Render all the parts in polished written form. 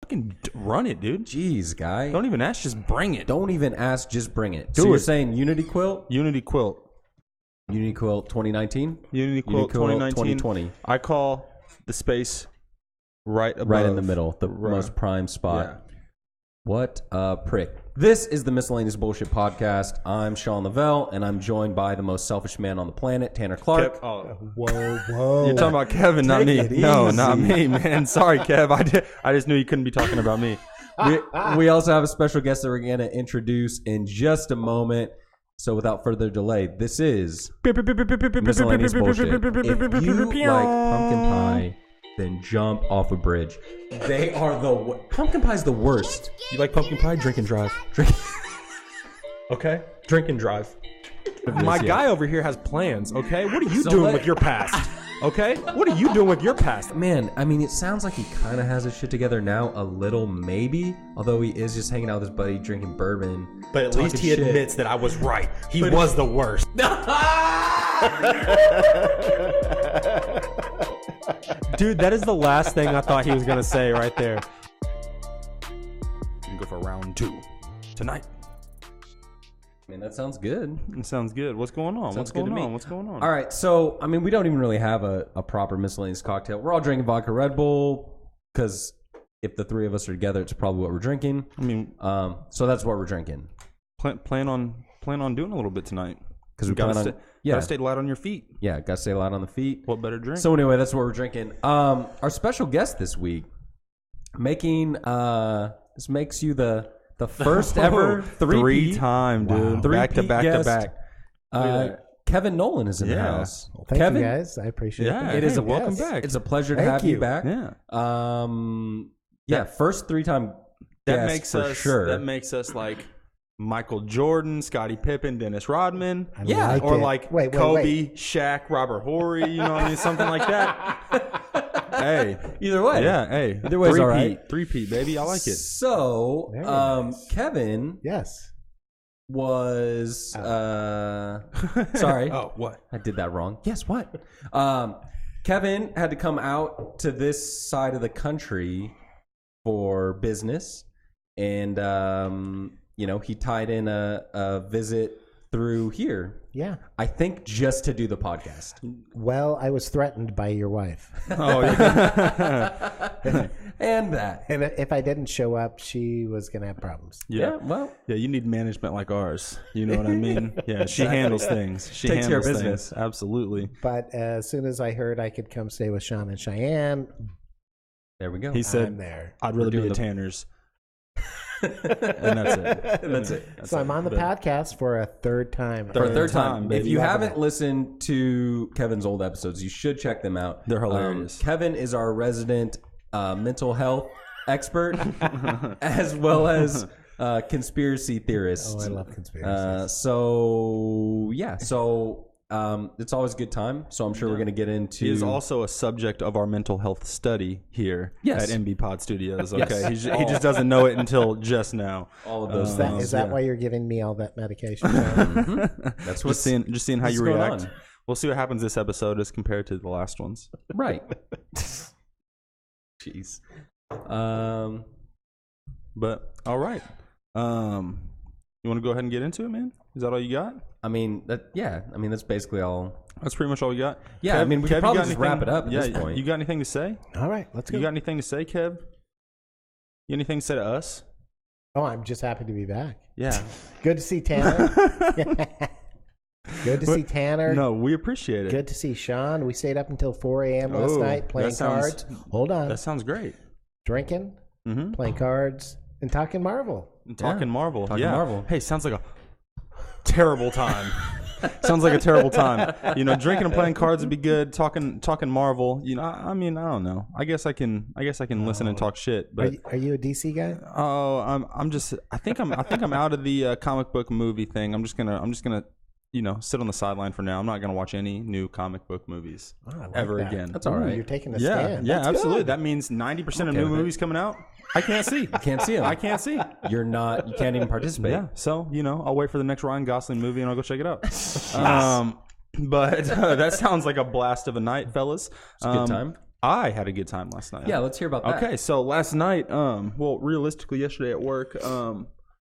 fucking run it, dude. Jeez, guy. Don't even ask, just bring it. Don't even ask, just bring it. Do so it. You're saying Unity Quilt? Unity Quilt. Unity Quilt 2019? Unity Quilt 2019. 2020. I call the space right above. Right in the middle, the most prime spot. Yeah. What a prick. This is the Miscellaneous Bullshit Podcast. I'm Sean Lavelle, and I'm joined by the most selfish man on the planet, Tanner Clark. Whoa. You're talking about Kevin, not me. No, not me, man. Sorry, Kev. I just knew you couldn't be talking about me. We also have a special guest that we're going to introduce in just a moment. So without further delay, this is Miscellaneous Bullshit. If you like pumpkin pie, then jump off a bridge. They are pumpkin pie is the worst. You like pumpkin pie? Drink and drive. Okay? Drink and drive. My guy over here has plans, okay? What are you doing with your past? Okay? What are you doing with your past? Man, I mean, it sounds like he kind of has his shit together now, a little maybe. Although he is just hanging out with his buddy, drinking bourbon. But at least he admits that I was right. He was the worst. Dude, that is the last thing I thought he was going to say right there. We can go for round 2 tonight. I mean, that sounds good. It sounds good. What's going on? What's going on? All right, so, I mean, we don't even really have a proper miscellaneous cocktail. We're all drinking vodka Red Bull because if the three of us are together, it's probably what we're drinking. I mean, so that's what we're drinking. Plan on doing a little bit tonight. Because we gotta stay light on your feet. Yeah, gotta stay light on the feet. What better drink? So anyway, that's what we're drinking. Our special guest this week, this makes you the first ever three-time, dude. Wow. Back to back to back. Kevin Nolan is in the house. Well, thank you guys. I appreciate it. Yeah, it is welcome back. It's a pleasure to have you back. Yeah. First three-time guest for sure. That makes us like Michael Jordan, Scottie Pippen, Dennis Rodman. Wait, Kobe, Shaq, Robert Horry, you know what I mean? Something like that. Hey. Either way. Yeah, hey. Either way's all right. Three-peat, baby. I like it. So, nice. Kevin Yes. was... sorry. Oh, what? I did that wrong. Yes, what? Kevin had to come out to this side of the country for business. And... he tied in a visit through here. Yeah. I think just to do the podcast. Well, I was threatened by your wife. Oh, yeah. And that. And if I didn't show up, she was going to have problems. Yeah, well. Yeah, you need management like ours. You know what I mean? Yeah, she handles things. She takes care handles of business. Things. Absolutely. But as soon as I heard I could come stay with Sean and Cheyenne, there we go. He said, I'm there. I'd rather be at Tanner's. And that's it. So I'm on the podcast for a third time. Third time. Baby. If you haven't listened to Kevin's old episodes, you should check them out. They're hilarious. Kevin is our resident mental health expert, as well as conspiracy theorist. Oh, I love conspiracies. It's always a good time. So I'm sure we're going to get into. He is also a subject of our mental health study here at MBPod Studios. Okay, Yes. he just doesn't know it until just now. All of those things. Is that why you're giving me all that medication? That's what's just seeing how you react. on. We'll see what happens this episode as compared to the last ones. Right. Jeez. But all right. You want to go ahead and get into it, man? Is that all you got? I mean, that's basically all. That's pretty much all we got. Yeah, Kev, we could Kev, probably just wrap it up at this point. You got anything to say? All right, let's go. You got anything to say, Kev? You got anything to say to us? Oh, I'm just happy to be back. Yeah. Good to see Tanner. Good to see Tanner. No, we appreciate it. Good to see Sean. We stayed up until 4 a.m. last night playing cards. Hold on. That sounds great. Drinking, playing cards, and talking Marvel. Marvel. Marvel. Hey, sounds like a terrible time. Sounds like a terrible time. Drinking and playing cards would be good. Talking Marvel. I mean, I don't know. I guess I can listen and talk shit. But are you a DC guy? Oh, I think I'm out of the comic book movie thing. I'm just gonna sit on the sideline for now. I'm not gonna watch any new comic book movies ever again. That's all right. You're taking a stand. Yeah, That's absolutely. good. That means 90% of new movies coming out, I can't see. You can't see them. I can't see. You can't even participate. Yeah. So, I'll wait for the next Ryan Gosling movie and I'll go check it out. But that sounds like a blast of a night, fellas. It's a good time. I had a good time last night. Yeah, let's hear about that. Okay, so last night, well, realistically, yesterday at work,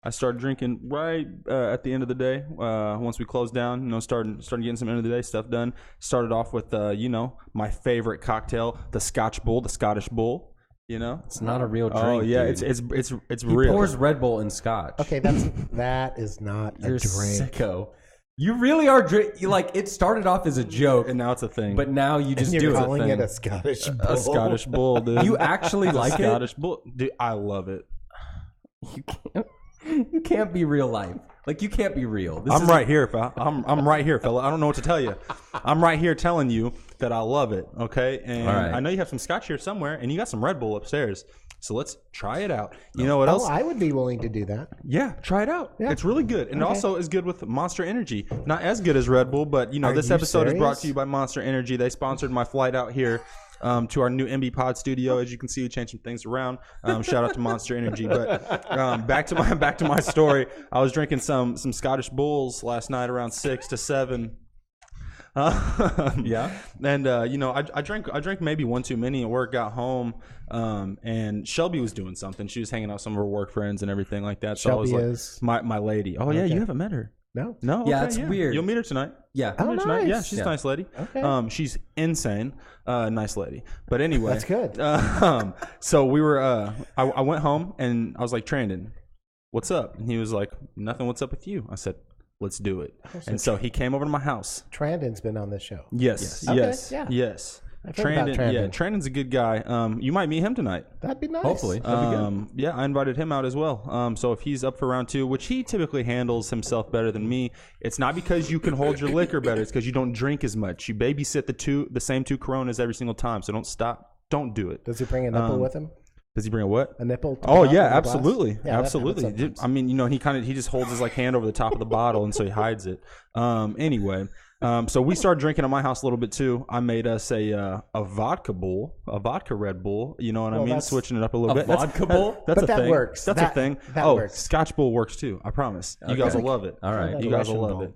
I started drinking right at the end of the day. Once we closed down, started getting some end of the day stuff done. Started off with, my favorite cocktail, the Scotch Bull, the Scottish Bull. It's not a real drink. Oh yeah, dude. it's he real. pours Red Bull in Scotch. Okay, that is not You're a drink. sicko. You really are it started off as a joke, And now it's a thing. but now you just And do you're it. calling it a Scottish Bull. A Scottish Bull, dude. You actually like it? Scottish Bull, dude. I love it. You can't be real life. Like, you can't be real. I'm right here, fella. I'm right here, fella. I don't know what to tell you. I'm right here telling you that I love it. Okay, and All right. I know you have some Scotch here somewhere, and you got some Red Bull upstairs. So let's try it out. You know what else? I would be willing to do that. Yeah, try it out. Yeah. It's really good, and it also is good with Monster Energy. Not as good as Red Bull, but this you episode is brought serious? to you by Monster Energy. They sponsored my flight out here to our new MBPod studio. As you can see, we changed some things around. Shout out to Monster Energy. But back to my story. I was drinking some Scottish Bulls last night around 6 to 7. Yeah. And I drank maybe one too many at work. Got home, and Shelby was doing something. She was hanging out with some of her work friends and everything like that. So I was Shelby like, is my lady. Oh yeah, Okay. you haven't met her. no. No, Yeah, okay, it's weird. You'll meet her tonight. Yeah. Oh, Meet her tonight. nice. Yeah, she's Yeah. a nice lady. Okay. She's insane. Nice lady. But anyway, That's good. So we were. I went home and I was like, Trandon, what's up? And he was like, nothing. What's up with you? I said, let's do it. And so he came over to my house. Trandon's been on this show. Yes. Okay, Yes. yeah. Yes. I've heard about Trandon. Yeah, Trandon's a good guy. You might meet him tonight. That'd be nice. Hopefully. Yeah, I invited him out as well. So if he's up for round 2, which he typically handles himself better than me, it's not because you can hold your liquor better. It's because you don't drink as much. You babysit the same 2 Coronas every single time. So don't stop. Don't do it. Does he bring a nipple with him? Does he bring a what? A nipple? to Oh the yeah, bottom of the glass? absolutely, Yeah, that happens absolutely. sometimes. I mean, he just holds his hand over the top of the bottle, and so he hides it. Anyway, so we started drinking at my house a little bit too. I made us a vodka bull, a vodka Red Bull. You know what I mean? that's- Switching it up a little A bit. vodka bull? That's But a that thing. works. That's a thing. That works. Scotch Bull works too. I promise. You guys will love it. All right. You guys will Russian love it.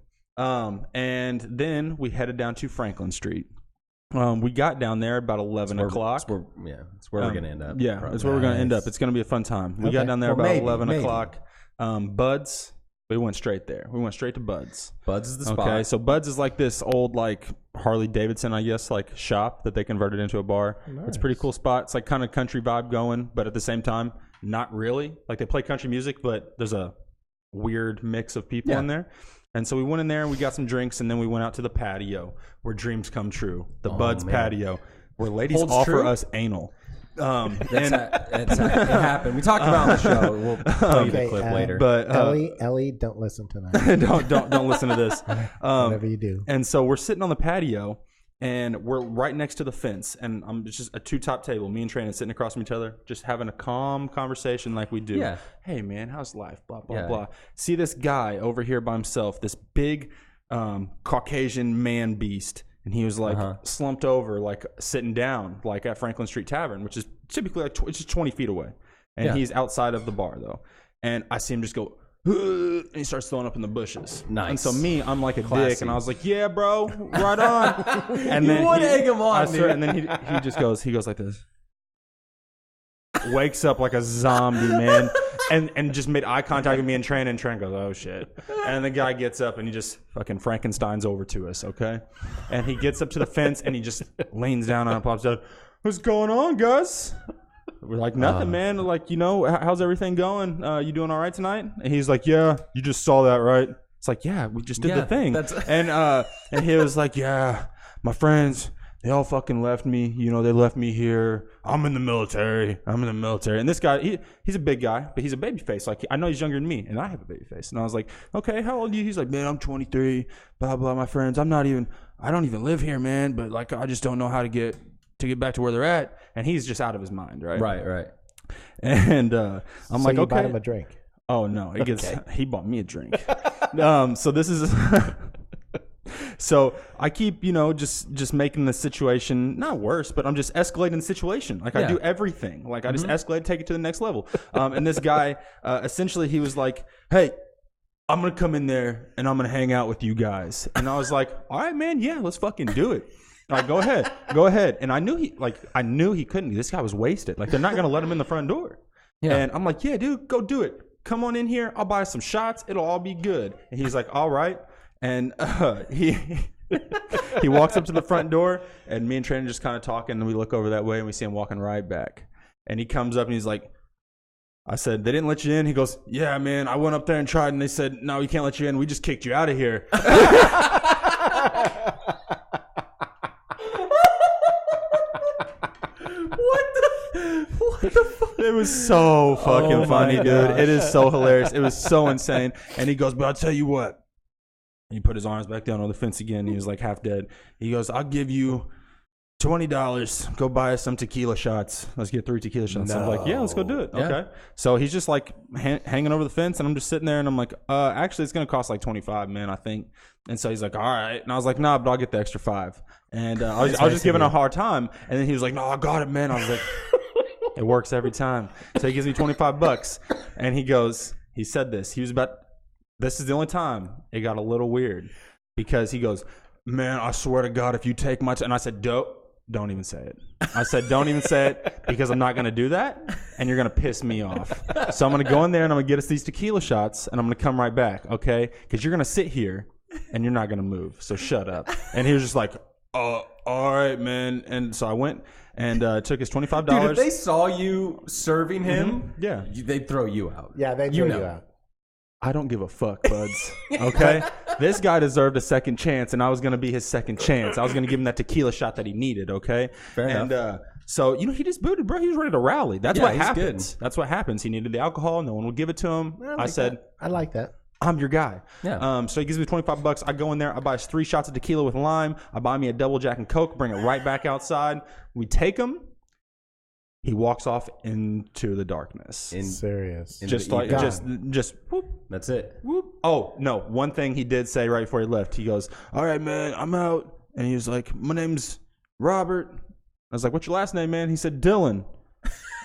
And then we headed down to Franklin Street. We got down there about 11 o'clock. It's where we're going to end up. Yeah, that's where we're going to end up. It's going to be a fun time. We got Okay. down there Well, about maybe, 11 maybe. o'clock. Buds, we went straight there. We went straight to Buds. Buds is the spot. Okay, so Buds is like this old Harley Davidson, I guess, shop that they converted into a bar. It's a pretty cool spot. It's kind of country vibe going, but at the same time, not really. They play country music, but there's a weird mix of people in there. And so we went in there and we got some drinks, and then we went out to the patio where dreams come true. The Buds patio, where ladies Holds offer true? us anal. It happened. We talked about it on the show. We'll play you the Okay, clip later. But Ellie, don't listen tonight. don't listen to this. Whatever you do. And so we're sitting on the patio, and we're right next to the fence, and it's just a 2-top table. Me and Trina sitting across from each other, just having a calm conversation like we do. Yeah. Hey man, how's life? Blah blah Yeah. blah. See this guy over here by himself, this big Caucasian man beast. And he was slumped over, sitting down, at Franklin Street Tavern, which is typically it's just 20 feet away. And he's outside of the bar, though. And I see him just go, and he starts throwing up in the bushes. Nice. And so I'm like a Classy. dick, and I was like, yeah, bro, right on. And then would egg him on, dude. And then he just goes like this. Wakes up like a zombie, man. And just made eye contact with me and Tran goes, oh shit. And the guy gets up and he just fucking Frankenstein's over to us, okay? And he gets up to the fence and he just leans down and pops out. What's going on, Gus? We're like, nothing, man. How's everything going? You doing all right tonight? And he's like, yeah, you just saw that, right? It's like, yeah, we just did the thing. And he was like, yeah, my friends, they all fucking left me. They left me here. I'm in the military. And this guy, he's a big guy, but he's a baby face. I know he's younger than me, and I have a baby face. And I was like, okay, how old are you? He's like, man, I'm 23. Blah blah. My friends, I don't even live here, man. But I just don't know how to get back to where they're at. And he's just out of his mind, right? Right. And I'm So like, you okay. bought him a drink. Oh no, he bought me a drink. So this is. So I keep, just making the situation not worse, but I'm just escalating the situation. I do everything. I just escalate, take it to the next level. And this guy, essentially, he was like, "Hey, I'm gonna come in there and I'm gonna hang out with you guys." And I was like, "All right, man, yeah, let's fucking do it." Like, go ahead. And I knew he couldn't. This guy was wasted. Like, they're not gonna let him in the front door. Yeah. And I'm like, yeah, dude, go do it. Come on in here. I'll buy some shots. It'll all be good. And he's like, all right. And he walks up to the front door, and me and Trent just kind of talking, and we look over that way, and we see him walking right back. And he comes up, and he's like, I said, they didn't let you in? He goes, yeah, man, I went up there and tried, and they said, no, we can't let you in. We just kicked you out of here. What the fuck? It was so fucking funny, dude. It is so hilarious. It was so insane. And he goes, but I'll tell you what. He put his arms back down on the fence again. He was like half dead. He goes, I'll give you $20. Go buy us some tequila shots. Let's get 3 tequila shots. No. I'm like, yeah, let's go do it. Yeah. Okay. So he's just like hanging over the fence, and I'm just sitting there, and I'm like, actually, it's going to cost like $25, man, I think. And so he's like, all right. And I was like, nah, but I'll get the extra 5. And I was just giving a hard time. And then he was like, no, I got it, man. I was like, it works every time. So he gives me $25. And he said this. This is the only time it got a little weird, because he goes, man, I swear to God, if you take my and I said, don't even say it. I said, don't even say it, because I'm not going to do that, and you're going to piss me off. So I'm going to go in there, and I'm going to get us these tequila shots, and I'm going to come right back, okay? Because you're going to sit here, and you're not going to move, so shut up. And he was just like, all right, man. And so I went and took his $25. Dude, if they saw you serving him, yeah, they'd throw you out. Yeah, they'd throw you out. I don't give a fuck, buds. Okay? This guy deserved a second chance, and I was going to be his second chance. I was going to give him that tequila shot that he needed, okay? Fair enough. So, he just booted, bro. He was ready to rally. That's what happens. Good. That's what happens. He needed the alcohol. No one would give it to him. I said, I like that. I'm your guy. Yeah. So he gives me $25. I go in there. I buy us 3 shots of tequila with lime. I buy me a double Jack and Coke, bring it right back outside. We take him. He walks off into the darkness. Serious. Just whoop. That's it. Whoop. Oh, no. One thing he did say right before he left. He goes, all right, man, I'm out. And he was like, my name's Robert. I was like, what's your last name, man? He said, Dylan.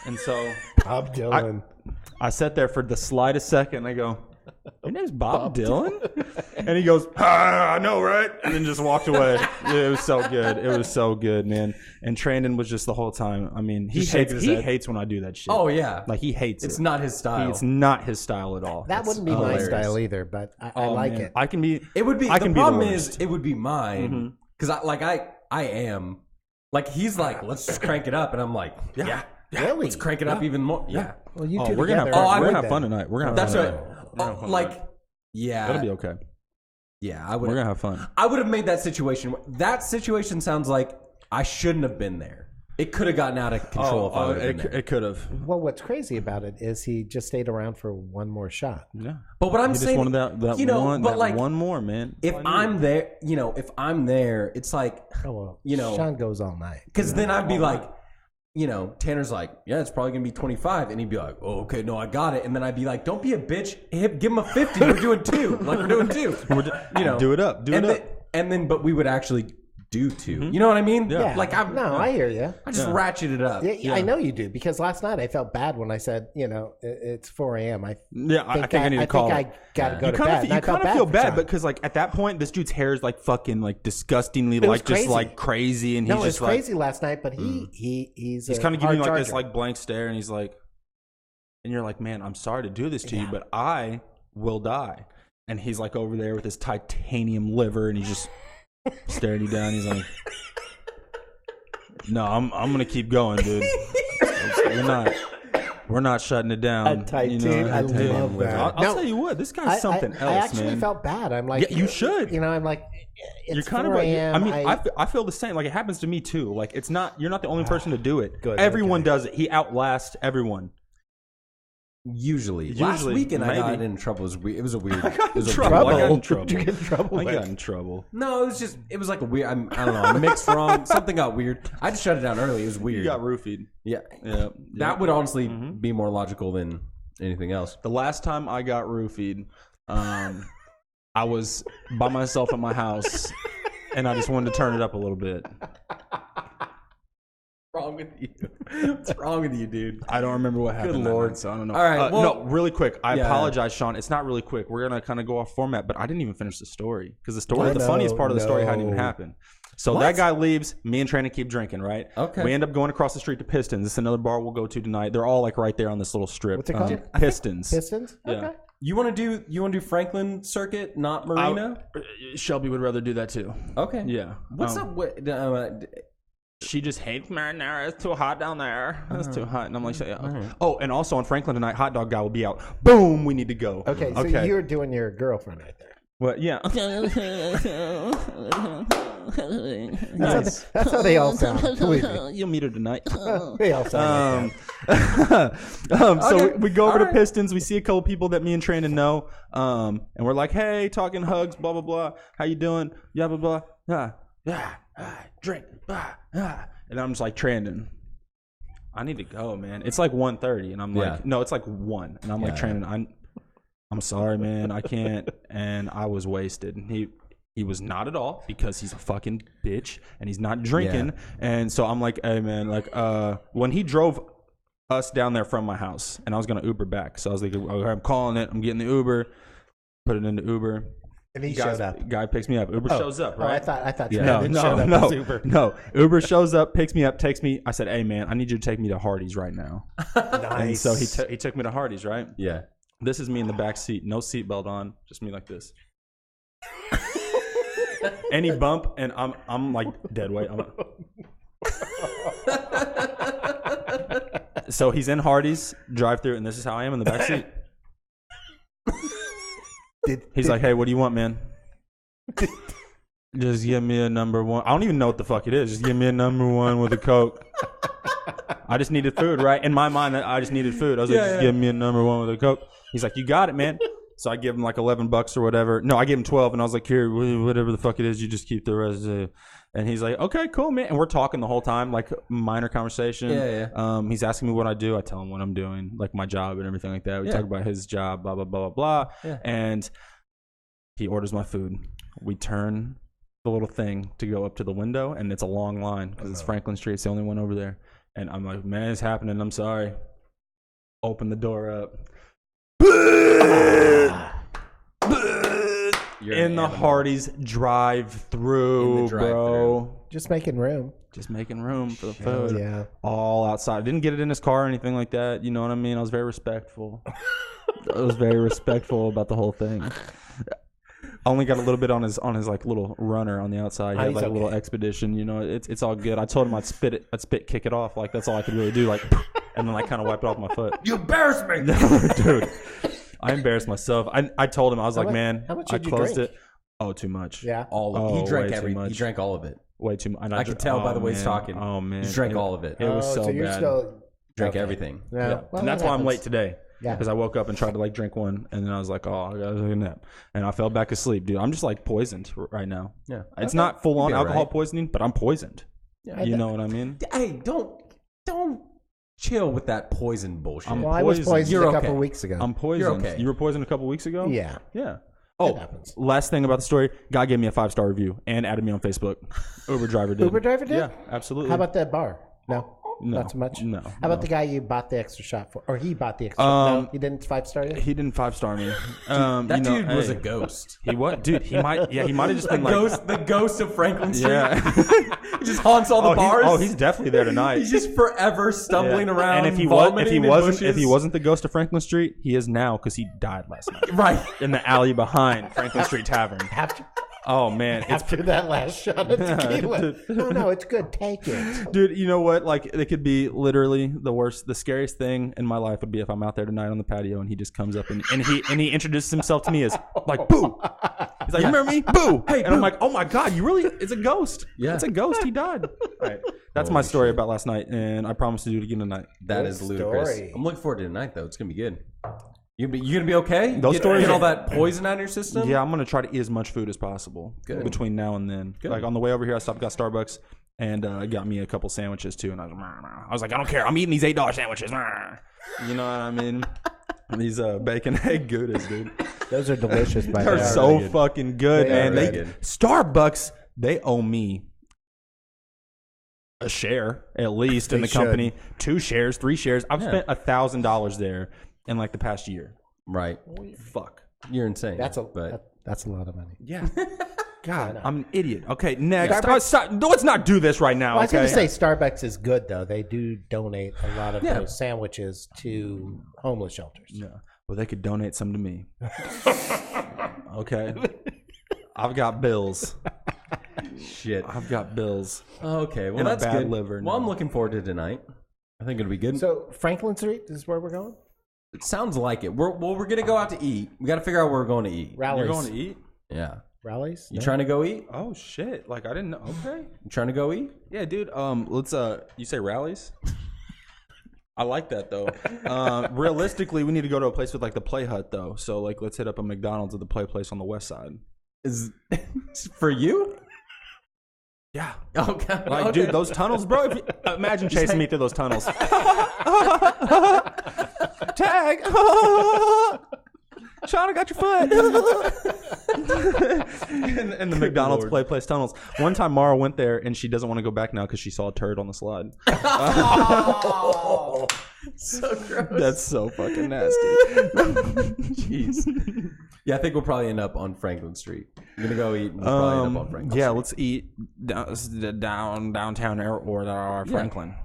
And so Bob Dylan. I sat there for the slightest second. I go, your name's Bob Dylan? And he goes, I know, right? And then just walked away. It was so good. It was so good, man. And Trandon was just the whole time. I mean, he hates when I do that shit. Oh, yeah. Like, he hates it. It's not his style. It's not his style at all. That wouldn't be my style either, but I like it. I can be. It would be. The problem is, it would be mine. Because I am. Like, he's like, let's just crank it up. And I'm like, yeah. Really? Let's crank it up even more. Yeah. Well, you two we're going to have fun tonight. We're going to have fun tonight. Like, yeah. That'll be okay. Yeah, we're going to have fun. I would have made that situation. That situation sounds like I shouldn't have been there. It could have gotten out of control if I would have been there. It could have. Well, what's crazy about it is he just stayed around for one more shot. Yeah. But what I'm saying, just wanted that one more, man. If I'm there, it's like, Sean goes all night. Because then I'd be like, Tanner's like, yeah, it's probably going to be 25. And he'd be like, oh, okay, no, I got it. And then I'd be like, don't be a bitch. Give him a 50. We're doing 2. Like, we're doing 2. Do it up. And then, but we would actually do 2. You know what I mean? Yeah. Like, I hear you. I just ratcheted it up. Yeah, I know you do. Because last night I felt bad when I said, it's 4 a.m. I think I need to call. I think I got to go to bed. You kind of feel bad because, like, at that point, this dude's hair is like fucking like disgustingly like just like crazy, and he's just like crazy last night. But he's kind of giving you like this like blank stare, and he's like, and you're like, man, I'm sorry to do this to you, but I will die. And he's like over there with his titanium liver, and he's just staring you down. He's like, no, I'm gonna keep going, dude. We're not shutting it down. I love that. I'll tell you what, this guy's something else, man. I actually felt bad. I'm like, yeah, you should. I'm like, it's you're kind 4 a.m. I feel the same. Like, it happens to me too. Like, you're not the only person to do it. Good, everyone does it. He outlasts everyone. Usually. Last weekend I got in trouble. It was a weird. I got in trouble. Did you get in trouble? I got in trouble. No, it was like a weird. I don't know. I mixed wrong. Something got weird. I just shut it down early. It was weird. You got roofied. Yeah. That would honestly be more logical than anything else. The last time I got roofied, I was by myself at my house, and I just wanted to turn it up a little bit. Wrong with you? What's wrong with you, dude? I don't remember what happened. Good Lord. Night, so I don't know. All right. No, really quick. I apologize, Sean. It's not really quick. We're gonna kind of go off format, but I didn't even finish the story because the funniest part of the story hadn't even happened. So that guy leaves. Me and Trana keep drinking, right? Okay. We end up going across the street to Pistons. This is another bar we'll go to tonight. They're all like right there on this little strip. What's it called? Pistons. Pistons? Yeah. Okay. You want to do Franklin Circuit, not Marina? Shelby would rather do that too. Okay. Yeah. What's up with... She just hates marinara. It's too hot down there. It's too hot. And I'm like, oh, and also on Franklin tonight, hot dog guy will be out. Boom, we need to go. Okay, so you're doing your girlfriend right there. Well, yeah. That's how they all sound. Believe me. You'll meet her tonight. They all sound So we go over to Pistons. We see a couple people that me and Trandon know. And we're like, hey, talking hugs, blah, blah, blah. How you doing? Yeah, blah, blah. Drink. And I'm just like, Trandon, I need to go, man. It's like 1:30. And I'm like, no, it's like 1. And I'm like, Trandon, I'm sorry, man. I can't. And I was wasted. And he was not at all because he's a fucking bitch and he's not drinking. Yeah. And so I'm like, hey, man, like, when he drove us down there from my house and I was going to Uber back. So I was like, okay, I'm calling it. I'm getting the Uber, put it into Uber. And he showed up. Guy picks me up. Uber shows up, right? I thought No. Uber shows up, picks me up, takes me. I said, hey, man, I need you to take me to Hardee's right now. Nice. And so he took me to Harde's, right? Yeah. This is me in the back seat, no seatbelt on, just me like this. Any bump, and I'm like dead weight. So he's in Hardee's drive-through, and this is how I am in the back seat. He's like, hey, what do you want, man? Just give me a number 1. I don't even know what the fuck it is. Just give me a number 1 with a Coke. I just needed food, right? In my mind, I just needed food. I was like, just give me a number 1 with a Coke. He's like, you got it, man. So I give him like $11 or whatever. No, I gave him 12, and I was like, here, whatever the fuck it is, you just keep the rest of it. And he's like, okay, cool, man. And we're talking the whole time, like minor conversation. Yeah. He's asking me what I do. I tell him what I'm doing, like my job and everything like that. We talk about his job, blah, blah, blah, blah, blah. Yeah. And he orders my food. We turn the little thing to go up to the window, and it's a long line because it's Franklin Street. It's the only one over there. And I'm like, man, it's happening. I'm sorry. Open the door up. In the Hardee's drive-through, bro. Just making room. Just making room for the food. Yeah. All outside. Didn't get it in his car or anything like that. You know what I mean? I was very respectful. I was very respectful about the whole thing. I only got a little bit on his like little runner on the outside. He had like a little expedition. You know, it's all good. I told him I'd spit, kick it off. Like that's all I could really do. Like, and then I kind of wipe it off my foot. You embarrassed me, dude. I embarrassed myself. I told him, I was like, man, how much I did you closed drink? it. Oh, too much. Yeah. all of it. He drank he drank all of it. Way too much. I could tell by the way he's talking. Oh, man. He drank all of it. It was so you're bad. Still... Drank everything. Yeah. Yeah. Well, and that's why I'm late today. Yeah. Because I woke up and tried to like drink one, and then I was like, oh, I gotta take a nap. And I fell back asleep, dude. I'm just like poisoned right now. Yeah. It's not full on alcohol poisoning, but I'm poisoned. Yeah. You know what I mean? Hey, don't chill with that poison bullshit. Well, I was poisoned a couple weeks ago. I'm poisoned. You're okay. You were poisoned a couple weeks ago? Yeah. Yeah. Oh, last thing about the story. Guy gave me a 5-star review and added me on Facebook. Uber driver did. Uber driver did? Yeah, absolutely. How about that bar? No. Not so much? No. How about the guy you bought the extra shot for? Or he bought the extra shot? No, he didn't 5-star you? He didn't 5-star me. That dude was a ghost. He what? Dude, he might have just been like... The ghost of Franklin Street. Yeah. He just haunts all the bars. He's definitely there tonight. He's just forever stumbling around. And if he wasn't the ghost of Franklin Street, he is now because he died last night. Right. In the alley behind Franklin Street Tavern. Oh, man. After that last shot of tequila. No, it's good. Take it. Dude, you know what? Like, it could be literally the scariest thing in my life would be if I'm out there tonight on the patio and he just comes up and he introduces himself to me as, like, Boo. He's like, you remember me? Boo. Hey, and Boo. I'm like, oh, my God, it's a ghost. Yeah. It's a ghost. He died. All right. That's my story about last night, and I promise to do it again tonight. That is ludicrous. I'm looking forward to tonight, though. It's going to be good. You gonna be okay? Those stories get all that poison out of your system? Yeah, I'm gonna try to eat as much food as possible between now and then. Good. Like on the way over here, I stopped, got Starbucks, and got me a couple sandwiches too. And I was like, I don't care. I'm eating these $8 sandwiches. You know what I mean? And these bacon egg Goudas, dude. Those are delicious. By They're so fucking good, man. Good. Starbucks, they owe me a share at least in the company. 2 shares, 3 shares. I've spent $1,000 there in like the past year. Right. Fuck. You're insane. That's a lot of money. Yeah. God, I'm an idiot. Okay, next. Starbucks- Let's not do this right now. Well, I was okay? going to say Starbucks is good, though. They do donate a lot of those sandwiches to homeless shelters. Yeah. Well, they could donate some to me. Okay. I've got bills. Shit. I've got bills. Okay, well And a that's bad good. liver Well, I'm now. looking forward to tonight. I think it'll be good. So Franklin Street is where we're going? It sounds like it. We're gonna go out to eat. We got to figure out where we're going to eat. Rallies. You're going to eat? Yeah. Rallies? You trying to go eat? Oh shit! Like I didn't know. Okay. You trying to go eat? Yeah, dude. Let's. You say rallies? I like that though. Realistically, we need to go to a place with like the Play Hut though. So like, let's hit up a McDonald's at the Play Place on the west side. Is for you? Yeah. Okay. Like, dude, those tunnels, bro. If you, imagine chasing me through those tunnels. Tag. Sean, I got your foot. in the McDonald's Play Place tunnels. One time, Mara went there and she doesn't want to go back now because she saw a turd on the slide. Oh, so gross. That's so fucking nasty. Jeez. Yeah, I think we'll probably end up on Franklin Street. We're gonna go eat. And we'll probably end up on Franklin. Yeah, Street. let's eat downtown or Franklin.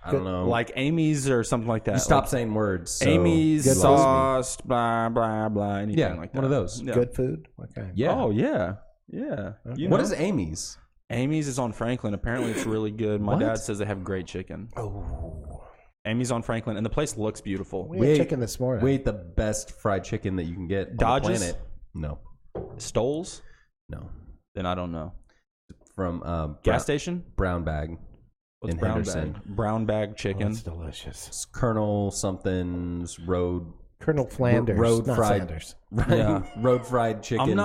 I don't know. Like Amy's or something like that. You stop saying words. So Amy's good sauce, blah blah blah. Anything Yeah, like that. one of those. Yeah. Good food? What kind? Yeah. Oh yeah, yeah. You What know. is Amy's? Amy's is on Franklin. Apparently, it's really good. My What? dad says they have great chicken. Oh. Amy's on Franklin, and the place looks beautiful. We had chicken this morning. We ate the best fried chicken that you can get Dodges? on the planet. No. Stoles? No. Then I don't know. From Gas station? Brown Bag. What's in brown Henderson. bag? Brown bag chicken. It's delicious. It's Colonel something's road Colonel Flanders. road not fried. Sanders. Yeah. Road fried chicken.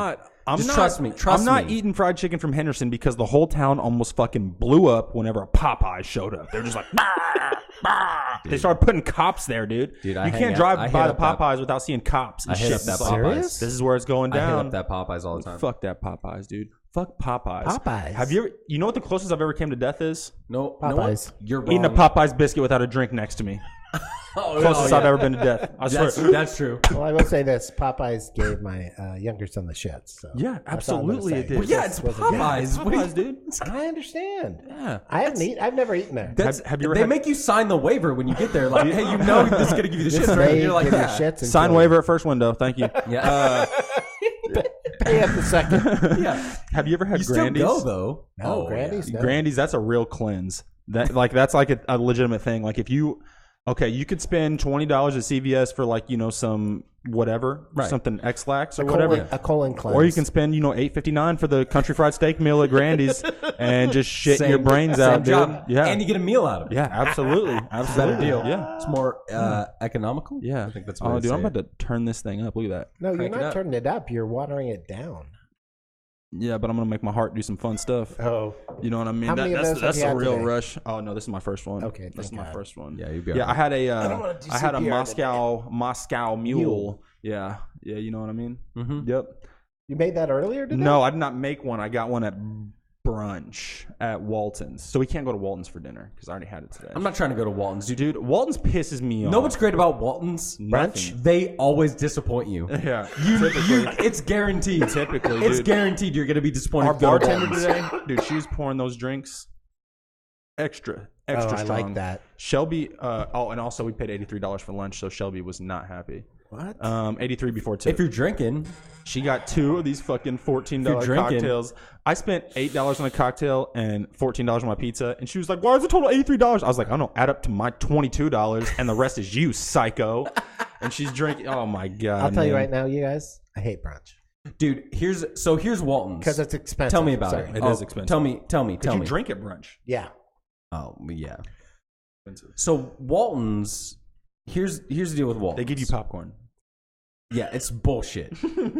Just trust me. I'm not eating fried chicken from Henderson because the whole town almost fucking blew up whenever a Popeyes showed up. They're just like, bah, bah. They started putting cops there, dude. Dude, you can't drive by the Popeyes without seeing cops and I hit shit. up that It's like, Popeyes. this is where it's going I hit down. up that Popeyes all the time. Fuck that Popeyes, dude. Fuck Popeyes. Popeyes. Have you ever? You know what the closest I've ever came to death is? No, Popeyes. You're wrong. Eating a Popeyes biscuit without a drink next to me. Closest I've ever been to death. I swear. That's true. Well, I will say this: Popeyes gave my younger son the shits. So Yeah, that's all I'm gonna absolutely say. it did. Well, yeah, it's Wasn't good. Popeyes. What do you- Popeyes, dude. I understand. Yeah. I've never eaten there. Have you ever They had- make you sign the waiver when you get there. Like, hey, you know this is gonna give you the shit, right? They And you're like, give you yeah. shits Sign until waiver at first window. Thank you. Yeah. Pay at the second. Yeah. Have you ever had You still Grandy's? go though. No, Grandy's. No. Grandy's, that's a real cleanse. That's like a legitimate thing. Like if you, you could spend $20 at CVS for like some whatever, Right. something X-Lax or whatever, A colon cleanse. or you can spend $8.59 for the country fried steak meal at Grandy's and just shit Same- your brains same out, dude. job. Yeah, And you get a meal out of it. yeah, absolutely, absolutely. deal. Yeah, It's more economical. yeah. I think that's Oh, what dude, I'm about to turn this thing up. Look at that. No, you're Crank it not up. turning it up. You're watering it down. Yeah, but I'm gonna make my heart do some fun stuff. Oh, You know what I mean? How many of those have That's you a had real today? rush. Oh no, this is my first one. Okay, this is thank my God. first one. Yeah, you'd be Yeah, all I had wanna a do I had a CPR Moscow mule. Yeah, you know what I mean? Mhm. Yep. you made that earlier today? No, I did not make one. I got one at Brunch at Walton's. So we can't go to Walton's for dinner because I already had it today. I'm not trying to go to Walton's, dude. Dude, Walton's pisses me off. Know what's great about Walton's? Nothing. They always disappoint you. Yeah, It's guaranteed. Typically, It's dude. guaranteed you're going to be disappointed. Our if you go to bartender Walton's. today, dude, she was pouring those drinks extra Oh, I strong. like that. Shelby, and also we paid $83 for lunch, so Shelby was not happy. What? 83 before tip. If you're drinking, She got two of these fucking $14 drinking. cocktails. I spent $8 on a cocktail and $14 on my pizza, and she was like, "Why is the total $83?" I was like, "I don't know, add up to my $22, and the rest is you, psycho." And she's drinking. Oh my god! I'll tell you man. right now, you guys, I hate brunch dude, here's Walton's. because it's expensive. Tell me about Sorry. it. It is expensive. Tell me. Did you drink at brunch? Yeah. Oh, yeah. So Walton's, here's the deal with Walton's. They give you popcorn. Yeah, it's bullshit.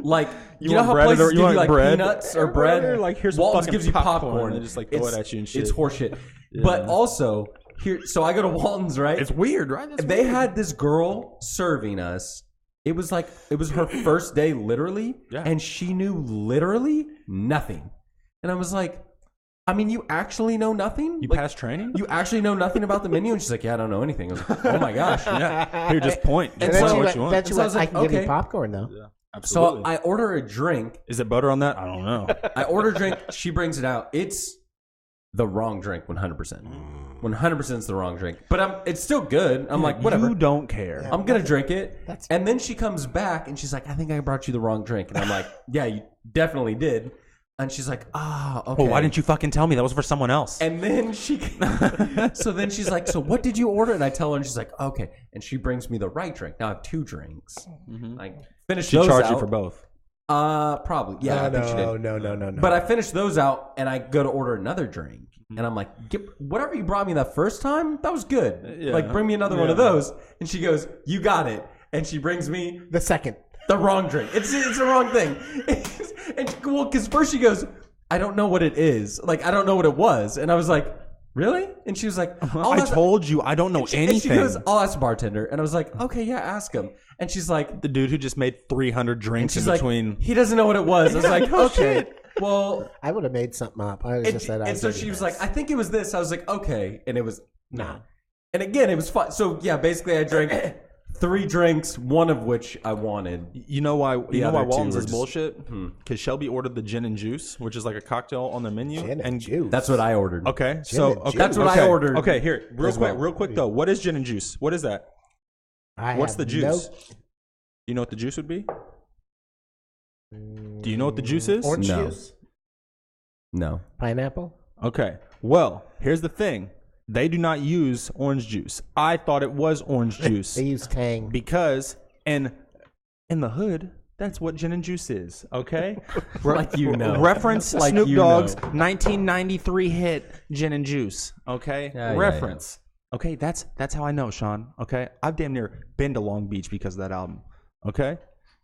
Like you know want how bread places or- you give you want like bread? peanuts or bread. Or like, here's some Walton's fucking gives you popcorn, popcorn. and they just, like, throw it at you and shit. It's horseshit. But also here, so I go to Walton's, right? It's weird, right? That's They weird. had this girl serving us. It was her first day, literally, Yeah. and she knew literally nothing. And I was like, I mean, you actually know nothing? You Like, passed training? you actually know nothing about the menu? And she's like, yeah, I don't know anything. I was like, oh my gosh. Yeah. Here, just point. And Just then point she what went, you want. then she So I went, was I like, can give you okay. popcorn, though. Absolutely. So I order a drink. Is it butter on that? I don't know. I order a drink. She brings it out. It's the wrong drink, 100%. 100% is the wrong drink. But it's still good. I'm like, whatever. You don't care. I'm going to drink it. And then she comes back and she's like, I think I brought you the wrong drink. And I'm like, yeah, you definitely did. And she's like, okay. Well, why didn't you fucking tell me? That was for someone else. And then so then she's like, so what did you order? And I tell her, and she's like, okay. And she brings me the right drink. Now I have 2 drinks. I finished those out. She charged you for both. Probably. Yeah, I think she did. No. But I finished those out, and I go to order another drink. And I'm like, whatever you brought me that first time, that was good. Yeah. Like, bring me another one of those. And she goes, you got it. And she brings me the second. The wrong drink. It's the wrong thing. Because first she goes, I don't know what it is. Like, I don't know what it was. And I was like, really? And she was like, I told you I don't know anything. And she goes, I'll ask the bartender. And I was like, okay, yeah, ask him. And she's like, the dude who just made 300 drinks in between. He doesn't know what it was. I was like, okay. Well, I would have made something up. I just said. And so she was like, I think it was this. I was like, okay. And it was nah. And again, it was fun. So yeah, basically, I drank 3 drinks, one of which I wanted. You know why? You know why Walton's is bullshit? Because Shelby ordered the gin and juice, which is like a cocktail on their menu. Gin and juice. That's what I ordered. Okay, that's what I ordered. Okay, here, real quick though. What is gin and juice? What is that? What's the juice? You know what the juice would be? Do you know what the juice is? Orange juice? No. Pineapple? Okay. Well, here's the thing. They do not use orange juice. I thought it was orange juice. They use Tang. Because in the hood, that's what gin and juice is, okay? Like you know. Reference like Snoop Dogg's 1993 hit Gin and Juice, okay? Reference. Yeah. Okay, that's how I know, Sean, okay? I've damn near been to Long Beach because of that album, okay?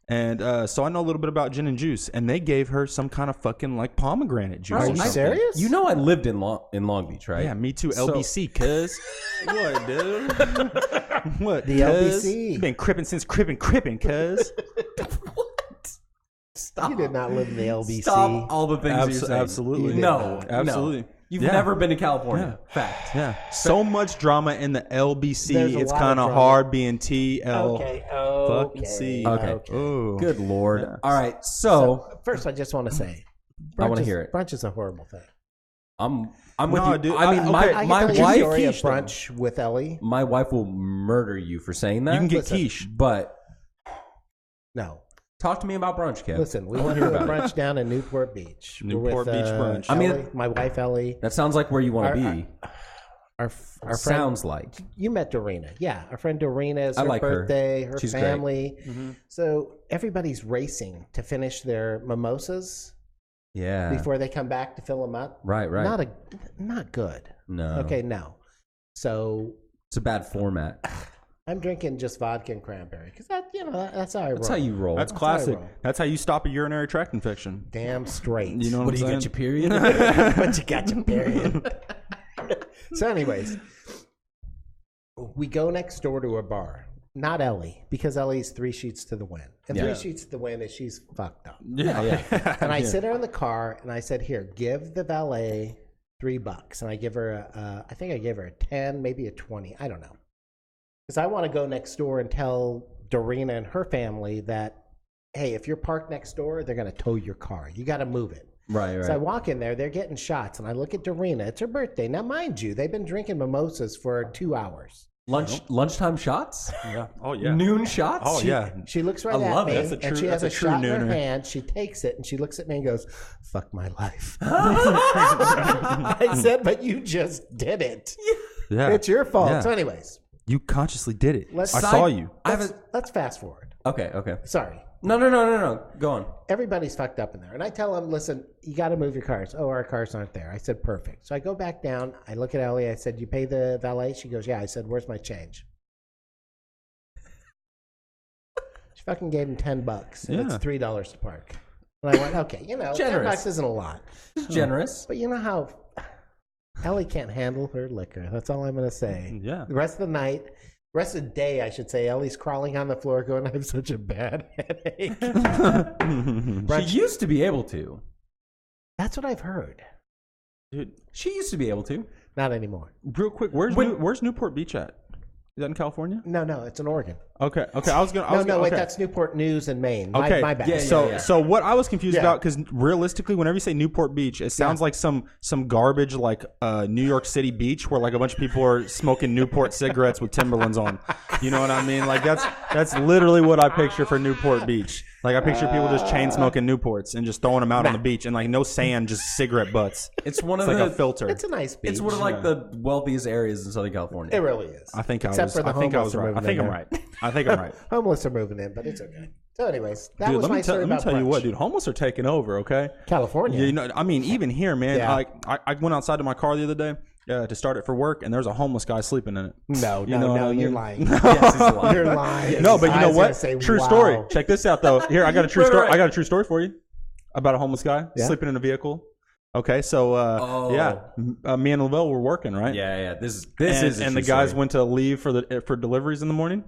And so I know a little bit about gin and juice, and they gave her some kind of fucking like pomegranate juice. Are you serious? You know I lived in Long Beach, right? Yeah, me too. LBC, cuz. What, dude? What? The LBC. You've been crippin' since crippin', cuz. What? Stop. You did not live in the LBC. Stop all the things you're saying. Absolutely. No. Absolutely. No. You've never been to California. Yeah. Fact. Yeah. So much drama in the LBC. It's kind of hard being TL. Fucking C. Okay. Ooh. Good Lord. Yeah. All right. So first, I just want to say, I want to hear it. Brunch is a horrible thing. I'm with you. Dude, I mean, my wife. Story of Brunch with Ellie. My wife will murder you for saying that. You can get quiche, but no. Talk to me about brunch, Kev. Listen, we went to a brunch down in Newport Beach. Newport Beach brunch. Ellie, I mean, my wife Ellie. That sounds like where you want to be. Our friend, sounds like you met Dorina. Yeah, our friend Dorina is her like birthday, her She's family. Mm-hmm. So everybody's racing to finish their mimosas. Yeah. Before they come back to fill them up. Right. Not good. No. Okay, no. So it's a bad format. I'm drinking just vodka and cranberry because that's how I roll. That's how you roll. That's classic. That's how you stop a urinary tract infection. Damn straight. You know what I'm saying? You get your period? But you got your period. So, anyways, we go next door to a bar. Not Ellie, because Ellie's 3 sheets to the wind. And 3 sheets to the wind is she's fucked up. Yeah. And I sit her in the car and I said, "Here, give the valet $3." And I give her I think I gave her a 10, maybe a 20. I don't know. Because I want to go next door and tell Dorina and her family that, hey, if you're parked next door, they're going to tow your car. You got to move it. Right. So I walk in there, they're getting shots, and I look at Dorina. It's her birthday. Now, mind you, they've been drinking mimosas for 2 hours. Lunchtime shots? Yeah. Oh, yeah. Noon shots? Oh, yeah. She looks right at me, and she has a shot in her nooner. hand. She takes it, and she looks at me and goes, "Fuck my life." I said, "But you just did it. Yeah. It's your fault." Yeah. So anyways. You consciously did it. I saw saw you. Let's fast forward. Okay. Sorry. No. Go on. Everybody's fucked up in there. And I tell them, listen, you got to move your cars. Oh, our cars aren't there. I said, perfect. So I go back down. I look at Ellie. I said, you pay the valet? She goes, yeah. I said, where's my change? She fucking gave him $10. And it's $3 to park. And I went, okay, generous. $10 isn't a lot. It's generous. But you know how Ellie can't handle her liquor. That's all I'm going to say. Yeah. The rest of the day, I should say, Ellie's crawling on the floor going, I have such a bad headache. She used to be able to. That's what I've heard. Dude, she used to be able to. Not anymore. Real quick, where's Newport Beach at? Is that in California? No, it's in Oregon. Okay. I was gonna. Wait. Okay. That's Newport News in Maine. Okay. My bad. Yeah. So what I was confused about, because realistically, whenever you say Newport Beach, it sounds like some garbage like New York City beach where like a bunch of people are smoking Newport cigarettes with Timberlands on. You know what I mean? Like that's literally what I picture for Newport Beach. Like I picture people just chain smoking Newports and just throwing them out on the beach and like no sand, just cigarette butts. It's one of like the a filter. It's a nice beach. It's one of like the wealthiest areas in Southern California. It really is. I think I Except was. for the I think I was homeless right. I think I'm right. I think I'm right. Homeless are moving in, but it's okay. So, anyways, that Dude, was my story let me about tell you Brunch. what, dude. Homeless are taking over. Okay, California. You know, I mean, even here, man. Yeah. Like, I went outside to my car the other day to start it for work, and there's a homeless guy sleeping in it. No, You know what I you're mean? lying. Yes, he's lying. You're lying. No, but you I know was gonna what? say, True wow. story. Check this out, though. Here, I got a true story. Right. I got a true story for you about a homeless guy sleeping in a vehicle. Okay, so me and Lavelle were working, right? Yeah. This and, is. and the guys went to leave for deliveries in the morning.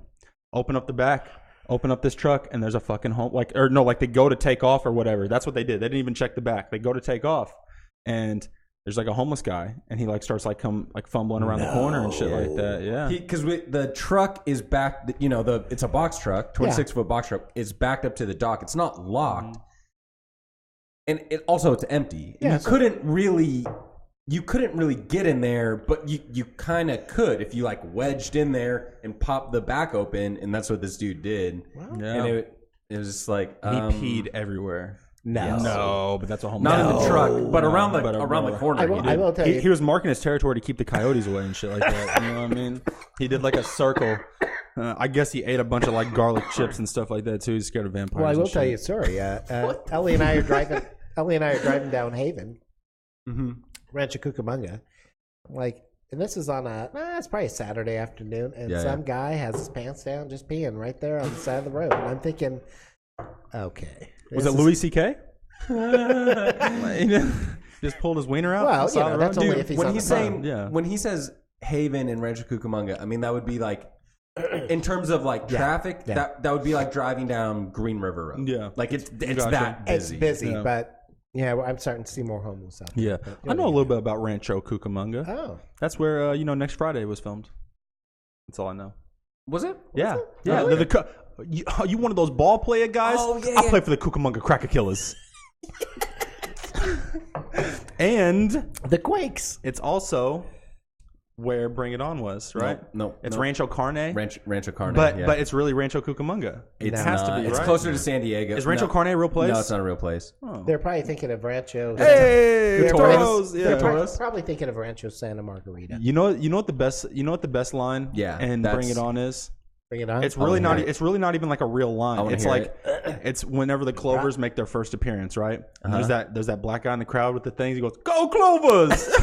Open up the back. Open up this truck, and there's a fucking they go to take off or whatever. That's what they did. They didn't even check the back. They go to take off, and there's like a homeless guy, and he like starts like fumbling around the corner and shit like that. Yeah, because the truck is back. You know, it's a box truck, 26-foot box truck. It's backed up to the dock. It's not locked, and it's empty. Yeah, You couldn't really get in there, but you kind of could if you like wedged in there and popped the back open, and that's what this dude did. Wow. Yeah. And it was just like he peed everywhere. No, but that's a homeless. not in the truck, but around but the corner. I will tell you. He was marking his territory to keep the coyotes away and shit like that. You know what I mean? He did like a circle. I guess he ate a bunch of like garlic chips and stuff like that too. He's scared of vampires. Well, I will and tell shit. you a story. Ellie and I are driving. Ellie and I are driving down Haven, Rancho Cucamonga. And this is on it's probably a Saturday afternoon, and some guy has his pants down, just peeing right there on the side of the road. And I'm thinking, okay, Was it Louis C.K.? Just pulled his wiener out. Well, outside the road? that's only Dude, if he's when on he's the saying phone. when he says Haven and Rancho Cucamonga, I mean that would be like in terms of like traffic, that would be like driving down Green River Road. Yeah. like it's Gotcha. that busy. It's busy, Yeah. but I'm starting to see more homeless out there. Yeah, But, I know a little bit about Rancho Cucamonga. Oh, That's where Next Friday was filmed. That's all I know. Was it? Yeah. Really? You one of those ball player guys? Oh, yeah, I yeah. play for the Cucamonga Cracker Killers. And the Quakes. it's also where Bring It On was, right? No, It's Rancho Carne. Rancho Carne. But it's really Rancho Cucamonga. It has to be, It's right? closer to San Diego. Is Rancho Carne a real place? No, it's not a real place. Oh. They're probably thinking of Rancho. Hey, They're Toros. probably- Yeah. They're probably thinking of Rancho Santa Margarita. You know what the best line and that's- Bring It On is? Bring it on. It's really wanna not. hear it. It's really not even like a real I line. wanna It's hear like it's whenever the Clovers make their first appearance, right? And there's that black guy in the crowd with the things. He goes, "Go Clovers!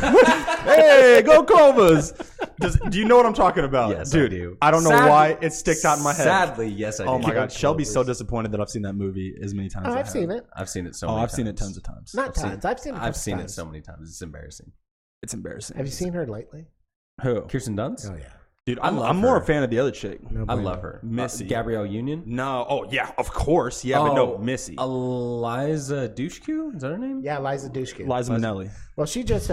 Hey, go Clovers!" Do you know what I'm talking about? Yes, dude. I do. I don't know Sadly- why it sticks out in my head. Sadly, yes, I do. Oh my god, Clovers. Shelby's so disappointed that I've seen that movie as many times. Oh, as I I've have. seen it. I've seen it so Oh, many I've times. seen it tons of times. Not tons. I've seen it. I've seen it times. so many times. It's embarrassing. It's embarrassing. Have you seen her lately? Who? Kirsten Dunst? Oh yeah. Dude, I love I'm more her. a fan of the other chick. I love her. Missy. Gabrielle Union? No. Oh yeah, of course. Yeah, but no, Missy. Eliza Dushku? Is that her name? Yeah, Liza Dushku. Liza Minnelli. Well, she just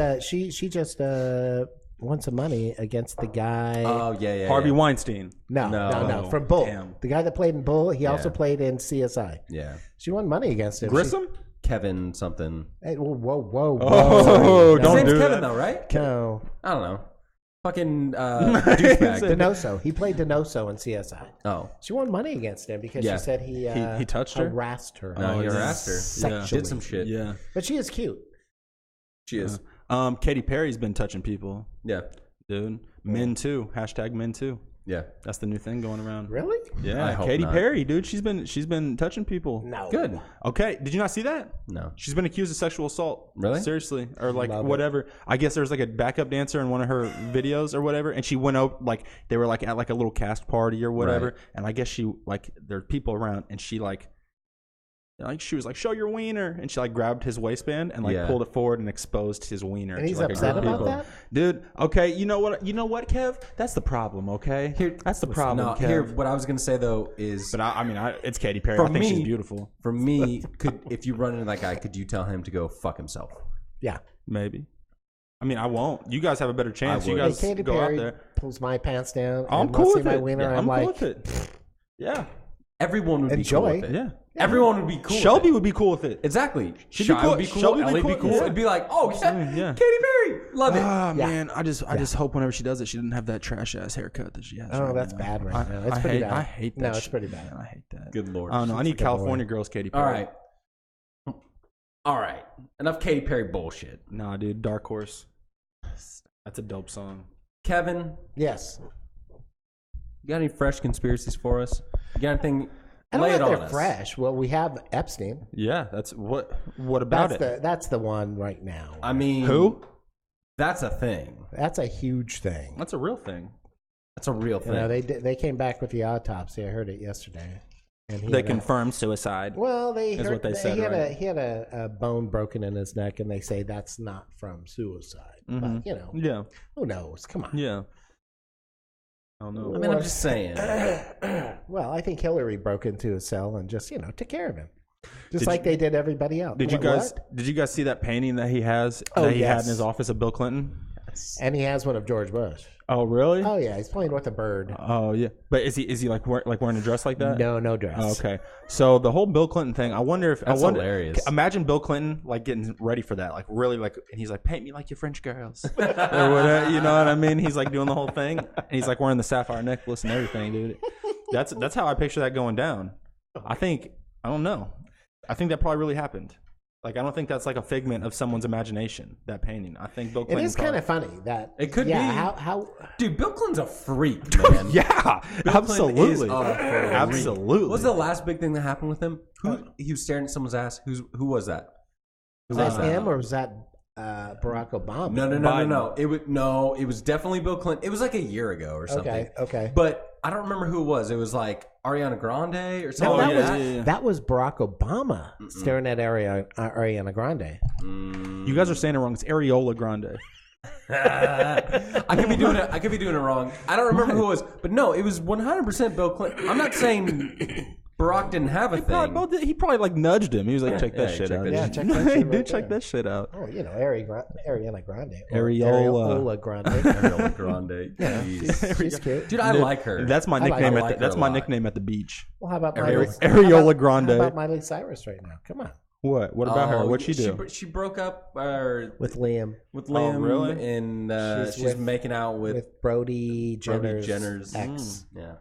won some money against the guy. Oh, yeah. Harvey Weinstein. No. From Bull. Damn. The guy that played in Bull, he also played in CSI. Yeah. She won money against him. Grissom? Kevin something. Hey, whoa. Oh, His don't name's do Kevin, that. though, right? No. I don't know. Fucking douchebag. Denoso. He played Denoso in CSI. Oh. She won money against him because Yeah. she said he touched her? harassed her. No, he harassed her. Sexually. Did some shit. Yeah. But she is cute. She is. Katy Perry's been touching people, Yeah. dude. Men too. Hashtag men too. Yeah. That's the new thing going around. Really? Yeah, I hope Katy not. Perry, dude. She's been touching people. No. Good. Okay, did you not see that? No. She's been accused of sexual assault. Really? Seriously, or like Love it. whatever. I guess there's like a backup dancer in one of her videos or whatever, and she went out like they were like at like a little cast party or whatever, Right. and I guess she like there are people around, and she like she was like, "Show your wiener," and she like grabbed his waistband and like Yeah. pulled it forward and exposed his wiener. And to, he's like, a upset group of about people. that? Dude. Okay, you know what, Kev? That's the problem. Okay, that's the problem. No, Kev. here, what I was going to say, though, is But I mean, it's Katy Perry. For I think she's me- beautiful. for me, if you run into that guy, could you tell him to go fuck himself? Yeah. Maybe. I mean, I won't. You guys have a better chance. I You would. Hey, guys Katy go Perry out there. pulls my pants down. I'm and cool wants to with see my it. wiener. Yeah, I'm cool like, with it. Yeah. Everyone would be cool with it. Yeah. Everyone would be cool. Shelby with it. would be cool with it. Exactly. She'd Shy be cool. would be cool. Shelby would Ellie be would be cool. cool. Yeah. It'd be like, oh yeah, Yeah. Katy Perry, love it. Ah, man, I just hope whenever she does it, she doesn't have that trash ass haircut that she has. Oh, right that's now. bad right now. It's pretty bad. I hate that. No, it's shit, pretty bad. man. I hate that. Good Lord. I don't know. I need California girls, Katy Perry. All right. Enough Katy Perry bullshit. Nah, dude, Dark Horse. That's a dope song. Kevin, Yes. you got any fresh conspiracies for us? You got anything? I don't Lay it know on if they're us. fresh. Well, we have Epstein. Yeah, that's what about That's the one right now. I mean, Who? That's a thing. That's a huge thing. That's a real thing. That's a real thing. You know, they came back with the autopsy. I heard it yesterday. And They confirmed suicide. Well, is what they said, he had a bone broken in his neck, and they say that's not from suicide. But you know, Yeah. who knows? Come on. Yeah. I don't know. I mean, I'm just saying. Well, I think Hillary broke into his cell and just took care of him, just Did like you- they did everybody else. Did you guys What? see that painting that he has Oh, that he had yes. in his office of Bill Clinton? And he has one of George Bush. Oh, really? Oh yeah, he's playing with a bird. Oh, yeah. But is he like wearing a dress like that? No dress. Oh, okay. So the whole Bill Clinton thing, I wonder if That's hilarious. Imagine Bill Clinton like getting ready for that, like really like, and he's like, paint me like your French girls, or whatever. You know what I mean? He's like doing the whole thing, and he's like wearing the sapphire necklace and everything, dude. That's how I picture that going down. I don't know. I think that probably really happened. Like, I don't think that's like a figment of someone's imagination, that painting. I think Bill It Clinton is kind of funny that It could yeah, be. How Dude, Bill Clinton's a freak, man. Yeah, Bill Clinton is absolutely. a freak. Absolutely. What was the last big thing that happened with him? He was staring at someone's ass. Who was that? was that him or was that Barack Obama? No. It was definitely Bill Clinton. It was like a year ago or something. Okay. But I don't remember who it was. It was like Ariana Grande or No, something. that was Barack Obama staring at Ariana Grande. You guys are saying it wrong. It's Areola Grande. I could be doing it wrong. I don't remember who it was, but no, it was 100% Bill Clinton. I'm not saying Barack didn't have a thing. He probably like nudged him. He was like, check that shit out. Yeah, check that shit right check there. that shit out. Oh, Ariana Grande. Areola. Grande. Ariana Grande. Yeah, Jeez. she's cute. Dude, I like her. That's my nickname. like her That's a my lot. nickname at the beach. Well, how about Areola Grande. How about Miley Cyrus right now? Come on. What? What about her? What'd she do? She broke up With Liam. with Liam, really? and she's making out with Brody Jenner's, Jenner's ex. Yeah,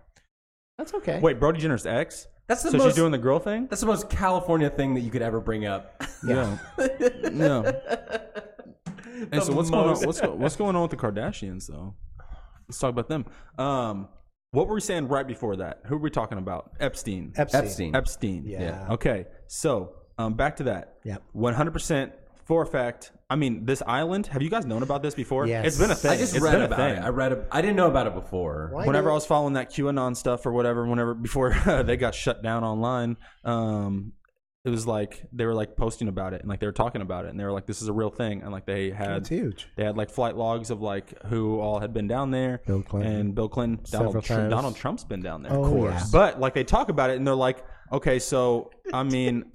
That's okay. Wait, Brody Jenner's ex? that's the So most. she's doing the girl thing? That's the most California thing that you could ever bring up. Yeah. No. Hey, so what's going on? What's going on with the Kardashians though? Let's talk about them. What were we saying right before that? Who were we talking about? Epstein. Epstein. Yeah. Okay. So back to that. Yep. 100% for a fact. I mean, this island. Have you guys known about this before? Yes. It's been a thing. I just It's read been a about thing. it. I didn't know about it before. Why Whenever do- I was following that QAnon stuff or whatever, before they got shut down online, it was like they were like posting about it and like they were talking about it and they were like, this is a real thing, and like they had It's huge. they had like flight logs of like who all had been down there. Bill Clinton. And Bill Clinton, Several times. Donald Trump's been down there, Oh, of course. yeah. But like they talk about it and they're like, okay, so I mean,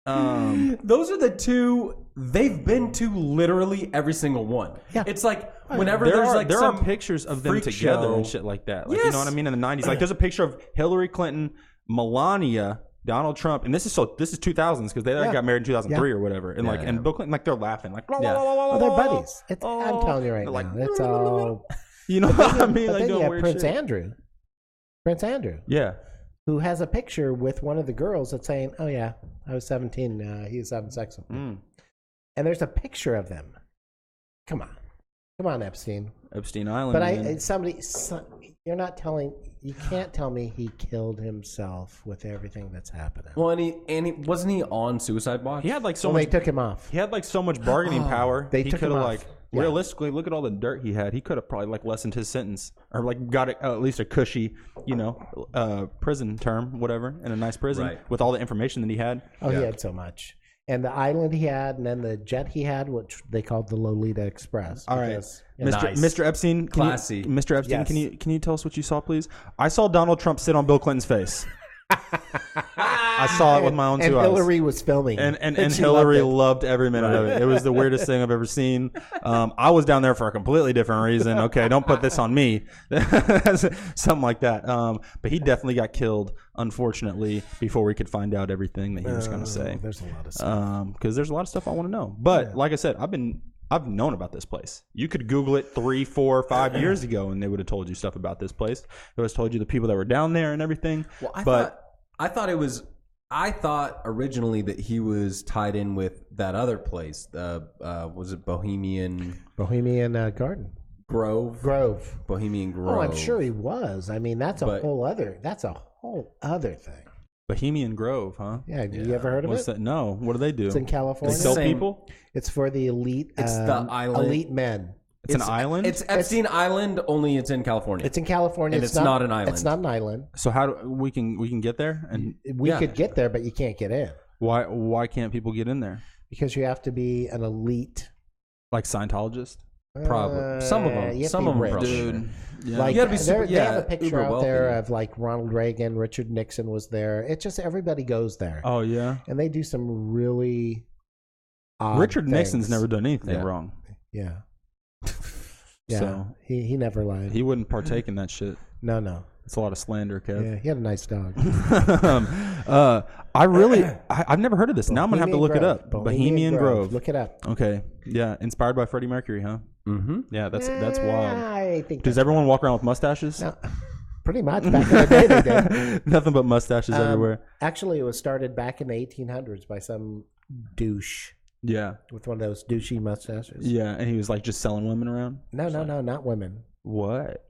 Those are the two. They've been to literally every single one. Yeah. It's like whenever there there's are like there some are pictures of them freak together show. and shit like that. Like, you Yes. know what I mean? In the 90s, like there's a picture of Hillary Clinton, Melania, Donald Trump, and this is 2000s because they Yeah. got married in 2003 Yeah. or whatever. And like and Bill Clinton, like they're laughing, like blah, Yeah. blah, blah, blah, Well, they're blah, blah. buddies. I'm telling you right They're now. like, It's all. you know what I mean? But Like then you doing have weird Prince shit. Andrew. Prince Andrew, Yeah. who has a picture with one of the girls that's saying, "Oh yeah, I was 17. He was having sex with me." And there's a picture of them. Come on, Epstein. Epstein Island. But man. you're not telling. You can't tell me he killed himself with everything that's happening. Well, and he wasn't he on suicide watch? he had like so Well, they much. took him off. He had like so much bargaining power. They he took could him have off. like Yeah. realistically look at all the dirt he had. He could have probably like lessened his sentence or like got at least a cushy, prison term, whatever, in a nice prison Right. with all the information that he had. Oh, he had so much. And the island he had, and then the jet he had, which they called the Lolita Express. All right, because- Nice. Mr. Epstein, Classy. Mr. Epstein, Yes. can you tell us what you saw, please? I saw Donald Trump sit on Bill Clinton's face. I saw it with my own two eyes. And Hillary was filming. And she Hillary loved loved every minute of it. It was the weirdest thing I've ever seen. I was down there for a completely different reason. Okay, don't put this on me. Something like that. But he definitely got killed, unfortunately, before we could find out everything that he was going to say. There's a lot of stuff. Because there's a lot of stuff I want to know. But like I said, I've known about this place. You could Google it 3, 4, 5 years ago, and they would have told you stuff about this place. It would have told you the people that were down there and everything. Well, I thought originally that he was tied in with that other place. Was it Bohemian Garden? Grove? Bohemian Grove. Oh, I'm sure he was. I mean, that's a whole other thing. Bohemian Grove, huh? Yeah, have you ever heard of What's it? that? No. What do they do? It's in California. They sell people? It's for the elite. It's the island. Elite men. It's an island? It's Epstein Island, only it's in California. It's in California. And it's not an island. It's not an island. So how do we can get there? And We could get there, but you can't get in. why can't people get in there? Because you have to be an elite. Like Scientologist? Probably. Some of them. You have to Some be of them rich. probably. Dude. Yeah. Like You gotta be super- they have yeah, a picture uber out there wealthy. of like Ronald Reagan, Richard Nixon was there. It's just everybody goes there, Oh yeah. and they do some really odd Richard things. Nixon's never done anything Yeah. wrong. Yeah, yeah. So he never lied. he wouldn't partake in that shit. No. It's a lot of slander, Kev. Yeah, he had a nice dog. I've never heard of this. Now I'm gonna have to look it up. Bohemian Grove. Look it up. Okay. Yeah. Inspired by Freddie Mercury, huh? Mm-hmm. Yeah. That's wild. I think. Does everyone walk around with mustaches? No, pretty much back in the day they did. Nothing but mustaches everywhere. Actually, it was started back in the 1800s by some douche Yeah. with one of those douchey mustaches. Yeah. And he was like just selling women around. No, not women. What?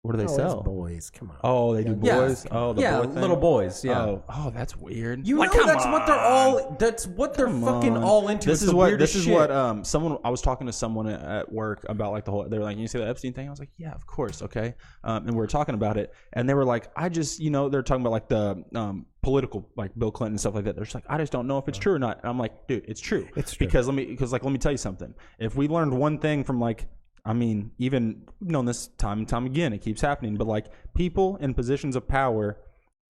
What do they Oh, it's sell? boys. Come on. Oh, they do boys. Oh, the boy thing? little boys. Yeah. Oh, that's weird. You know that's what they're all. That's what they're fucking all into. This It's is the what. weirdest This is shit. what. Someone. I was talking to someone at work about like the whole. They were like, "You see the Epstein thing?" I was like, "Yeah, of course, okay." And we were talking about it, and they were like, "I just, they're talking about like the political, like Bill Clinton and stuff like that." They're just like, "I just don't know if it's true or not." And I'm like, "Dude, it's true. It's true. Because let me tell you something. If we learned one thing from like." I mean, even known this time and time again, it keeps happening. But like people in positions of power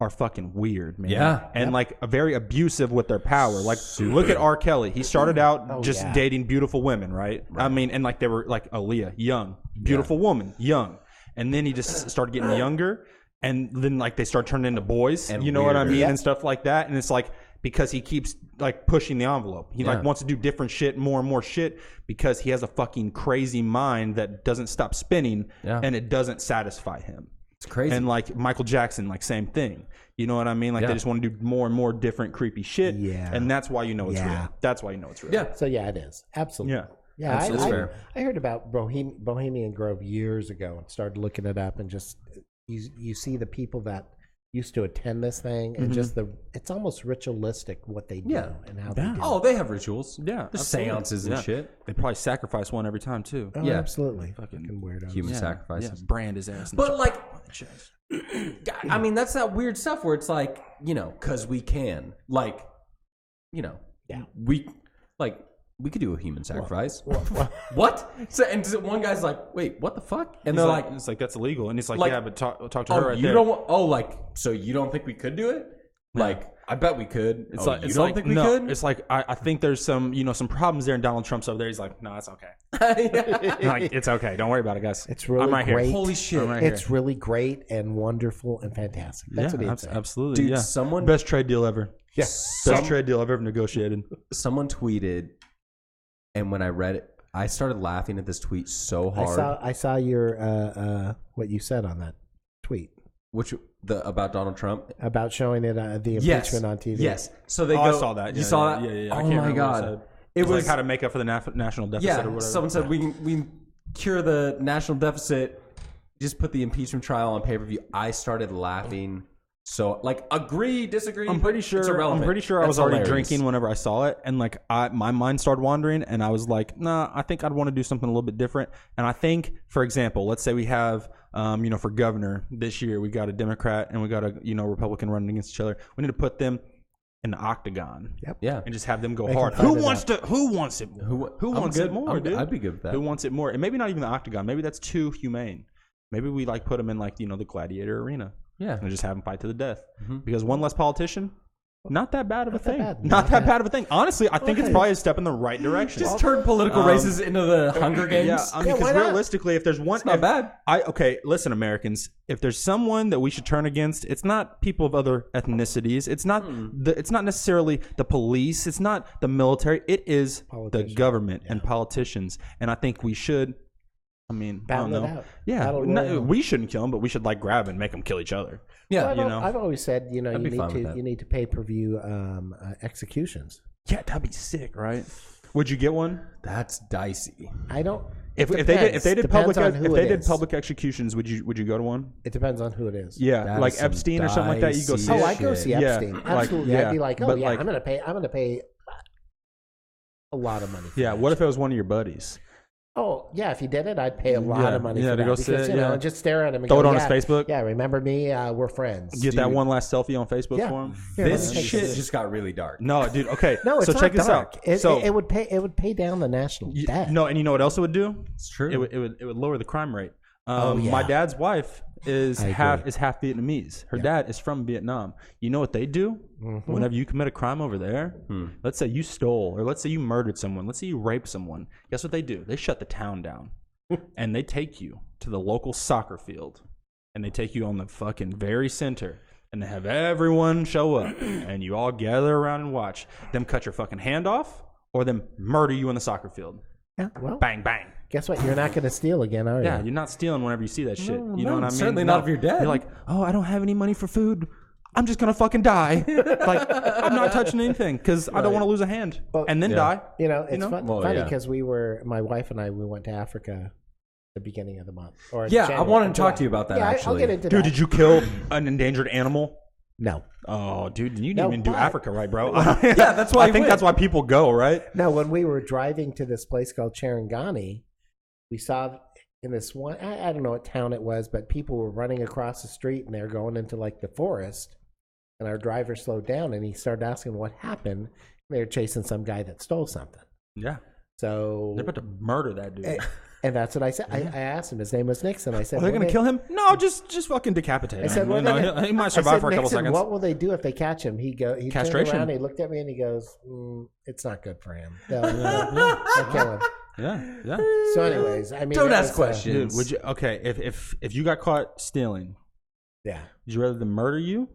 are fucking weird, man. Yeah. And like very abusive with their power. Like look at R. Kelly. He started out dating beautiful women, right? I mean, and like they were like Aaliyah, young, beautiful woman, young. And then he just started getting younger. And then like they start turning into boys, And you know what I weirder. mean? Yep. And stuff like that. And it's like, because he keeps like pushing the envelope. He like wants to do different shit, more and more shit, because he has a fucking crazy mind that doesn't stop spinning and it doesn't satisfy him. It's crazy. And like Michael Jackson, like same thing. You know what I mean? Like they just want to do more and more different creepy shit. Yeah. And that's why you know it's real. That's why you know it's real. Yeah. So yeah, it is absolutely. Yeah. Yeah, Absolutely fair. I heard about Bohemian Grove years ago and started looking it up, and just you see the people that used to attend this thing, and just it's almost ritualistic what they do and how they do. Oh, they have rituals. Yeah. There's absolutely. seances and Yeah. shit. They probably sacrifice one every time too. Oh, yeah. absolutely. Fucking Weirdos. Human Yeah. sacrifices. Yeah. Brand his ass. But like, I mean, that's that weird stuff where it's like, because we can, like, we could do a human sacrifice. What? So, and one guy's like, wait, what the fuck? And He's they're like, like, it's like that's illegal, and he's like, like, yeah, but talk to her oh, right you there. don't, so you don't think we could do it? Like, I bet we could. It's oh, like you it's don't like think we no. could? It's like I think there's some some problems there, and Donald Trump's over there. He's like, no, it's okay. Like it's okay. Don't worry about it, guys. It's really I'm right great. here. Holy shit. I'm right It's here. really great and wonderful and fantastic. That's what he'd say. Absolutely, Dude, yeah. someone- best trade deal ever. Yeah. Best trade deal I've ever negotiated. Someone tweeted, and when I read it, I started laughing at this tweet so hard. I saw your what you said on that tweet About Donald Trump? about showing it the impeachment on TV. Yes. So they I go. saw that. You Yeah, saw yeah, that? Yeah, yeah. I Oh can't my remember what god! said. It was like how to make up for the national deficit or whatever. Someone said we can cure the national deficit. Just put the impeachment trial on pay per view. I started laughing. So like, agree, disagree. I'm pretty It's sure. irrelevant. I'm pretty sure I That's was already hilarious. drinking whenever I saw it, and like my mind started wandering, and I was like, nah, I think I'd want to do something a little bit different. And I think, for example, let's say we have, for governor this year, we got a Democrat and we got a Republican running against each other. We need to put them in the octagon. Yep. Yeah. And just have them go Make hard. them fight Who it wants out. to? Who wants it? Who wants it more, dude? I'd be good with that. Who wants it more? And maybe not even the octagon. Maybe that's too humane. Maybe we like put them in like the gladiator arena. Yeah. And just have them fight to the death. Because one less politician, Not that bad of a thing. bad. Not that bad of a thing. Honestly, I think it's probably a step in the right direction. Just turn political races into the Hunger Games. Yeah, I mean, because realistically, if there's one, it's not bad. Okay, listen, Americans. If there's someone that we should turn against, it's not people of other ethnicities. It's not it's not necessarily the police. It's not the military. It is the government and politicians. And I think we should. I mean, battle I don't it know. out. Yeah, we shouldn't kill them, but we should like grab and make them kill each other. Yeah, well, I've always said, you I'd be fine with you need to pay per view executions. Yeah, that'd be sick, right? Would you get one? That's dicey. I don't. If they did public executions, would you go to one? It depends on who it is. Yeah, That like is some Epstein or something like that. You go see. Oh, I'd go see Yeah, Epstein. Absolutely, I'd be like, but I'm gonna pay a lot of money. Yeah, what if it was one of your buddies? Oh, yeah, if he did it, I'd pay a lot of money for to that. go Because, sit, and just stare at him and throw go, it on his Facebook. Yeah, remember me? We're friends. Get that one last selfie on Facebook for him. This shit just got really dark. No, dude. Okay, No, it's so not check this dark. out. It would pay down the national debt. No, and you know what else it would do? It's true. It would lower the crime rate. Yeah. My dad's wife is I half agree. Vietnamese. Her dad is from Vietnam. You know what they do? Whenever you commit a crime over there, let's say you stole, or let's say you murdered someone, let's say you raped someone. Guess what they do? They shut the town down, and they take you to the local soccer field, and they take you on the fucking very center, and they have everyone show up, and you all gather around and watch them cut your fucking hand off, or them murder you in the soccer field. Yeah, well, Bang bang. guess what? You're not going to steal again, are you? Yeah, you're not stealing whenever you see that shit. You know what I mean? certainly not if you're dead. You're like, oh, I don't have any money for food. I'm just gonna fucking die. Like, I'm not touching anything because I don't want to lose a hand and then die. It's funny yeah. because my wife and I, we went to Africa at the beginning of the month. I wanted to talk to you about that, Yeah, I'll actually. get into Dude, that. did you kill an endangered animal? No. Oh, dude, you didn't No, even do but- Africa right, bro. Yeah, that's why I think that's why people go, right? No, when we were driving to this place called Charangani, we saw in this one, I don't know what town it was, but people were running across the street and they were going into like the forest. And our driver slowed down and he started asking what happened. They were chasing some guy that stole something. Yeah. So They're about to murder that dude. and that's what I said. I asked him. His name was Nixon. I said, Are they going to kill him? No, just fucking decapitate him. I said, You know, he might survive for a couple Nixon, seconds. what will they do if they catch him? He turned Castration. around, he looked at me and he goes, it's not good for him. No, I'll kill him. Yeah. So anyways, I mean, Don't it ask was, questions. Dude, would you? Okay, if you got caught stealing, Yeah. would you rather them murder you,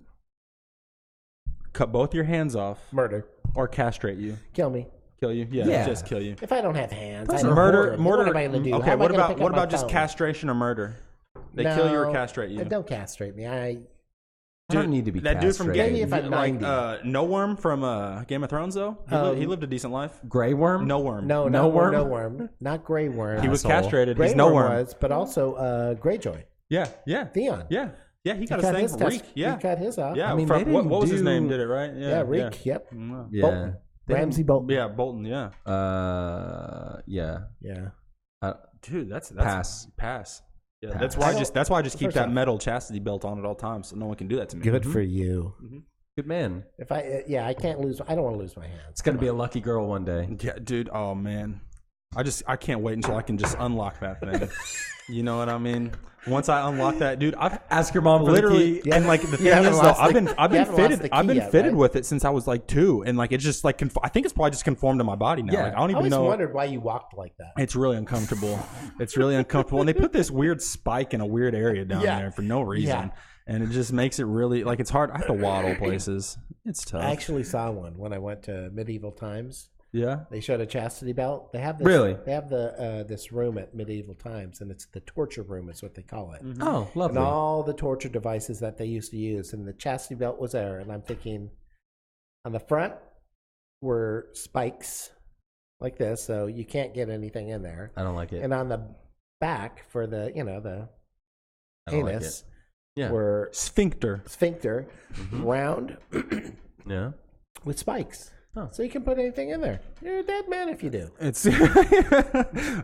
cut both your hands off, Murder. or castrate you? Kill me. Kill you? Yeah, just kill you. If I don't have hands, I So don't murder. What am I going to do? Okay, How am I what gonna about pick up my just phone? castration or murder? They kill you or castrate you? Don't castrate me. I don't need to be That dude from castrated. Maybe if I'm 90. No Worm from Game of Thrones though. He lived a decent life. Grey Worm? No Worm. No, No worm? No worm. Not Grey Worm. He was Asshole. castrated. Grey He's no Worm worm. was, but also Greyjoy. Yeah. Theon. Yeah. He got He cut his his thing. test- Reek. Yeah. He cut his off. Yeah. I mean, from, they what didn't was his do- name? Did it right? Yeah, Reek. Yep. Yeah. Bolton. Ramsey Bolton. Yeah, Bolton. Yeah. Yeah. Yeah. Dude, that's Pass. Pass. Yeah, Pass. that's why I just keep First that off- metal chastity belt on at all times, so no one can do that to me. Good for you. Good man. If I can't lose. I don't want to lose my hands. It's going to be a lucky girl one day. Yeah, dude. Oh man, I can't wait until I can just unlock that thing. You know what I mean? Once I unlock that, dude, I've Ask your mom for literally the key. and like the thing haven't is though, lost I've the- been you haven't lost fitted. the I've key been yet, fitted right? with it since I was like 2, and like it's just like I think it's probably just conformed to my body now. Yeah. Like I don't I even always know. wondered why you walked like that. It's really uncomfortable. It's really uncomfortable, and they put this weird spike in a weird area down Yeah. there for no reason. Yeah. And it just makes it really like it's hard. I have to waddle places. It's tough. I actually saw one when I went to Medieval Times. Yeah. They showed a chastity belt. They have this, Really? They have this room at Medieval Times, and it's the torture room, is what they call it. Oh, lovely. And all the torture devices that they used to use, and the chastity belt was there. And I'm thinking, on the front were spikes like this, so you can't get anything in there. I don't like it. And on the back for the the I don't like anus it. Yeah. were Sphincter. sphincter, round Yeah. with spikes. Oh. So you can put anything in there. You're a dead man if you do. It's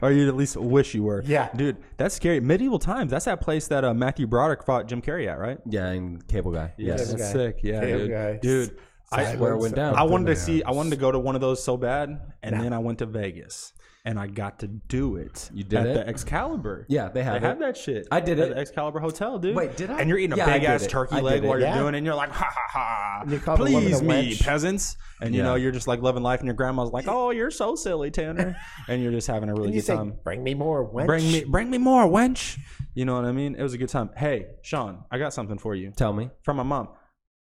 or you at least wish you were. Yeah. Dude, that's scary. Medieval Times. That's that place that Matthew Broderick fought Jim Carrey at, right? Yeah, and Cable Guy. Yes. Cable That's Guy. sick. Yeah, Cable dude. Guy. Dude, where it went down. I wanted to go to one of those so bad, and then I went to Vegas. And I got to do it. You did at it? the Excalibur. Yeah, they had that shit. I did at it. The Excalibur Hotel, dude. Wait, did I? And you're eating a big ass turkey leg while you're doing it, and you're like, ha ha ha! You called the woman Please a me, wench. peasants. And you know you're just like loving life, and your grandma's like, oh, you're so silly, Tanner. And you're just having a really good time. Bring me more wench. Bring me more, wench. You know what I mean? It was a good time. Hey, Sean, I got something for you. Tell me. From my mom.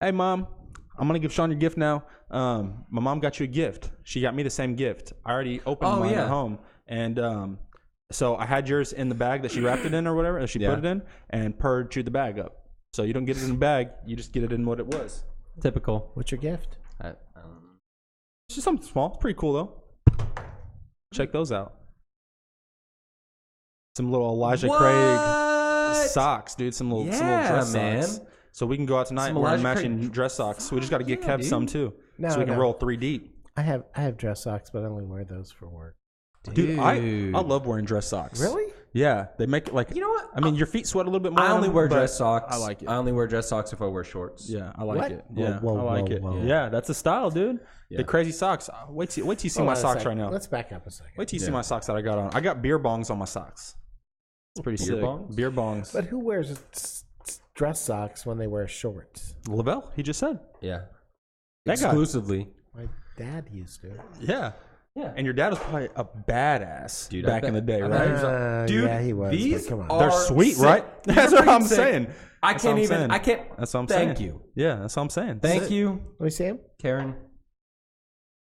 Hey, Mom. I'm going to give Sean your gift now. My mom got you a gift. She got me the same gift. I already opened mine at home. And so I had yours in the bag that she wrapped it in or whatever, that she put it in, and Purr chewed the bag up. So you don't get it in the bag. You just get it in what it was. Typical. What's your gift? It's just something small. It's pretty cool, though. Check those out. Some little Elijah Craig socks, dude. Some little dress socks. So we can go out tonight wearing matching dress socks. We just got to get Kev some too, so we can roll 3 deep. I have dress socks, but I only wear those for work. Dude, I love wearing dress socks. Really? Yeah, they make it like, you know what? I mean, your feet sweat a little bit more. I only wear dress socks. I like it. I only wear dress socks if I wear shorts. Yeah, I like it. Yeah, Whoa, I like it. whoa. Yeah, that's the style, dude. The crazy socks. Wait till you see my socks right now. Let's back up a second. Wait till you see my socks that I got on. I got beer bongs on my socks. It's pretty sick. Beer bongs. But who wears dress socks when they wear shorts? Lavelle, he just said. Yeah. That guy. Exclusively. My dad used to. Yeah. Yeah. And your dad was probably a badass dude, back in the day, right? Dude, yeah, he was. These come on. They're sweet, right? That's what I'm saying. I can't. That's what I'm saying. Thank you. Yeah, that's what I'm saying. Thank you. Let me see him. Karen.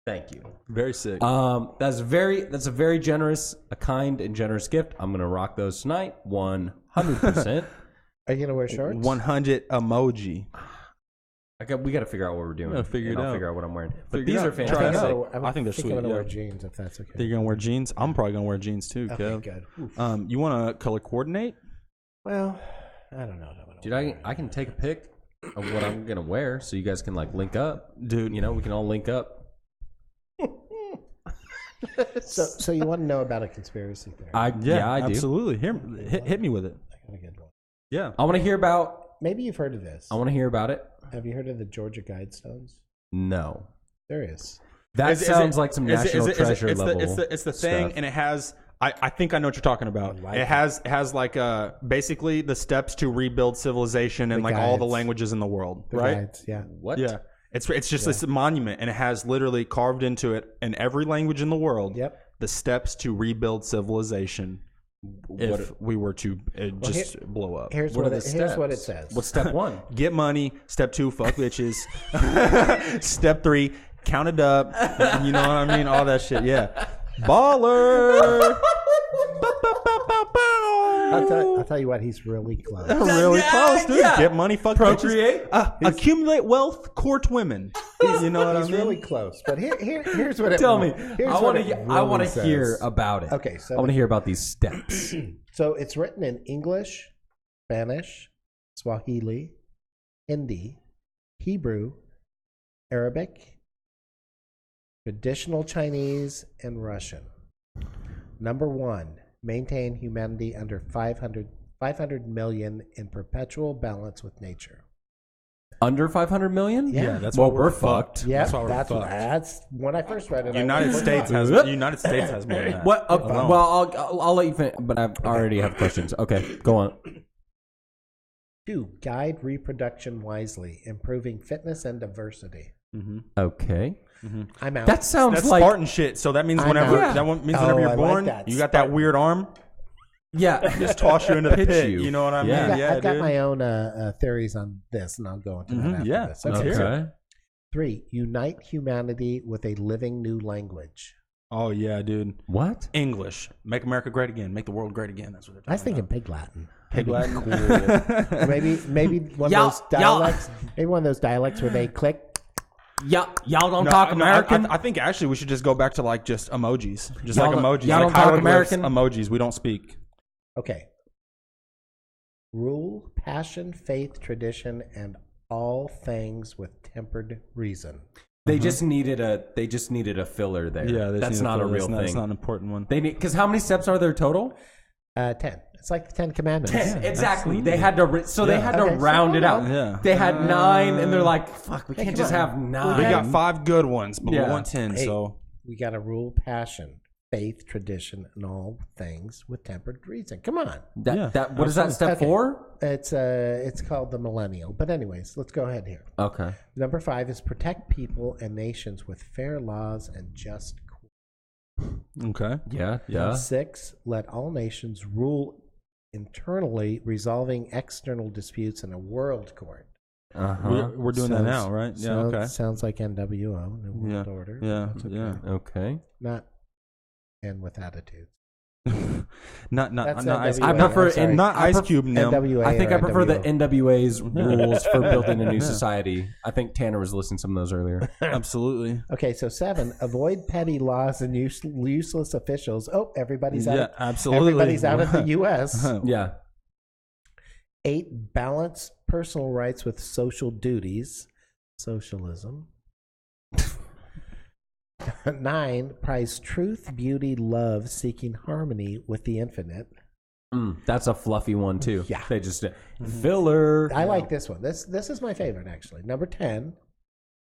Thank you. Very sick. That's a very generous, a kind and generous gift. I'm gonna rock those tonight, 100%. Are you gonna wear shorts? 100 emoji. We got to figure out what we're doing. Gotta figure it I'll out. figure out what I'm wearing. But Figure these it are out. fantastic. I think they're sweet. I'm gonna Yeah. wear jeans if that's okay. You're gonna wear jeans? I'm probably gonna wear jeans too, Okay, Kev. good. You want to color coordinate? Well, I don't know. Dude, I can take a pic of what I'm gonna wear, so you guys can like link up. Dude, You know, we can all link up. So you want to know about a conspiracy theory? I do. absolutely. Hit me with it. I got a good one. Yeah. I want to hear about. Maybe you've heard of this. I want to hear about it. Have you heard of the Georgia Guidestones? No. There is. That sounds like some national treasure level. It's the thing, stuff. and it has. I think I know what you're talking about. It has like basically the steps to rebuild civilization and The like all the guides. languages in the world, The right? guides, yeah. What? Yeah. It's just this monument, and it has literally carved into it in every language in the world. Yep. The steps to rebuild civilization. If we were to blow up. Here's what it says. What's step 1? Get money. Step 2, fuck bitches. Step 3, count it up. You know what I mean? All that shit. Yeah. Baller. I'll tell you what, he's really close. Really close, dude. Yeah. Get money, fuck Procreate. bitches. Accumulate wealth, court women. You know what I He's mean? really close. But here's what it Tell me. here's I what want it to. I want really to hear says. about it. Okay, so I want to hear about these steps. So it's written in English, Spanish, Swahili, Hindi, Hebrew, Arabic, traditional Chinese, and Russian. Number 1, maintain humanity under 500 million in perpetual balance with nature. Under 500 million? Yeah, that's well, why we're fucked. Yeah, That's why we're fucked. that's when I first read it. United States has more than that. What? Okay, well, I'll let you finish, but I already have questions. Okay, go on. 2, guide reproduction wisely, improving fitness and diversity. Okay. I'm out. That sounds That's like Spartan shit. So that means whenever I you're like born, that. you got that weird arm. yeah. Just toss you into the Pitch pit. you. You know what I mean? Yeah. I've got dude. my own theories on this, and I'll go into that after yeah. this. Let's hear it. Okay. 3, unite humanity with a living new language. Oh yeah, dude. What? English. Make America great again. Make the world great again. That's what they're talking I was thinking about. Pig Latin. Pig Latin. Or maybe one of those dialects. Maybe one of those dialects where they click. Y'all don't No, talk no, American? I think actually we should just go back to like just emojis. Just Y'all like don't- emojis. y'all Like don't talk hieroglyphs, American? Emojis. We don't speak. Okay. Rule, passion, faith, tradition, and all things with tempered reason. They just needed a filler there. Yeah, that's not a real That's thing. not an important one. They need because how many steps are there total? 10. It's like the 10 Commandments. 10, exactly. They had to, they had to Okay, round it out. Yeah. They had 9, and they're like, "Fuck, we can't just come have on. 9." We got 5 good ones, but we Yeah. want 10. Hey, So we got to rule passion, faith, tradition, and all things with tempered reason. Come on. What is that, step Okay. 4? It's called the millennial. But anyways, let's go ahead here. Okay. Number 5 is protect people and nations with fair laws and just court. okay. Yeah. 6, let all nations rule internally, resolving external disputes in a world court. We're doing that now, right? Yeah. Okay. Sounds like NWO, New World Order. Yeah. That's okay. Yeah. Okay. Not and with attitudes. not That's Ice NWA. I prefer I'm sorry. not Ice Cube. No. NWA I think or I prefer the NWO. NWA's rules for building a new society. I think Tanner was listening to some of those earlier. Absolutely. Okay, so 7, avoid petty laws and useless officials. Oh, everybody's out. Yeah. Absolutely. Everybody's out of the U.S. Yeah. 8, balance personal rights with social duties. Socialism. 9, prize truth, beauty, love, seeking harmony with the infinite. That's a fluffy one too. Yeah. They just filler. I like this one. This is my favorite, actually. Number 10,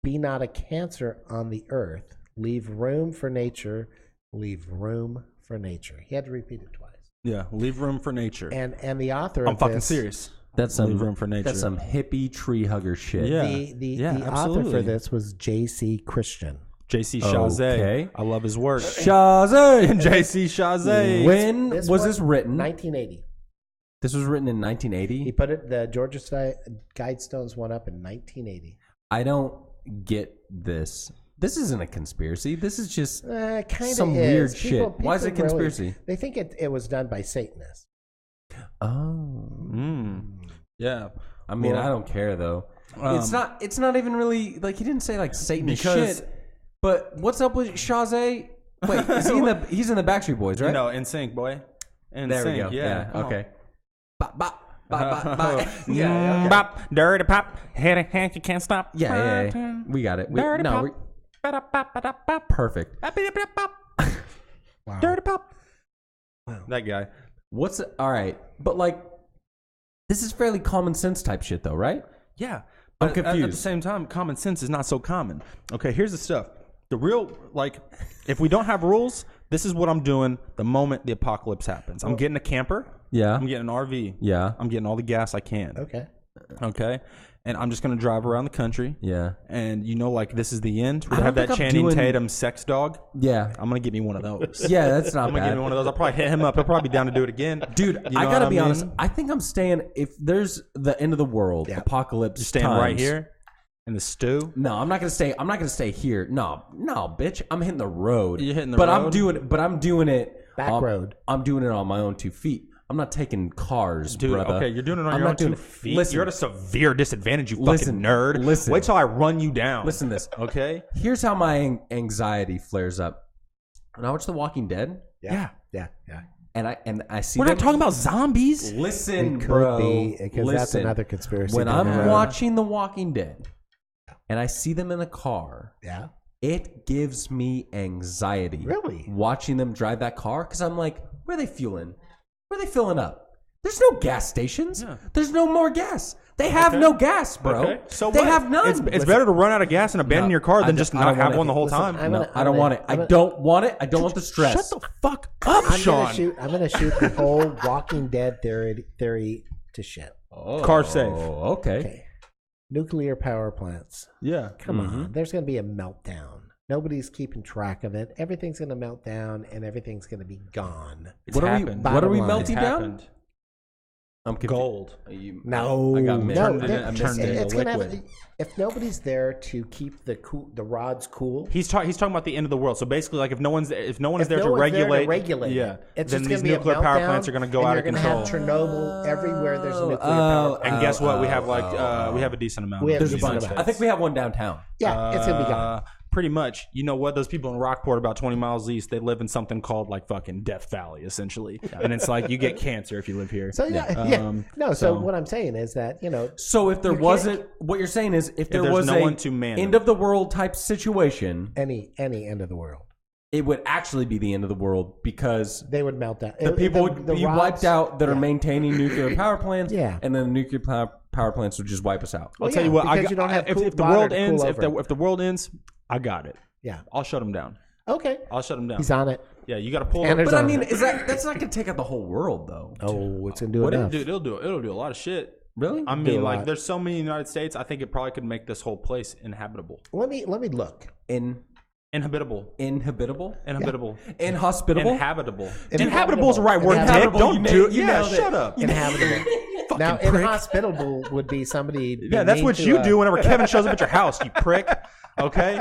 be not a cancer on the earth. Leave room for nature. Leave room for nature. He had to repeat it twice. Yeah. Leave room for nature. And the author I'm of fucking this, serious. That's some Leave room for nature. That's some hippie tree hugger shit. Yeah. the author absolutely. for this was J.C. Christian. JC Chazé. Okay. I love his work. Shazay. JC Chazé. When was one, this written? 1980. This was written in He 1980. put it. The Georgia Guidestones went up in 1980. I don't get this. This isn't a conspiracy. This is just Kind of some weird shit. Why is it really- conspiracy? they think it was done by Satanists. Oh. Yeah. I mean, Well, I don't care though. It's not even really like he didn't say like Satanist Because- shit. But what's up with Shazay? Wait, is he he's in the Backstreet Boys, right? No, in sync, boy. In There we sync. go. Yeah. Yeah. Okay. Bop, bop, bop, bop, bop. Yeah. Okay. Bop, dirty pop, head and hand, you can't stop. Yeah. We got it. Dirty pop. Perfect. Wow. Dirty pop. That guy. All right? But like, this is fairly common sense type shit, though, right? Yeah. I'm But at the confused. same time, common sense is not so common. Okay, here's the stuff. The real, like, if we don't have rules, this is what I'm doing the moment the apocalypse happens. I'm getting a camper. Yeah. I'm getting an RV. Yeah. I'm getting all the gas I can. Okay. Okay. And I'm just going to drive around the country. Yeah. And like this is the end. We I don't have that think I'm Channing doing- Tatum sex dog. Yeah. I'm going to get me one of those. Yeah, that's not I'm going to bad. get me one of those. I'll probably hit him up. He'll probably be down to do it again. Dude, You I know gotta what be mean? honest. I think I'm staying. If there's the end of the world, Yeah. apocalypse, You're staying times, right here in the stew. No, I'm not gonna stay. I'm not gonna stay here. No, bitch. I'm hitting the road. You're hitting the but road? I'm doing it Back road. I'm doing it on my own 2 feet. I'm not taking cars, Dude, brother. okay, you're doing it on I'm your not own 2 doing it. feet. Listen. You're at a severe disadvantage, you Listen. fucking nerd. Listen. Wait till I run you down. Listen to this. Okay? Here's how my anxiety flares up. When I watch The Walking Dead, Yeah. and I see We're them, not talking about zombies. Listen, It could bro. be, because that's listen. another conspiracy. When down the I'm road. watching The Walking Dead, and I see them in a car, Yeah. it gives me anxiety. Really? Watching them drive that car, because I'm like, where are they fueling? Where are they filling up? There's no gas stations. Yeah. There's no more gas. They have no gas, bro. Okay. So they what? have none. It's better to run out of gas and abandon No, your car I than don't- just I not don't have want one the it. whole Listen, time. I'm No, gonna- I don't want it. I don't want it. I don't want the stress. Shut the fuck up, I'm Sean. gonna shoot the whole Walking Dead theory to shit. Car safe. Okay. Okay. Nuclear power plants. Yeah. Come on. There's going to be a meltdown. Nobody's keeping track of it. Everything's going to melt down and everything's going to be gone. It's What are we? happened. What are we Bottom line. melting It's down? happened. I'm confused. Gold. No, I got mixed. no. Turned it in- turned it into It's gonna liquid. have, if nobody's there to keep the rods cool, He's talking about the end of the world. So basically, like if no one's there if to no one's regulate, yeah, it's then just these gonna be a nuclear power meltdown, plants are going to go and out you're of gonna control. have Chernobyl everywhere. There's a nuclear power plant. And guess what? We have we have a decent amount. We have of a these decent in amount. I think we have one downtown. Yeah, it's gonna be gone. Pretty much. You know what? Those people in Rockport, about 20 miles east, they live in something called like fucking Death Valley, essentially. And it's like you get cancer if you live here. So no. So what I'm saying is that So if there wasn't, what you're saying is, if there there's was no a one to man end them. of the world type situation, any end of the world. it would actually be the end of the world because they would melt down. the people would be wiped out that are maintaining nuclear power plants, Yeah. and then the nuclear power plants would just wipe us out. I'll tell you what. because you don't have if the world ends, if the world ends, I got it. Yeah. I'll shut them down. Okay. I'll shut them down. He's on it. Yeah, you got to pull. Tanner's But I on mean, it. that's not going to take out the whole world, though. Oh, it's gonna do What enough. Dude, it'll do a lot of shit. Really? I Do mean, a like, lot. there's so many in the United States. I think it probably could make this whole place inhabitable. Let me look. Inhabitable. Inhabitable? Inhabitable. Inhospitable? Inhabitable. Inhabitable. Inhabitable is the right word, Dick. Inhabitable, Don't you do na- it. you Yeah, nailed it. shut up. Inhabitable. Now, inhospitable would be somebody. Yeah, that's what you do whenever Kevin shows up at your house, you prick. Okay?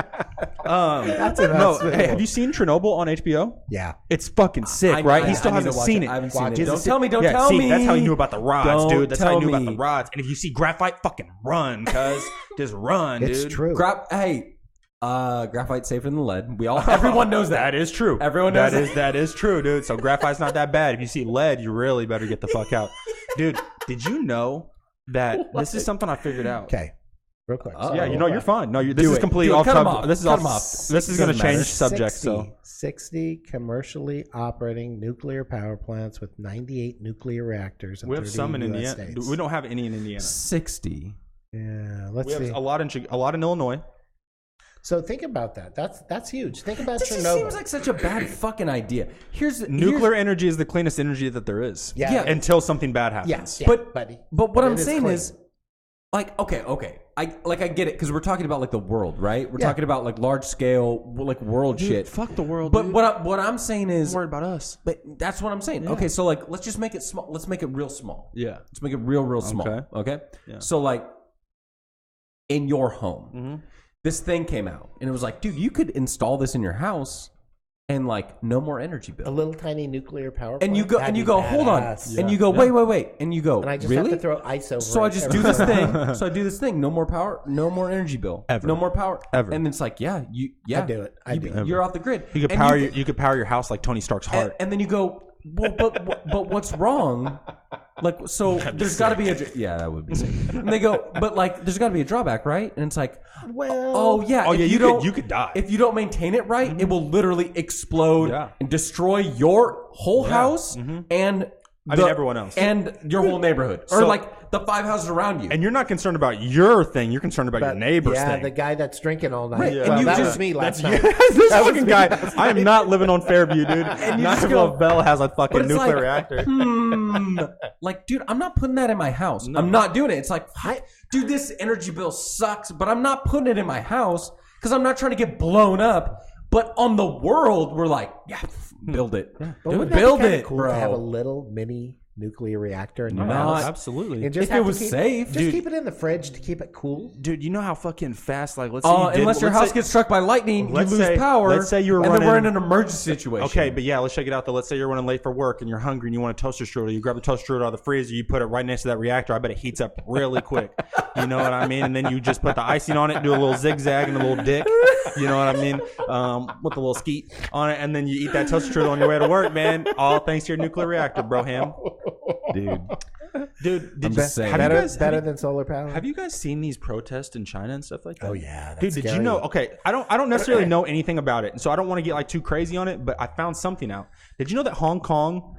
That's no, inhospitable. hey, have you seen Chernobyl on HBO? Yeah. It's fucking sick, right? He still I need hasn't to watch seen it. it. I haven't seen Watch it. it. Don't tell me. Don't Yeah, tell see, me. that's how you knew about the rods, Don't dude. That's how you tell knew about me. the rods. And if you see graphite, fucking run, cuz. Just run, dude. It's true. Graphite's safer than lead. Everyone knows that. That is true. Everyone knows that is true, dude. So graphite's not that bad. If you see lead, you really better get the fuck out. Dude, did you know that this is something I figured out? Okay. Real quick. Yeah, you know, you're fine. No, this Do is it. completely Do it. off Cut 'em subject. off. This is Cut off. 'em off. This is going to Doesn't change matter. subject. So 60 commercially operating nuclear power plants with 98 nuclear reactors. we have some in US Indiana. states. We don't have any in Indiana. 60. Yeah, let's We have see. a lot in Illinois. So think about that. That's huge. Think about This just Chernobyl. seems like such a bad fucking idea. Nuclear energy is the cleanest energy that there is. Yeah. Until something bad happens. Yes, yeah, But- buddy. But what It I'm is saying clean. is, like, okay, I get it because we're talking about like the world, right? We're Yeah. talking about like large scale, like world shit. Fuck the world. But dude. what I'm saying is, I'm worried about us. but that's what I'm saying. Okay, so like, let's just make it small. Let's make it real small. Yeah. Let's make it real small. Okay. Yeah. So like, in your home, Mm-hmm. this thing came out, and it was like, dude, you could install this in your house, and like, no more energy bill. A little tiny nuclear power plant. And you go, That'd be hold on, badass. and you go, wait, and you go, And I just really? have to throw ice over So it I just every do this time. thing. So I do this thing. No more power. No more energy bill. Ever. No more power. Ever. And it's like, yeah, I do it. I do it. You're off the grid. You could And power you could power your house like Tony Stark's heart. and then you go, well, but what's wrong? Like, so there's got to be yeah, that would be sick. And they go, but like, there's got to be a drawback, right? And it's like, Well, oh yeah, if you could die. if you don't maintain it right. It will literally explode Yeah. and destroy your whole house and everyone else. and your whole neighborhood, or So- like the 5 houses around you. And you're not concerned about your thing. You're concerned about your neighbor's yeah, thing. the guy that's drinking all night. Right, Well, and you that just- was me last That's night. this That was fucking me. guy. I am not living on Fairview, dude. And you not just if go- Lavelle has a But fucking it's nuclear like, reactor. like, dude, I'm not putting that in my house. I'm not doing it. It's like, dude, this energy bill sucks, but I'm not putting it in my house because I'm not trying to get blown up. But on the world, we're like, yeah, build it. But Dude, wouldn't that be build kinda it, cool bro. to have a little mini nuclear reactor in your Not- house? Absolutely. And just If it have to was safe. just Dude. keep it in the fridge to keep it cool. Dude, you know how fucking fast, like, let's say you did, Unless your let's house say- gets struck by lightning, you let's lose say- power. let's say you were and then we're in running- an emergency situation. Okay, but yeah, let's check it out though. Let's say you're running late for work and you're hungry and you want a toaster strudel. You grab the toaster strudel out of the freezer, you put it right next to that reactor. I bet it heats up really quick. You know what I mean? And then you just put the icing on it, do a little zigzag and a little dick. You know what I mean? With a little skeet on it, and then you eat that toaster strudel on your way to work, man. All thanks to your nuclear reactor, bro, ham. Dude, I'm just saying. Better than solar power. Have you guys seen these protests in China and stuff like that? Oh, yeah, that's dude. Did you scary. know? Okay, I don't necessarily know anything about it, so I don't want to get like too crazy on it. But I found something out. Did you know that Hong Kong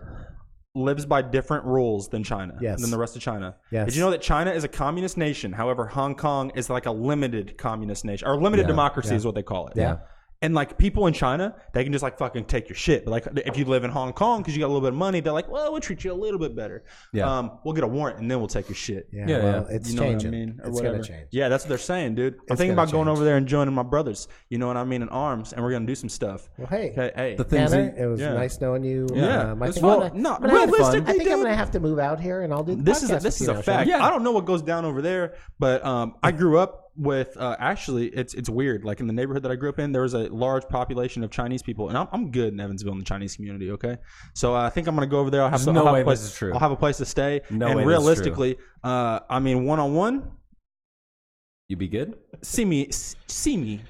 lives by different rules than China? Yes. Than the rest of China. Yes. Did you know that China is a communist nation? However, Hong Kong is like a limited communist nation or limited democracy is what they call it. Yeah. And like people in China, they can just like fucking take your shit. But like if you live in Hong Kong because you got a little bit of money, they're like, well, we'll treat you a little bit better. Yeah. We'll get a warrant and then we'll take your shit. Yeah, Yeah, well, yeah. it's You know changing. what I mean? Or It's whatever. going to change. Yeah, that's what they're saying, dude. I'm thinking gonna about going change. over there and joining my brothers. You know what I mean? In arms, and we're gonna do some stuff. Well, hey. Hey. The things Tanner, that- it was yeah. nice knowing you. Yeah. I It's think fun. I'm gonna- No, I'm gonna have realistically, fun. I think I'm dude. going to have to move out here and I'll do the This is podcast this with is you a now, fact. Sean. I don't know what goes down over there, but I grew up with actually it's weird. Like in the neighborhood that I grew up in, there was a large population of Chinese people, and I'm good in Evansville in the Chinese community. Okay, so I think I'm gonna go over there. I'll have There's no I'll have way a place, this is true. I'll have a place to stay. No and way this is realistically, I mean, one-on-one, You be good? see me. See me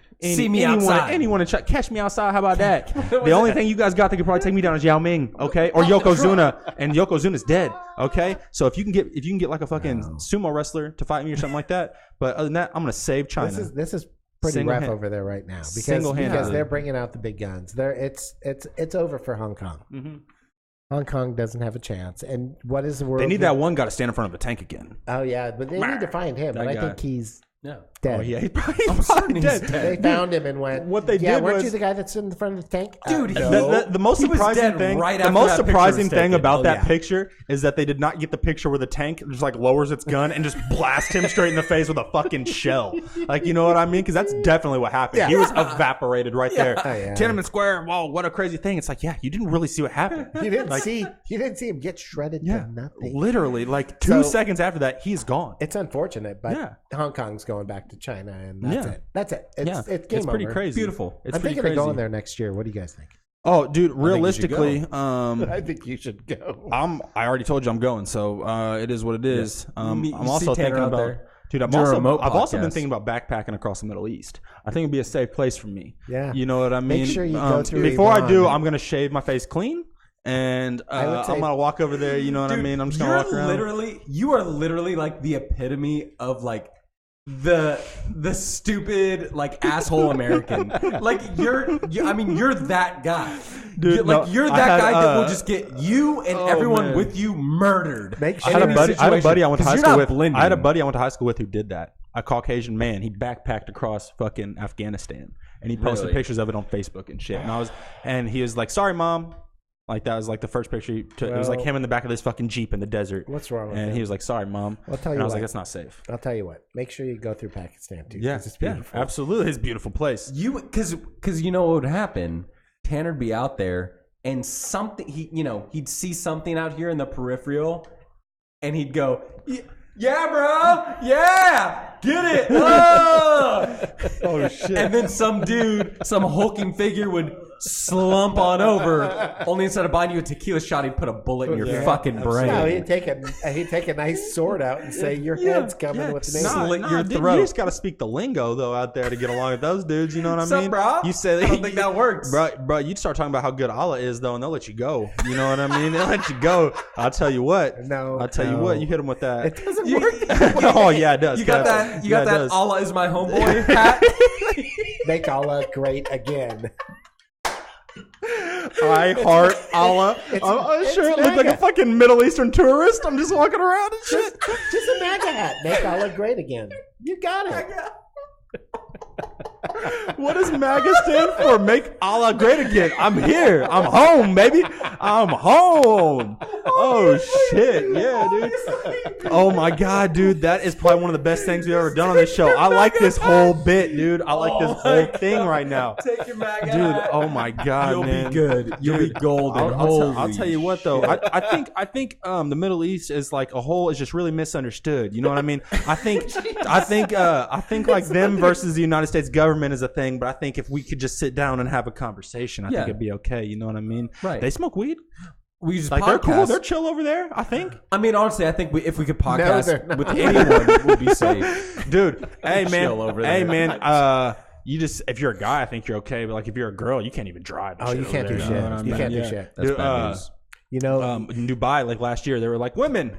anyone, outside. Anyone catch me outside. How about that? The only thing you guys got that could probably take me down is Yao Ming, okay, or Yokozuna, and Yokozuna's dead, okay. So if you can get like a fucking sumo wrestler to fight me or something like that, but other than that, I'm gonna save China. This is pretty rough over there right now because they're bringing out the big guns. It's over for Hong Kong. Mm-hmm. Hong Kong doesn't have a chance. And what is the world? They need that one guy to stand in front of a tank again. Oh yeah, but they need to find him. But I think he's dead. Oh yeah, he's probably dead. They found him and went. What they did weren't was, you the guy that's in the front of the tank? Dude, the most surprising thing, about that picture is that they did not get the picture where the tank just like lowers its gun and just blast him straight in the face with a fucking shell. Like, you know what I mean? Because that's definitely what happened. Yeah. He was evaporated right there. Oh, yeah. Tiananmen Square. Whoa, what a crazy thing! It's like, yeah, you didn't really see what happened. You didn't see him get shredded to nothing. Literally, like 2 seconds after that, he's gone. It's unfortunate, but Hong Kong's going back to China, and that's it. That's it. It's game pretty over. crazy. Beautiful. It's I'm pretty thinking crazy. of going there next year. What do you guys think? Oh, dude, realistically, I think you should go. I already told you I'm going, so it is what it is. I'm also thinking about there. Dude, I've also been thinking about backpacking across the Middle East. I think it'd be a safe place for me. Yeah. You know what I mean? Make sure you go through before Iran. I do, I'm going to shave my face clean. And I'm going to walk over there. You know what I mean? I'm just going to walk around. You are literally like the epitome of like the stupid like asshole American. Like you're that guy. Dude, you're that guy that will just get you and everyone with you murdered. I had a buddy I went to high school with. I had a buddy I went to high school with who did that. A Caucasian man. He backpacked across fucking Afghanistan, and he posted pictures of it on Facebook and shit. And he was like, "Sorry, mom." Like that was like the first picture he took. It was like him in the back of this fucking Jeep in the desert. What's wrong with And him? he was like, "Sorry, mom." I'll tell you and I was what. like, "That's not safe." I'll tell you what. Make sure you go through Pakistan too. Yeah, it's beautiful. Yeah, absolutely. It's a beautiful place. Because you know what would happen? Tanner'd be out there and he'd see something out here in the peripheral, and he'd go, "Yeah, bro, yeah, get it." Oh shit! And then some hulking figure would slump on over. Only instead of buying you a tequila shot, he'd put a bullet in your fucking brain. No, he'd take a nice sword out and say, "Your head's coming with an Slit your dude, throat." you just got to speak the lingo though out there to get along with those dudes. You know what I mean? Bro? You say I don't think that works, bro. You start talking about how good Allah is though, and they'll let you go. You know what I mean? They'll let you go. I'll tell you what. I'll tell you what. You hit them with that. It doesn't work. Oh yeah, it does. You got that? You got that? Allah is my homeboy hat. Make Allah great again. I heart Allah. I'm sure I look like a fucking Middle Eastern tourist. I'm just walking around and shit. Just a MAGA hat. Make Allah great again. You got it. What does MAGA stand for? Make Allah great again. I'm here. I'm home, baby. I'm home. Oh shit, yeah, dude. Oh my god, dude, that is probably one of the best things we've ever done on this show. I like this whole bit, dude. I like this whole thing right now. Take your MAGA Dude, hat. oh my god, You'll man. be good. You'll be golden. I'll tell you what though. I think the Middle East is like a whole is just really misunderstood. You know what I mean? I think like them versus the United States government is a thing, but I think if we could just sit down and have a conversation, I think it'd be okay. You know what I mean? Right. They smoke weed. We just Like they're cool. They're chill over there. I think. I mean, honestly, I think if we could podcast with anyone, we'd be safe. Dude, hey man, Chill over hey there. man. You just if you're a guy, I think you're okay. But like if you're a girl, you can't even drive. Oh, you can't do shit. You can't do shit. That's bad news. You know, in Dubai, like last year, they were like, "Women,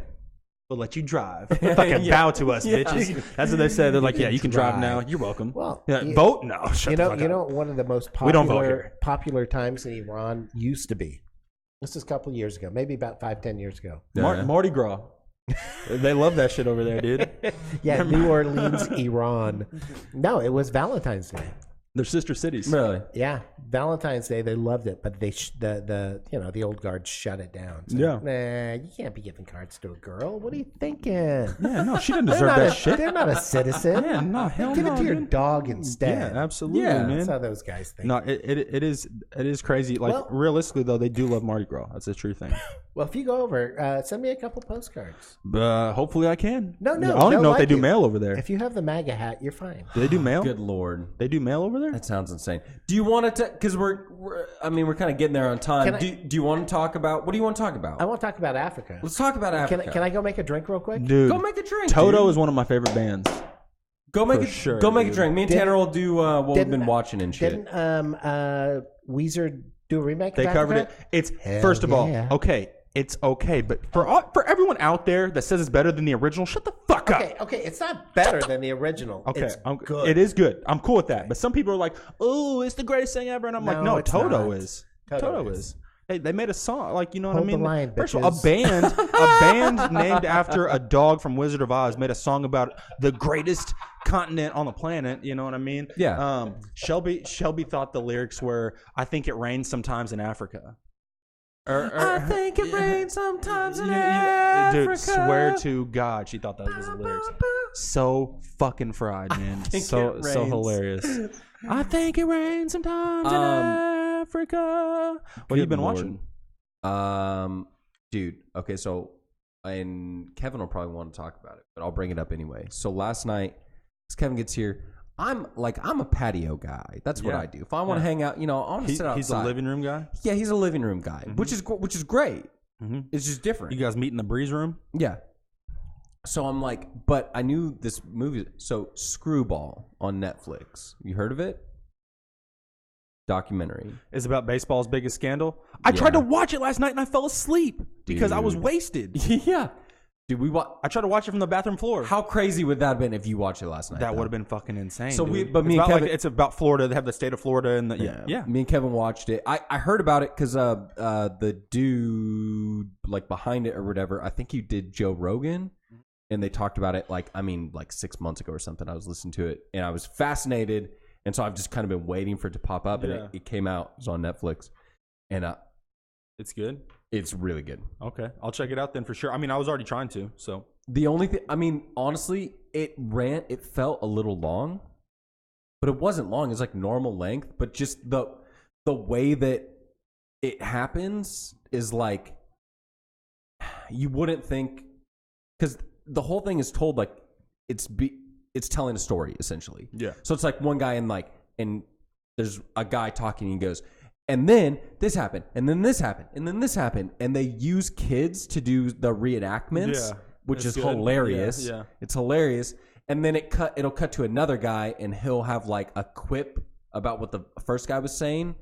we'll let you drive. Fucking bow to us, bitches." That's what they said. They're like, "Yeah, you can drive now. You're welcome." Well, vote? No. Shut the fuck you up. know, one of the most We don't vote here. popular times in Iran used to be. This is a couple years ago, maybe about 5-10 years ago. Mardi Gras. They love that shit over there, dude. Yeah, New Orleans, Iran. No, it was Valentine's Day. They're sister cities. Really? Yeah, Valentine's Day, they loved it, but they the old guard shut it down. So, Yeah. Nah, you can't be giving cards to a girl. What are you thinking? Yeah, no, she didn't They're deserve not that shit. They're not a citizen. Yeah, no, hell Give no, it to your dude. dog instead. Yeah, absolutely, Yeah, man. That's how those guys think. No, it is crazy. Like Well- realistically though, they do love Mardi Gras. That's a true thing. Well, if you go over, send me a couple postcards. Hopefully I can. No, I don't even know if they do mail over there. If you have the MAGA hat, you're fine. Do they do mail? Good lord. They do mail over there? That sounds insane. Do you want to? Because we're kind of getting there on time. Do you want to talk about? What do you want to talk about? I want to talk about Africa. Let's talk about Africa. Can I go make a drink real quick? Dude, Go make a drink. Toto dude. is one of my favorite bands. Go make sure, Go make a dude. drink. Me and Tanner will do what we've been watching and shit. Didn't Weezer do a remake? They of covered Africa? it. It's Hell first of all, yeah. okay. It's okay, but for everyone anyone out there that says it's better than the original, shut the fuck up. Okay, it's not better than the original. Okay, it's good. It is good. I'm cool with that. But some people are like, "Oh, it's the greatest thing ever," and I'm like, "No, Toto is. Toto is." Hey, they made a song, like, you know what I mean? The line, First of all, a band named after a dog from Wizard of Oz made a song about the greatest continent on the planet. You know what I mean? Yeah. Shelby thought the lyrics were, "I think it rains sometimes in Africa." I think it rains sometimes in Africa. Dude, swear to God, she thought that was the lyrics. So fucking fried, man. So hilarious. I think it rains sometimes in Africa. What have you been watching? Dude, okay, so, and Kevin will probably want to talk about it, but I'll bring it up anyway. So last night, as Kevin gets here, I'm a patio guy. That's what I do. If I want to hang out, I want to sit outside. He's a living room guy? Yeah, he's a living room guy, which is great. It's just different. You guys meet in the breeze room? Yeah. So I'm like, but I knew this movie. So Screwball on Netflix. You heard of it? Documentary. It's about baseball's biggest scandal. I tried to watch it last night and I fell asleep because I was wasted. Yeah. Dude, I tried to watch it from the bathroom floor. How crazy would that have been if you watched it last night? That would have been fucking insane. So dude. me and Kevin, it's about Florida. They have the state of Florida and me and Kevin watched it. I heard about it because the dude like behind it or whatever. I think he did Joe Rogan, and they talked about it like 6 months ago or something. I was listening to it and I was fascinated, and so I've just kind of been waiting for it to pop up, and it came out. It was on Netflix, and it's good. It's really good. Okay. I'll check it out then for sure. I mean, I was already trying to, so. The only thing, honestly, it felt a little long, but it wasn't long. It's like normal length, but just the way that it happens is like, you wouldn't think, because the whole thing is told like, it's telling a story, essentially. Yeah. So it's like one guy and there's a guy talking and he goes, and then this happened, and then this happened, and then this happened. And they use kids to do the reenactments, which is hilarious. Yeah. It's hilarious. And then it'll cut to another guy, and he'll have like a quip about what the first guy was saying.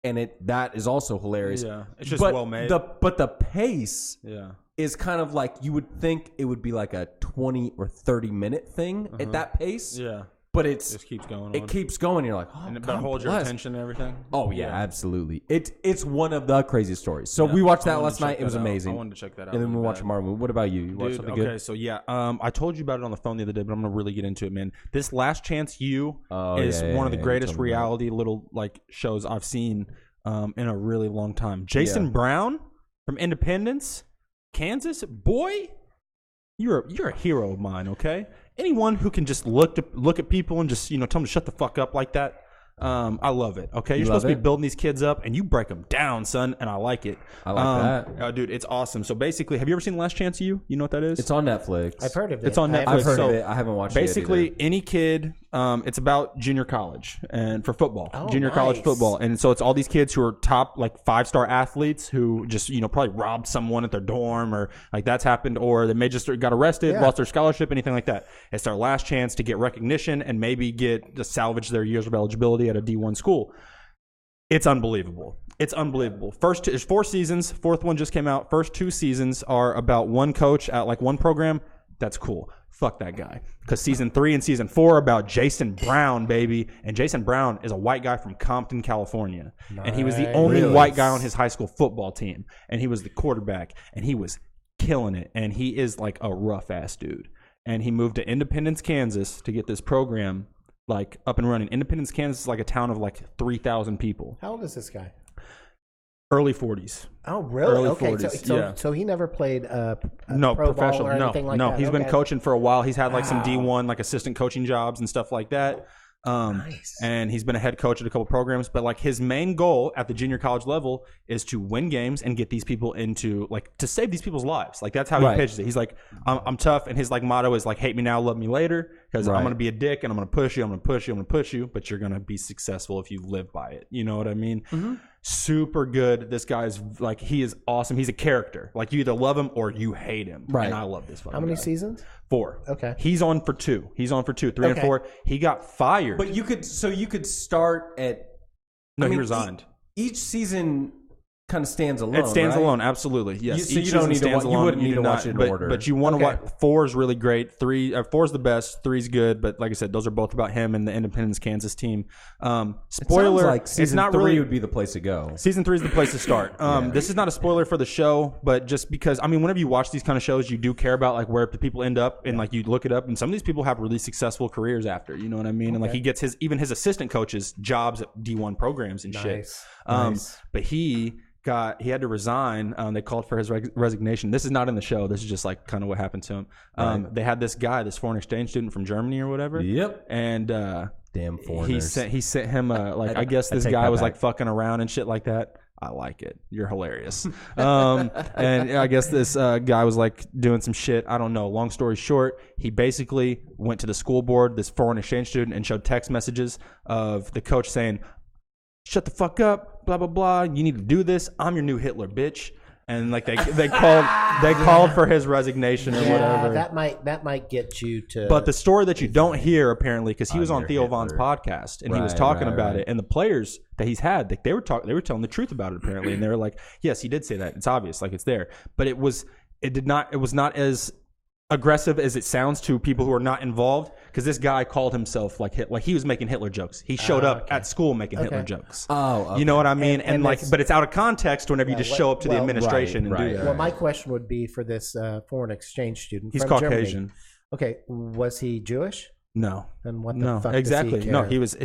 And that is also hilarious. Yeah. It's just well made. But the pace is kind of like, you would think it would be like a 20 or 30 minute thing at that pace. Yeah. But it just keeps going on. It keeps going. You're like, oh, and it holds your attention and everything. Oh, yeah, absolutely. It's one of the craziest stories. So we watched that last night. It was amazing. I wanted to check that out. And then we'll watch tomorrow. What about you? You watched something good? Okay, so I told you about it on the phone the other day, but I'm going to really get into it, man. This Last Chance U is one of the greatest reality little like shows I've seen in a really long time. Jason Brown from Independence, Kansas. Boy, you're a hero of mine, okay? Anyone who can just look at people and just tell them to shut the fuck up like that, I love it. Okay, you're supposed to be building these kids up, and you break them down, son, and I like it. I like that. Oh, dude, it's awesome. So basically, have you ever seen Last Chance U? You know what that is? It's on Netflix. I've heard of it. It's on Netflix. I've heard of it. I haven't watched it. Basically, any kid. It's about junior college and for football, college football, and so it's all these kids who are top like 5-star athletes who just probably robbed someone at their dorm or like that's happened, or they may just got arrested, lost their scholarship, anything like that. It's their last chance to get recognition and maybe to salvage their years of eligibility at a D1 school. It's unbelievable. It's unbelievable. There's 4 seasons. 4th one just came out. First 2 seasons are about one coach at like one program. That's cool. Fuck that guy. Because season 3 and season 4 are about Jason Brown, baby. And Jason Brown is a white guy from Compton, California. Nice. And he was the only white guy on his high school football team. And he was the quarterback. And he was killing it. And he is like a rough ass dude. And he moved to Independence, Kansas to get this program like up and running. Independence, Kansas is like a town of like 3,000 people. How old is this guy? Early 40s. Oh, really? Early okay, 40s. So he never played no pro professional ball or anything like that? He's been coaching for a while. He's had like some D1 like assistant coaching jobs and stuff like that. Nice. And he's been a head coach at a couple programs, but like his main goal at the junior college level is to win games and get these people into like to save these people's lives. Like that's how he pitches it. He's like, I'm tough, and his like motto is like, hate me now, love me later, because I'm gonna be a dick and I'm gonna push you, I'm gonna push you, I'm gonna push you, but you're gonna be successful if you live by it. You know what I mean? Mm-hmm. Super good. This guy's like, he is awesome. He's a character. Like you either love him or you hate him. Right. And I love this fucking How many guy. Seasons? 4. Okay. He's on for 2. 3 and 4. He got fired. But you could start at. No, he resigned. Each season kind of stands alone. It stands right? alone, absolutely. Yes, So you don't need to watch. You wouldn't need to watch it in order. But you want to watch. 4 is really great. 4 is the best. 3 is good. But like I said, those are both about him and the Independence Kansas team. Spoiler: like it's not 3 really. would be the place to go. Season 3 is the place to start. This is not a spoiler for the show, but just because whenever you watch these kind of shows, you do care about like where the people end up, and like you look it up, and some of these people have really successful careers after. You know what I mean? And like he gets his assistant coaches jobs at D1 programs and shit. Nice. But he had to resign. They called for his resignation. This is not in the show. This is just like kind of what happened to him. They had this guy, this foreign exchange student from Germany or whatever. Yep. And damn foreigners. he sent him like I guess this guy was like fucking around and shit like that. I like it. You're hilarious. And I guess this guy was like doing some shit. I don't know. Long story short, he basically went to the school board, this foreign exchange student, and showed text messages of the coach saying, "Shut the fuck up, blah blah blah. You need to do this. I'm your new Hitler, bitch." And like they called for his resignation or whatever. That might get you to. But the story that you don't hear apparently, because he was on Theo Von's podcast and he was talking about it, and the players that he's had, like they were telling the truth about it apparently, and they were like, "Yes, he did say that. It's obvious, like it's there." But it was not as aggressive as it sounds to people who are not involved, because this guy called himself like he was making Hitler jokes. He showed up at school making Hitler jokes. Oh, okay. You know what I mean? And like, but it's out of context whenever you just show up to the administration and do that. Well, my question would be for this foreign exchange student. He's from Caucasian. Germany. Okay, was he Jewish? No. Then what the fuck exactly. does he care? No, he was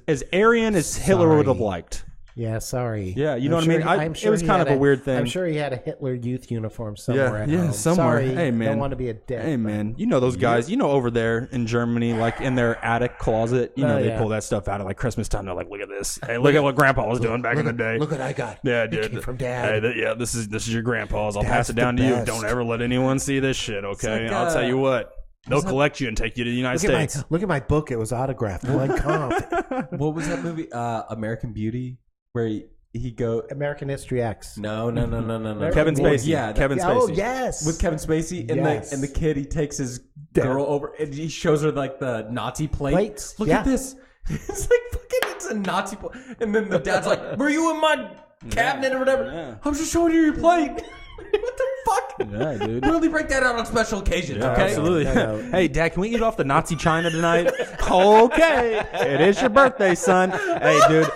as Aryan as Hitler would have liked. Yeah, sorry. Yeah, you know what I mean? It was kind of a weird thing. I'm sure he had a Hitler Youth uniform somewhere at home. Somewhere. Sorry, hey, man. don't want to be a dick. Hey, man. You know those guys, over there in Germany, like in their attic closet, they pull that stuff out at like Christmas time. They're like, look at this. Hey, look at what Grandpa was doing back in the day. Look what I got. Yeah, dude. It came from Dad. Hey, this is your grandpa's. I'll pass it down to you. Don't ever let anyone see this shit, okay? I'll tell you what. They'll collect you and take you to the United States. Look at my book. It was autographed. Mein Kampf. What was that movie? American Beauty, where he go American History X. No. Kevin Spacey. Yeah, Kevin Spacey. Oh yes, with Kevin Spacey and the kid. He takes his girl over and he shows her like the Nazi plates. Look at this. It's like fucking. It's a Nazi plate. And then the dad's like, "Were you in my cabinet or whatever?" Yeah. I was just showing you your plate. What the fuck? Yeah, dude. Really break that out on special occasions, okay? Absolutely. Hey, Dad, can we eat off the Nazi China tonight? Okay. It is your birthday, son. Hey, dude.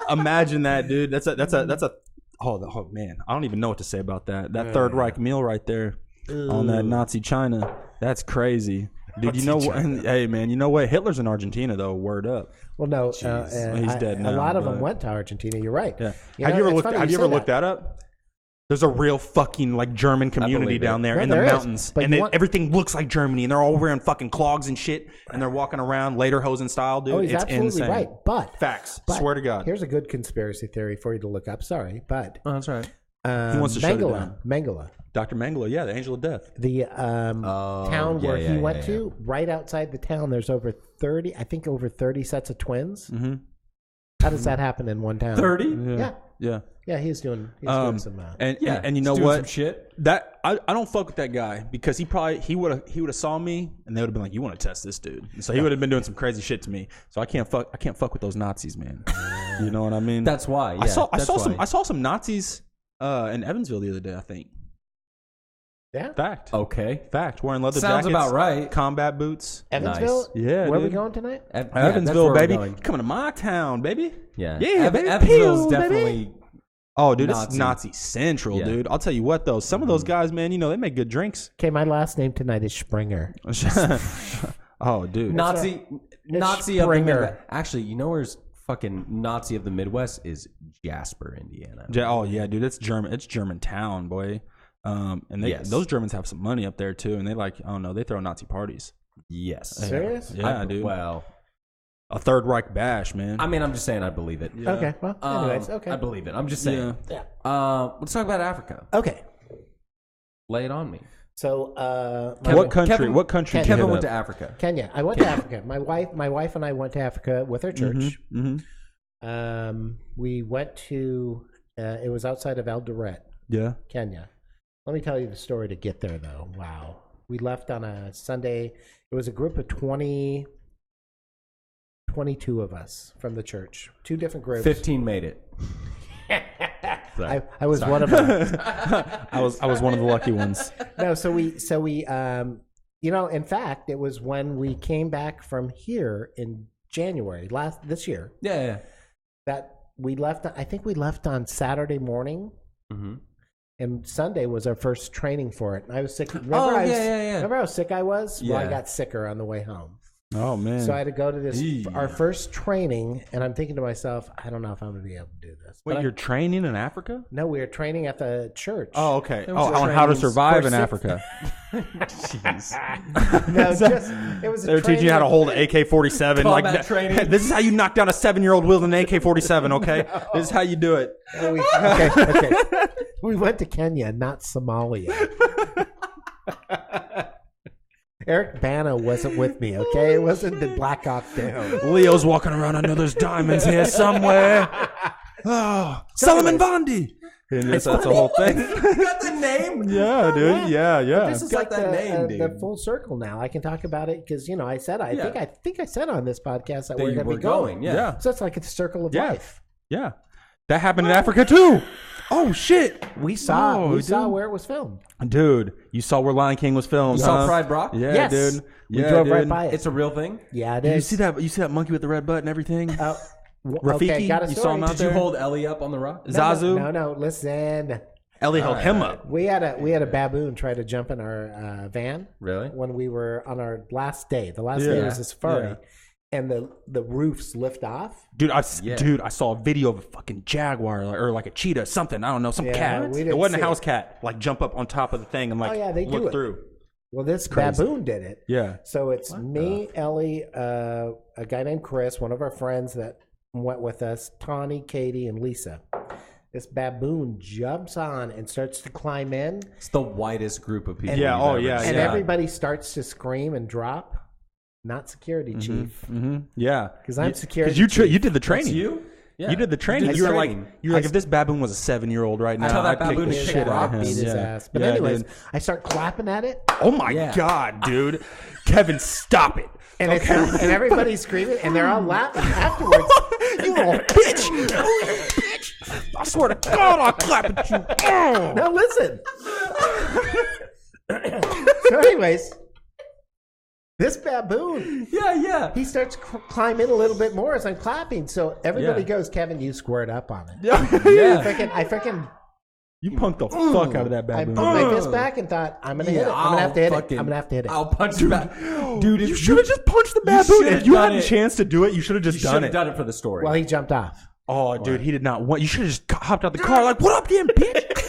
Imagine that, dude. That's a. Oh man, I don't even know what to say about that. That Third Reich meal right there on that Nazi China. That's crazy. Dude, you know what? Hey, man, you know what? Hitler's in Argentina, though. Word up. Well, no, he's dead now. A lot of them went to Argentina. You're right. Yeah. Have you ever looked that up? There's a real fucking like German community down there in the mountains, and everything looks like Germany, and they're all wearing fucking clogs and shit, and they're walking around lederhosen style, dude. Oh, he's it's absolutely insane. right. But facts, swear to God. Here's a good conspiracy theory for you to look up. Sorry, but that's right. He wants to shut it down. Mengele. Dr. Mengele, yeah, the angel of death. The town where he went to, right outside the town, there's over 30 sets of twins. Mm-hmm. How does that happen in one town? 30? Yeah. Yeah, he's doing some and you know what? Some shit. That I don't fuck with that guy, because he would have saw me and they would have been like, "You want to test this dude?" And so he would have been doing some crazy shit to me. So I can't fuck with those Nazis, man. You know what I mean? That's why. Yeah, I saw some Nazis in Evansville the other day, I think. Yeah. Fact. Okay. Fact. Wearing leather Sounds jackets, about right. Combat boots. Evansville? Nice. Yeah. Where are we going tonight? Evansville, baby. Coming to my town, baby. Yeah. Yeah, baby. Evansville's definitely. Baby. Oh, dude, it's Nazi Central, dude. I'll tell you what, though. Some of those guys, man, they make good drinks. Okay, my last name tonight is Springer. Oh, dude. Nazi of the Midwest. Actually, you know where's fucking Nazi of the Midwest is Jasper, Indiana. Oh, yeah, dude. It's German. It's Germantown, boy. And those Germans have some money up there, too. And they throw Nazi parties. Yes. Serious? Yeah, dude. Well... A Third Reich bash, man. I mean, I'm just saying I believe it. Yeah. Okay, well, anyways, okay. I believe it. I'm just saying. Yeah. Let's talk about Africa. Okay. Lay it on me. So, what country? Kevin went to Africa. Kenya. I went to Africa. My wife and I went to Africa with our church. Mm-hmm. We went to, it was outside of Eldoret, Kenya. Let me tell you the story to get there, though. Wow. We left on a Sunday. It was a group of 22 of us from the church. 2 different groups. 15 made it. I was one of them. I was one of the lucky ones. No, so we in fact, it was when we came back from here in January this year. Yeah. That we left. I think we left on Saturday morning. Mm-hmm. And Sunday was our first training for it. And I was sick. Remember how sick I was? Yeah. Well, I got sicker on the way home. Oh man! So I had to go to our first training, and I'm thinking to myself, I don't know if I'm going to be able to do this. Wait, you're training in Africa? No, we were training at the church. Oh, okay. On how to survive in Africa. Jeez. No, it was. They were teaching you how to hold an AK-47. Combat training. This is how you knock down a 7-year-old with an AK-47. Okay, This is how you do it. Okay. We went to Kenya, not Somalia. Eric Bana wasn't with me, okay? It wasn't the Black Hawk Down. Leo's walking around. I know there's diamonds here somewhere. Oh, Solomon Bondi. And that's the whole thing. You got the name? Yeah, dude. Yeah. This is like the full circle now. I can talk about it because I said I think I said on this podcast that we're going to be going. Yeah. So it's like a circle of life. Yeah. That happened in Africa too. Oh shit! We saw where it was filmed. Dude, you saw where Lion King was filmed. You saw Pride Rock? Yeah, yes. dude. We drove right by it. It's a real thing? Yeah, it Did is. you see that monkey with the red butt and everything? Rafiki, okay, got a story. You saw him out Did you hold Ellie up on the rock? Zazu? No, listen. Ellie held him up. We had a baboon try to jump in our van. Really? When we were on our last day. The last day was a safari. Yeah. And the roofs lift off. Dude, I saw a video of a fucking jaguar or like a cheetah, something. I don't know, some cat. It wasn't a house cat. Like jump up on top of the thing and they look do it through. Well, this baboon did it. Yeah. So it's me, Ellie, a guy named Chris, one of our friends that went with us, Tawny, Katie, and Lisa. This baboon jumps on and starts to climb in. It's the whitest group of people. And everybody starts to scream and drop. Not security chief. Mm-hmm. Yeah. Because I'm security chief. You did the training. That's you? Yeah. You did the training. You were like, if this baboon was a 7-year-old right now, I'd kick the shit out of him. Beat his ass. But anyways, I start clapping at it. Oh my God, dude. Kevin, stop it. And, and everybody's screaming, and they're all laughing afterwards. You little bitch. You little bitch. I swear to God, I'll clap at you. Oh. Now listen. So anyways, this baboon, he starts climbing a little bit more as I'm clapping. So everybody goes, Kevin, you squared up on it. I freaking. You punked the fuck out of that baboon. I put my fist back and thought, I'm gonna hit it. I'm gonna have to hit it. I'm gonna have to hit it. I'll punch you back, dude. You should have just punched the baboon. If you had a chance to do it, you should have just done it. Done it for the story. Well, he jumped off. Oh, dude, he did not want. You should have just hopped out the car like, "What up, damn bitch?"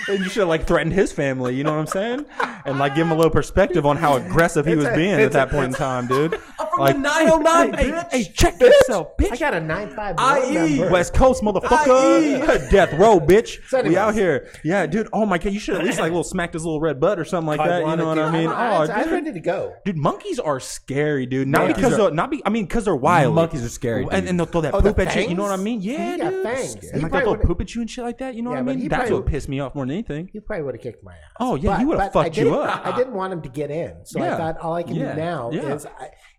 And you should have threatened his family. You know what I'm saying? And give him a little perspective on how aggressive he was being at that point in time, dude. I'm from the 909, bitch. Hey, check yourself, bitch. I got a 951 number. West Coast, motherfucker. Death row, bitch. So we out here. Yeah, dude. Oh my God, you should at least little smack his little red butt or something like that. You know what I mean? I'm ready to go. Dude, monkeys are scary, dude. Because they're wild. Monkeys are scary, dude. And they'll throw that poop at you. You know what I mean? Yeah, he got dude. fangs. And they'll poop at you and shit like that. You know what I mean? That's what pissed me off more than anything. He probably would have kicked my ass. Oh yeah, he would have fucked you up. I didn't want him to get in, so I thought all I can do now is,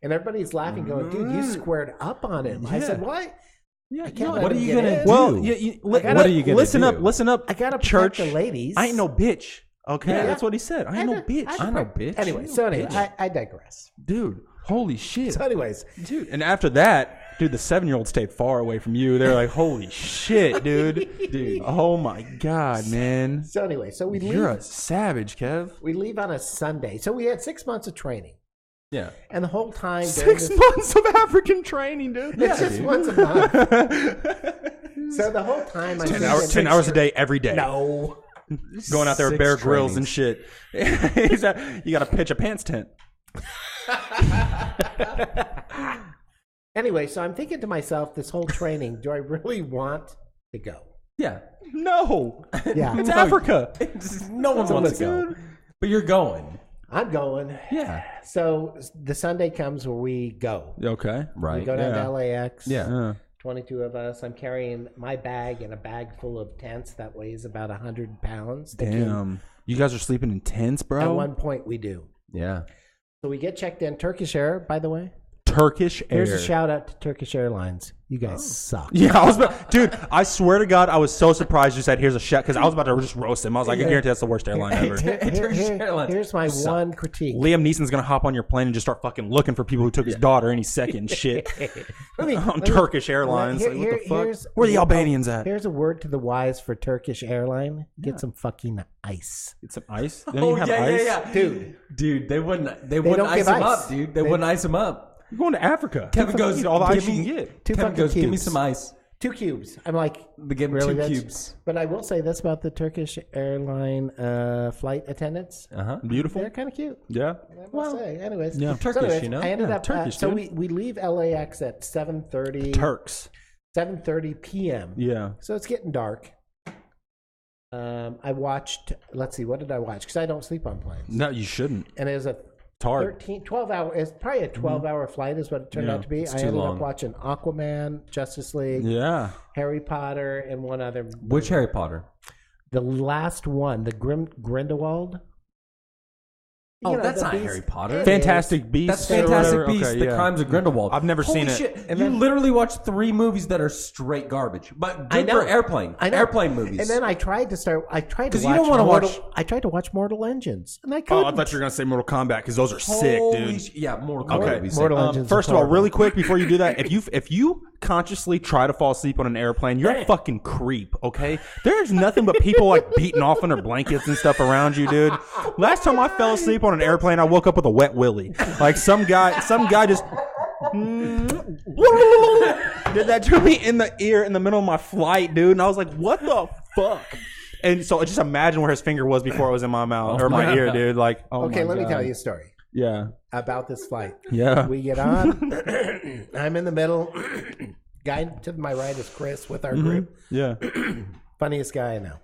and everybody's laughing, going, "Dude, you squared up on him." I said, "What? Yeah, what are you gonna do? Well, what are you gonna do? Listen up. I gotta church protect the ladies. I ain't no bitch. Okay, that's what he said. I ain't no bitch. I know, bitch. Anyway, I digress, dude. Holy shit. So, anyways, dude, and after that. Dude, the 7-year-olds stayed far away from you. They're like, holy shit, dude. Oh my God, man. So anyway, we leave. You're a savage, Kev. We leave on a Sunday. So we had 6 months of training. Yeah. And the whole time. 6 months of African training, dude. It's just once a month. So the whole time. 10 hours a day, every day. No. Going out there with Bear Grylls and shit. You got to pitch a pants tent. Anyway, so I'm thinking to myself, this whole training, do I really want to go? Yeah. No. Yeah. It's Africa. No one wants to go. But you're going. I'm going. Yeah. So the Sunday comes where we go. Okay. Right. We go down to LAX. Yeah. 22 of us. I'm carrying my bag and a bag full of tents that weighs about 100 pounds. Damn. You guys are sleeping in tents, bro? At one point we do. Yeah. So we get checked in. Turkish Air, by the way. Turkish Air. Here's a shout out to Turkish Airlines. You guys suck. Yeah, dude, I swear to God, I was so surprised you said here's a shout because I was about to just roast him. I was like, I guarantee that's the worst airline ever. Here's my one critique. Liam Neeson's gonna hop on your plane and just start fucking looking for people who took his daughter any second and shit. On Turkish Airlines. Like, what the fuck? Where are the Albanians at? Here's a word to the wise for Turkish airline. Get some fucking ice. Get some ice? They don't even have ice? Yeah. Dude, they wouldn't ice him up, dude. They wouldn't ice him up. You're going to Africa. Kevin goes, all the ice you can get. Kevin goes, give me some ice. 2 cubes. I'm like, give me really, 2 cubes. But I will say this about the Turkish airline flight attendants. Beautiful. They're kind of cute. Yeah. I must say. Anyways. Yeah. Turkish, you know? I ended up, Turkish, so dude. we leave LAX at 7:30. Turks. 7:30 p.m. Yeah. So it's getting dark. I watched, let's see, what did I watch? Because I don't sleep on planes. No, you shouldn't. And it was a 12 hour, it's probably a 12-hour flight is what it turned out to be. I ended up watching Aquaman, Justice League, Harry Potter, and one other. Which Harry Potter? The last one, the Grindelwald. Oh, that's not Harry Potter. Fantastic Beasts. That's Fantastic Beasts, Okay, The Crimes of Grindelwald. I've never seen it. Shit. And you literally watched 3 movies that are straight garbage. But good for airplane movies. And then I tried to watch. Because you don't want to watch. I tried to watch Mortal Engines, and I couldn't. Oh, I thought you were gonna say Mortal Kombat because those are sick, dude. Yeah, Mortal Kombat. Okay, Mortal Engines. First of all, really quick before you do that, if you consciously try to fall asleep on an airplane, you're a fucking creep. Okay, there's nothing but people like beating off on their blankets and stuff around you, dude. Last time I fell asleep on an airplane, I woke up with a wet willy. Like some guy just did that to me in the ear in the middle of my flight, dude, and I was like, what the fuck? And so just imagine where his finger was before it was in my mouth or my ear, dude. Like, okay, let me tell you a story. Yeah. About this flight. Yeah. We get on. I'm in the middle. Guy to my right is Chris with our group. Yeah. Funniest guy I know.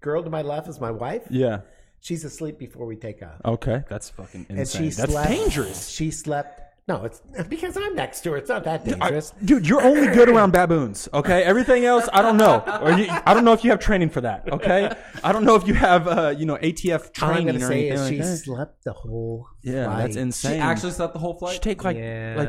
Girl to my left is my wife. Yeah. She's asleep before we take off. Okay. That's fucking insane. And That's dangerous. She slept. No, it's because I'm next to her. It's not that dangerous. Dude, you're only good around baboons, okay? Everything else, I don't know. I don't know if you have training for that, okay? I don't know if you have, ATF training All I'm gonna or say anything is like she that. slept the whole Yeah, flight. that's insane. She actually slept the whole flight? She take like a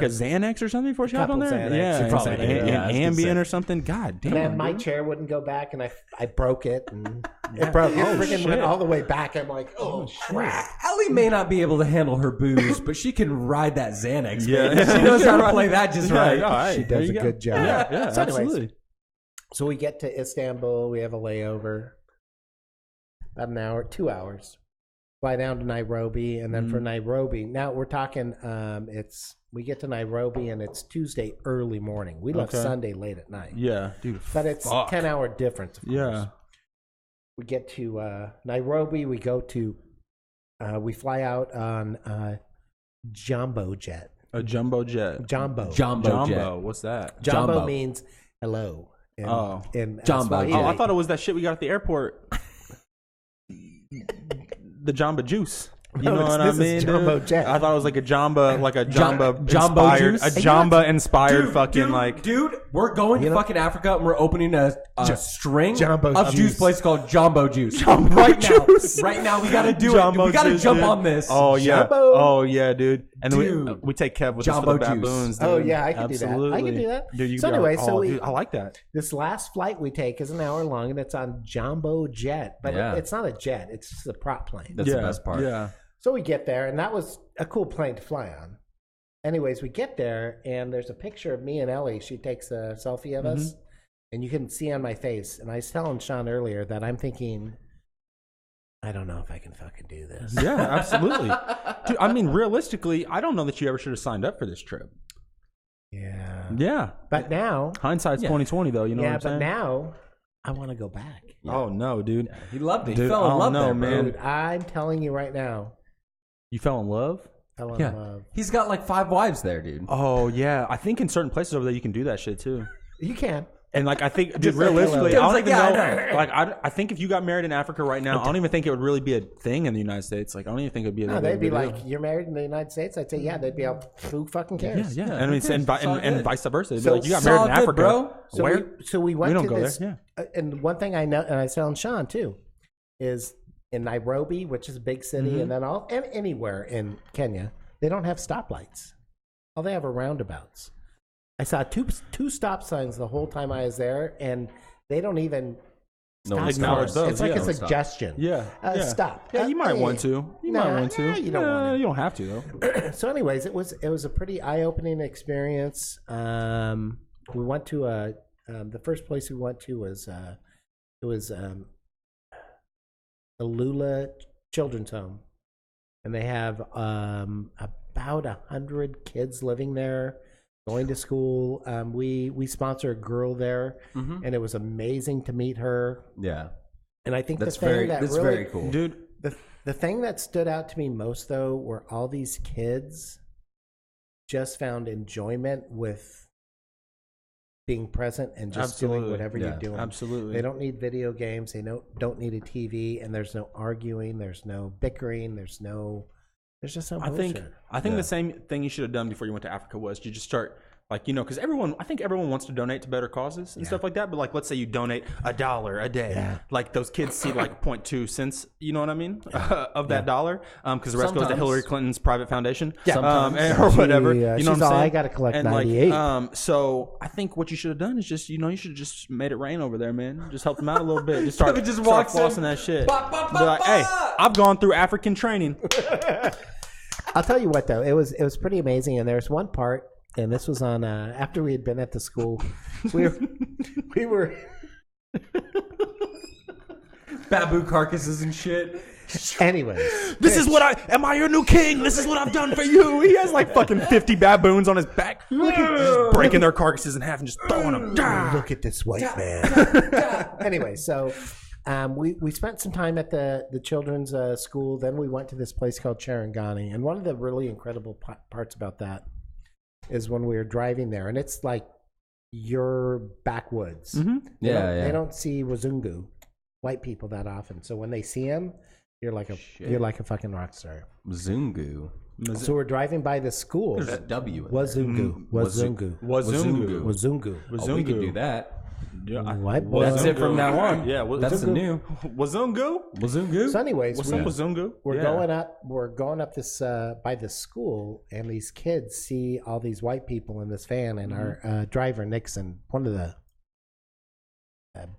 Xanax or something before she hopped on there? Xanax. Yeah, She probably like did. an Ambien or something. God damn. And then my chair wouldn't go back, and I broke it, and it broke. It freaking went all the way back. I'm like, oh crap. Ellie may not be able to handle her booze, but she can ride that Xanax. Yeah. Man. She knows how to play that just right. All right. She does a good job. Yeah, So anyways, absolutely. So we get to Istanbul. We have a layover. About an hour, 2 hours. Fly down to Nairobi, and then for Nairobi, now we're talking. We get to Nairobi, and it's Tuesday early morning. We left Sunday late at night. Yeah, dude. But it's 10-hour difference. Of course. Yeah. We get to Nairobi. We go to. We fly out on Jumbo Jet. A jumbo jet. Jumbo. Jumbo. What's that? Jumbo means hello. In Jumbo. Swahili. Oh, I thought it was that shit we got at the airport. The Jamba Juice. You know what I mean? Jumbo dude? Jet. I thought it was like a Jamba Jumbo inspired, juice? a Jamba inspired fucking Dude, we're going to fucking Africa and we're opening a string Jumbo of juice. juice place called Jumbo Juice. Jumbo right juice. now. Right now, we got to do Jumbo it. We got to juice, jump dude. on this. Oh yeah. Jumbo. Oh yeah, dude. And Dude. then we take Kev with us for Jumbo the juice. baboons. Dude. Oh yeah, I can Absolutely. do that. I can do that. Dude, So anyway, dude, I like that. This last flight we take is an hour long, and it's on Jumbo Jet, but Yeah. it's not a jet; it's just a prop plane. That's the best part. Yeah. So we get there, and that was a cool plane to fly on. Anyways, we get there, and there's a picture of me and Ellie. She takes a selfie of us, and you can see on my face. And I was telling Sean earlier that I'm thinking, I don't know if I can fucking do this. Yeah, absolutely. Dude, I mean, realistically, I don't know that you ever should have signed up for this trip. Yeah. Yeah. But now, Hindsight's 2020, though. You know what I'm saying? now I want to go back. Oh no, dude. He loved it. Dude, He fell in oh, love no, there, man. Dude, I'm telling you right now, You fell in love? I want Yeah. to love. He's got like 5 wives there, dude. Oh yeah. I think in certain places over there you can do that shit too. You can. And like I think, dude, Just like realistically, hello. I don't It's like, even yeah, know. I know. Like I think if you got married in Africa right now, I don't even think it would really be a thing in the United States. Like I don't even think it'd be. No, big they'd be deal. like, "You're married in the United States." I'd say, "Yeah." They'd be like, "Who fucking cares?" yeah. And, it's, and vice versa. They'd be So like, you got married in solid, Africa, bro. So Where? we went We don't to go this. there, And one thing I know, and I was telling Sean too, is in Nairobi, which is a big city, and then and anywhere in Kenya, They don't have stoplights. All they have are roundabouts. I saw two stop signs the whole time I was there, and they don't even acknowledge those. It's like a suggestion. Stop. Yeah, you might want to. You might want to. You don't want to. You don't have to though. So, anyways, it was a pretty eye-opening experience. We went to the first place we went to was the Lula Children's Home, and they have about 100 kids living there, going to school. We sponsor a girl there, and it was amazing to meet her. Yeah, and I think that's very cool, dude. The thing that stood out to me most, though, were all these kids just found enjoyment with being present and just doing whatever you're doing. Absolutely. They don't need video games. They don't need a TV, and there's no arguing. There's no bickering. There's just no bullshit. I think the same thing you should have done before you went to Africa was you just start, like, because I think everyone wants to donate to better causes and stuff like that. But like, let's say you donate $1 a day, like those kids see like 0.2 cents. You know what I mean? Of that dollar, because the rest goes to Hillary Clinton's private foundation, or whatever. You know what I'm saying? I got to collect 98. Like, so I think what you should have done is just, you should have just made it rain over there, man. Just help them out a little bit. Just start flossing that shit. Be like, hey, I've gone through African training. I'll tell you what, though, it was pretty amazing. And there's one part. And this was on after we had been at the school. We were baboon carcasses and shit. Anyways, this is what am I your new king? This is what I've done for you. He has like fucking 50 baboons on his back, just breaking their carcasses in half and just throwing them. Look at this white man. Anyway, so we spent some time at the children's school. Then we went to this place called Charangani, and one of the really incredible parts about that is when we were driving there, and it's like your backwoods. They don't see Wazungu, white people, that often. So when they see him, you're like a fucking rock star. Wazungu. So we're driving by the school. There's a W. Wazungu. Wazungu. Oh, we can do that. Yeah, that's it from now on. Yeah, that's the new Wazungu. So, anyways, what's up, Wazungu? We're going up this by the school, and these kids see all these white people in this van, and our driver Nixon, one of the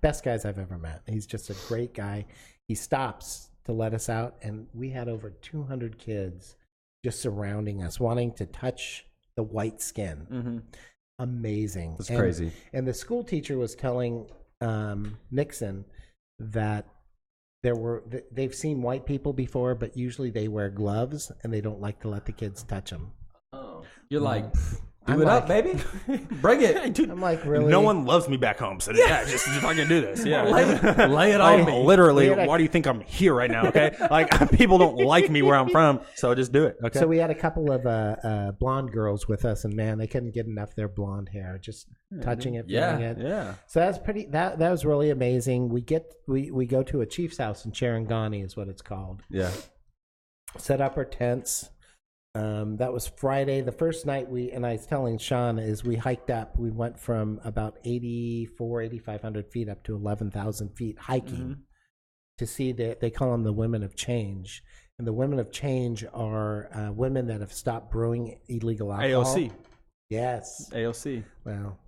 best guys I've ever met. He's just a great guy. He stops to let us out, and we had over 200 kids just surrounding us, wanting to touch the white skin. Amazing. That's crazy. And the school teacher was telling Nixon that they've seen white people before, but usually they wear gloves and they don't like to let the kids touch them. Oh, you're like, up, baby. Bring it. Hey, dude, I'm like, really? No one loves me back home, so just if I can do this, lay it on me. Literally, why do you think I'm here right now? Okay, like people don't like me where I'm from, so just do it. Okay. So we had a couple of blonde girls with us, and man, they couldn't get enough of their blonde hair, just touching it, feeling it. Yeah. So that's pretty. That was really amazing. We go to a chief's house in Charangani, is what it's called. Yeah. Set up our tents. That was Friday. The first night I was telling Sean, is we hiked up. We went from about 8,500 feet up to 11,000 feet hiking to see they call them the Women of Change. And the Women of Change are women that have stopped brewing illegal alcohol. AOC. Yes. AOC. Well,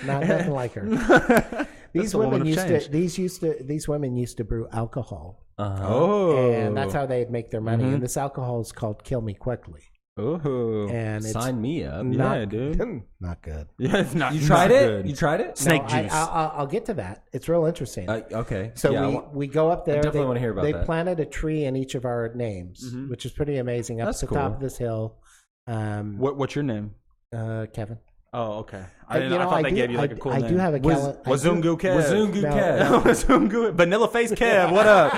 nothing like her. These women these women used to brew alcohol. And that's how they'd make their money. And this alcohol is called Kill Me Quickly. Oh, and it's sign me up. Dude. Not good. Yeah, it's not. You tried it? Good. You tried it? Snake juice. I'll get to that. It's real interesting. Okay. So we go up there. I definitely want to hear about that. They planted a tree in each of our names, which is pretty amazing. Up at the top of this hill. What's your name? Kevin. Oh, okay. I thought they gave you like a cool name. I do have a Wazungu Kev. Wazungu Kev. Wazungu. Vanilla Face Kev. What up?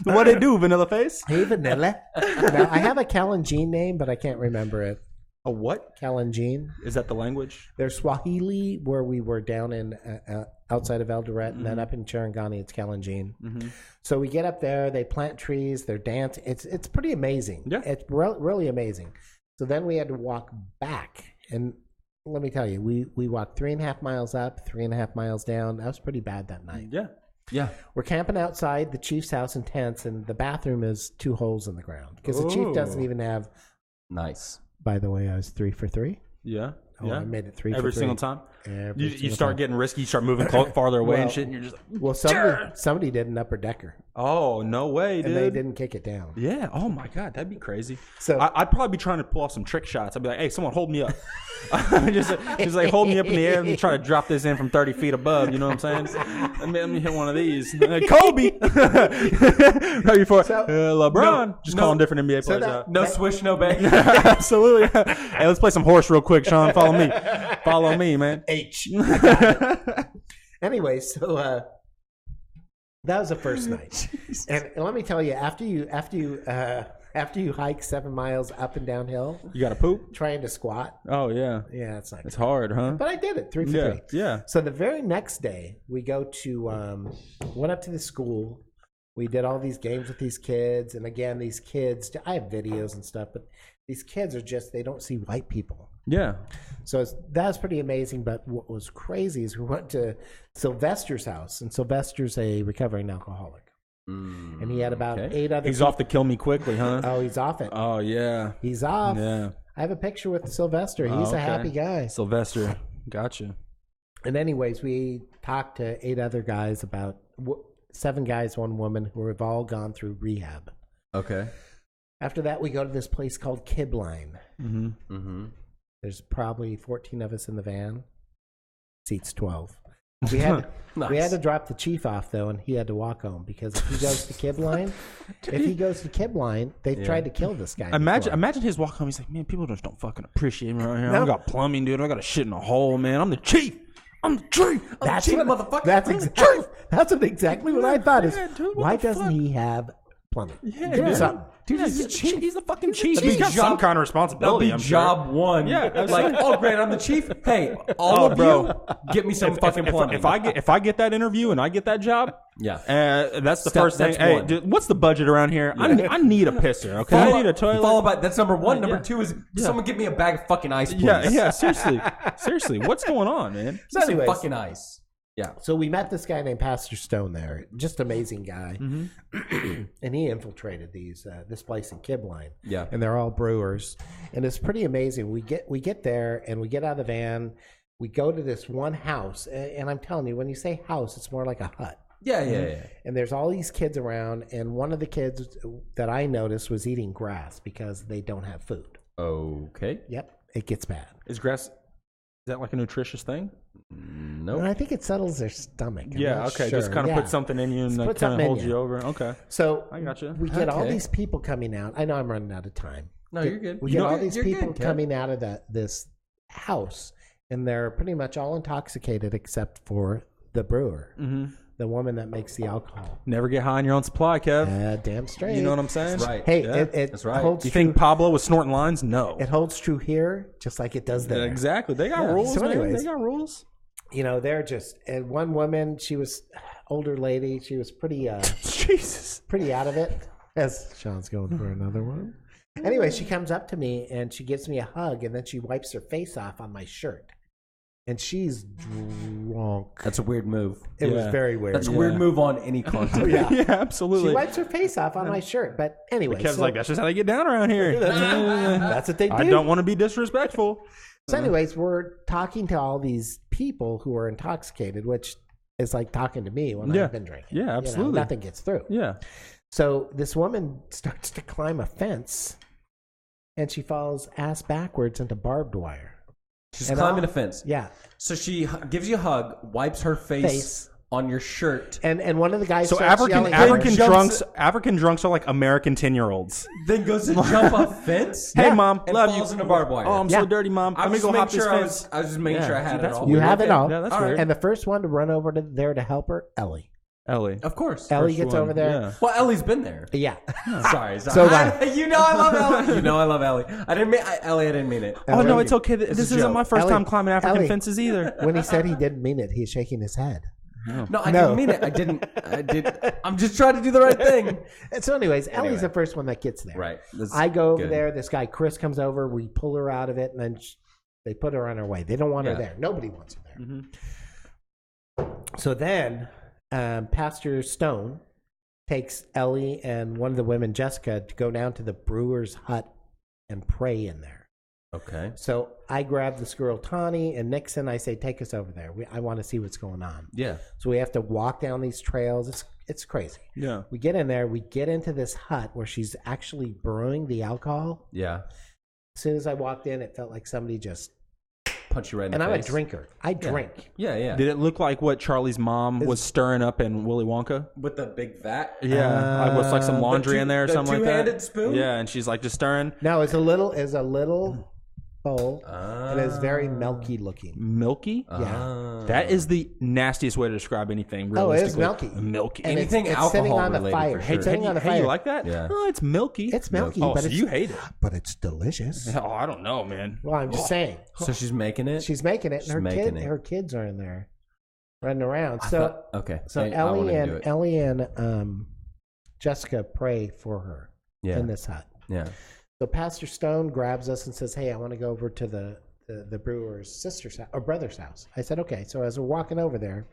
What it do, Vanilla Face? Hey, Vanilla. Now, I have a Kalenjin name, but I can't remember it. A what? Kalenjin. Is that the language? There's Swahili, where we were down in outside of Eldoret, and then up in Charangani, it's Kalenjin. So we get up there. They plant trees. They're dancing. It's pretty amazing. Yeah. It's really amazing. So then we had to walk back. And let me tell you, we walked 3.5 miles up, 3.5 miles down. That was pretty bad that night. Yeah. Yeah. We're camping outside the chief's house in tents, and the bathroom is 2 holes in the ground because the chief doesn't even have. Nice. By the way, I was 3 for 3. Yeah. Oh, yeah. I made it 3 every for 3. single time. Every You single start time. getting risky. You start moving farther away and shit, and you're just like, Well, somebody did an upper decker, oh no way, dude. and they didn't kick it down. Yeah. Oh my god, that'd be crazy. So- I'd probably be trying to pull off some trick shots. I'd be like, "Hey, someone hold me up." just like hold me up in the air and try to drop this in from 30 feet above. You know what I'm saying? Let me hit one of these. Like, Kobe. Right before LeBron. Just calling different NBA players out. No swish, no bang. Absolutely. Hey, let's play some horse real quick, Sean. Follow me. Follow me, man. H. I got it. Anyway, so that was the first night, and let me tell you, after you hike 7 miles up and downhill, You got to poop? trying to squat, Oh yeah. it's not. It's Good. hard, huh? But I did it 3 for Yeah. 3. Yeah. So the very next day, we go to went up to the school. We did all these games with these kids, and again, these kids. I have videos and stuff, but these kids are just—they don't see white people. Yeah. So that was pretty amazing. But what was crazy is we went to Sylvester's house, and Sylvester's a recovering alcoholic, and he had about 8 other. He's off to kill me quickly, huh? Oh, he's off it. Oh yeah. He's off. Yeah. I have a picture with Sylvester. He's Oh, a okay. happy guy. Sylvester. Gotcha. And anyways, we talked to 8 other guys about 7 guys, 1 woman who have all gone through rehab. Okay. After that, we go to this place called Kibline. Mm-hmm. Mm-hmm. There's probably 14 of us in the van. Seats 12. We had to drop the chief off though, and he had to walk home because if he goes to Kibline, they've tried to kill this guy. Imagine his walk home. He's like, man, people just don't fucking appreciate me right here. I got plumbing, dude. I got a shit in a hole, man. I'm the chief. I'm the chief. That's chief, what, motherfucker. That's exactly what I thought. Is dude, what why the doesn't fuck? he have plumbing? Yeah, Give him dude. something. Dude, He's the fucking chief. He's He's got some kind of That'll responsibility. be I'm job sure. 1. Yeah, like, oh great, I'm the chief. Hey, all of you, get me some fucking plumbing. If I get that interview and I get that job, yeah, that's the Step- first thing. that's Hey, one. dude, what's the budget around here? I need a pisser. Okay, I need a toilet. Followed by that's number 1. Number Yeah. 2 is someone get me a bag of fucking ice, please. Yeah. Seriously, what's going on, man? So Some anyways, fucking ice. Yeah. so we met this guy named Pastor Stone there. Just amazing guy. Mm-hmm. And he infiltrated this place in Kibline. Yeah. And they're all brewers. And it's pretty amazing. We get there and we get out of the van. We go to this one house. And I'm telling you, when you say house, it's more like a hut. Yeah. And there's all these kids around. And one of the kids that I noticed was eating grass because they don't have food. Okay. Yep. It gets bad. Is that like a nutritious thing? Nope. And I think it settles their stomach. I'm Yeah. not Okay. sure. Just kind of Yeah. put something in you and Just put kind something of in holds you. you over. Okay. So I gotcha. we get all Okay. these people coming out. I know I'm running out of time. No, you're good. We get all these You're people good, Kev. coming out of this house, and they're pretty much all intoxicated except for the brewer, the woman that makes the alcohol. Never get high on your own supply, Kev. Damn straight. You know what I'm saying? That's right. Hey, Yeah, it that's right. holds You true. think Pablo was snorting lines? No. It holds true here, just like it does there. Exactly. They got Yeah. rules, So man. anyways. They got rules. You know, they're just. And one woman, she was older lady. She was pretty Jesus. pretty out of it. As Sean's going for another one. Anyway, she comes up to me and she gives me a hug, and then she wipes her face off on my shirt. And she's drunk. That's a weird move. It was Yeah. very weird. That's a weird move on any continent. Yeah. Yeah, She absolutely. wipes her face off on my shirt. But anyway, Kev's so, like, that's just how they get down around here. that's what they do. I don't want to be disrespectful. So anyways, we're talking to all these people who are intoxicated, which is like talking to me when Yeah. I've been drinking. Yeah, You know, absolutely. nothing gets through. Yeah. So this woman starts to climb a fence, and she falls ass backwards into barbed wire. She's And climbing I'll- a fence. Yeah. So she gives you a hug, wipes her face on your shirt, And one of the guys So starts African yelling, African drunks are like American 10-year-olds. then goes to jump a fence. Hey, mom, and love falls you. into barbed wire. Oh, I'm Yeah. so dirty, mom. I Let me was go just hop making this sure I fence. was just making Yeah. sure I had That's it all. weird. You have it all. Yeah, that's All right. weird. And the first one to run over to there to help her, Ellie. Ellie. Of course. Ellie First gets one, over there. yeah. Well, Ellie's been there. Yeah. Sorry. So you know I love Ellie. You know I love Ellie. I didn't mean Ellie. I didn't mean it. Oh, no, Ellie- it's okay. This a isn't joke. my first Ellie- time climbing African Ellie. fences either. When he said he didn't mean it, he's shaking his head. No, I No. didn't mean it. I didn't. I did. I'm just trying to do the right thing. And so, anyways, Ellie's Anyway. the first one that gets there. Right. That's I go over good. there. This guy Chris comes over. We pull her out of it, and then they put her on her way. They don't want her Yeah. there. Nobody wants her there. Mm-hmm. So then Pastor Stone takes Ellie and one of the women, Jessica, to go down to the brewer's hut and pray in there. Okay. So I grab this girl, Tawny, and Nixon. I say, take us over there. I want to see what's going on. Yeah. So we have to walk down these trails. It's crazy. Yeah. We get in there. We get into this hut where she's actually brewing the alcohol. Yeah. As soon as I walked in, it felt like somebody just... Punch you right in the face. And I'm a drinker. I drink. Yeah, yeah. Did it look like what Charlie's mom was stirring up in Willy Wonka? With the big vat? Yeah. Like with like some laundry in there or something like that? The two-handed spoon? Yeah, and she's like just stirring. No, it's a little bowl. And it's very milky looking. Milky? Yeah. That is the nastiest way to describe anything, Oh, it is realistically. milky. Milky. And Anything it's alcohol sitting on the related fire. for sure. It's sitting on the fire. Hey, you like that? Yeah. Oh, it's milky. It's milky, Oh, but so it's, you hate it. but it's delicious. Oh, I don't know, man. Well, I'm just saying. So she's making it? She's making it, She's and making it. her kids are in there running around. Okay. So Ellie and Jessica pray for her in this hut. Yeah. So Pastor Stone grabs us and says, "Hey, I want to go over to the brewer's sister's house, or brother's house." I said, "Okay." So as we're walking over there,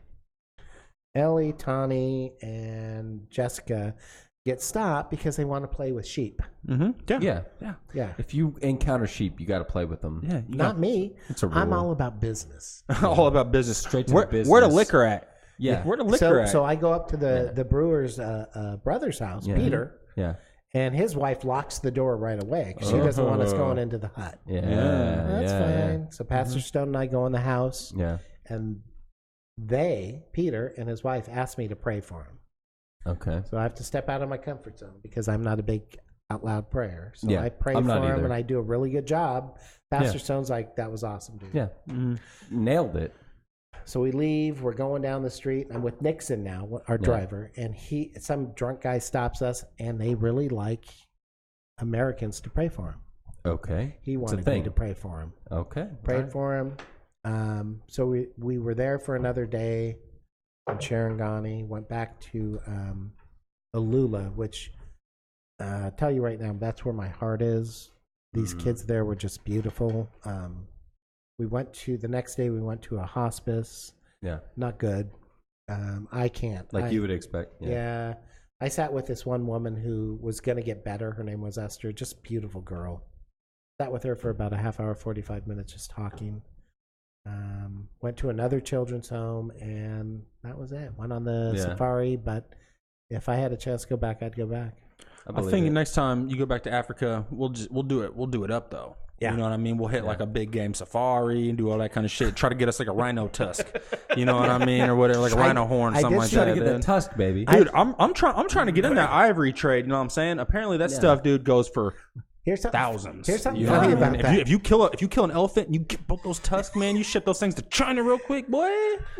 Ellie, Tawny, and Jessica get stopped because they want to play with sheep. Mm-hmm. Yeah. If you encounter sheep, you got to play with them. Yeah. Not me. It's a rule. I'm all about business. All about business. Straight to where, the business. Where the liquor at? Yeah. Where the liquor at? So I go up to the brewer's brother's house, Peter. Yeah. And his wife locks the door right away because she doesn't want us going into the hut. Yeah. That's fine. So Pastor Stone and I go in the house. Yeah. And Peter and his wife, asked me to pray for him. Okay. So I have to step out of my comfort zone because I'm not a big out loud prayer. So Yeah, I pray I'm for not him either. and I do a really good job. Pastor Stone's like, "That was awesome, dude." Yeah. Nailed it. So we leave. We're going down the street. I'm with Nixon now, our driver, and some drunk guy stops us, and they really like Americans to pray for him. Okay. He wanted me to pray for him. Okay. Prayed for him. So we were there for another day in Sharangani. Went back to Alula, which I tell you right now, that's where my heart is. These kids there were just beautiful. The next day we went to a hospice. Yeah. Not good. I can't. You would expect. Yeah. I sat with this one woman who was going to get better. Her name was Esther. Just beautiful girl. Sat with her for about a half hour, 45 minutes, just talking. Went to another children's home, and that was it. Went on the safari, but if I had a chance to go back, I'd go back. I think next time you go back to Africa, we'll do it. We'll do it up though. Yeah. You know what I mean? We'll hit like a big game safari and do all that kind of shit. Try to get us like a rhino tusk. You know what I mean? Or whatever, like a rhino horn, something like Try that. to get that tusk, baby. Dude, I'm trying to get in that ivory trade. You know what I'm saying? Apparently that stuff, dude, goes for thousands. Here's something You know funny what I mean? about that. If you kill an elephant and you get both those tusks, man, you ship those things to China real quick, boy.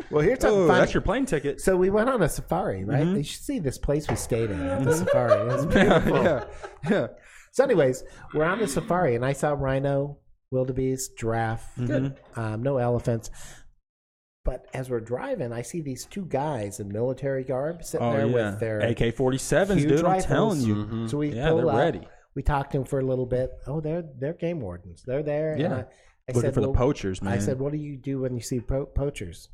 Well, here's something Oh, funny. that's your plane ticket. So we went on a safari, right? You should see this place we stayed in at the safari. It was beautiful. Yeah. So anyways, we're on the safari, and I saw rhino, wildebeest, giraffe, no elephants. But as we're driving, I see these two guys in military garb sitting there with their AK-47s, huge dude. I'm rifles. telling you. So we Yeah, pull they're up. ready. We talked to them for a little bit. Oh, they're game wardens. They're there. Yeah. And I Looking said, for the poachers, man. I said, "What do you do when you see poachers?"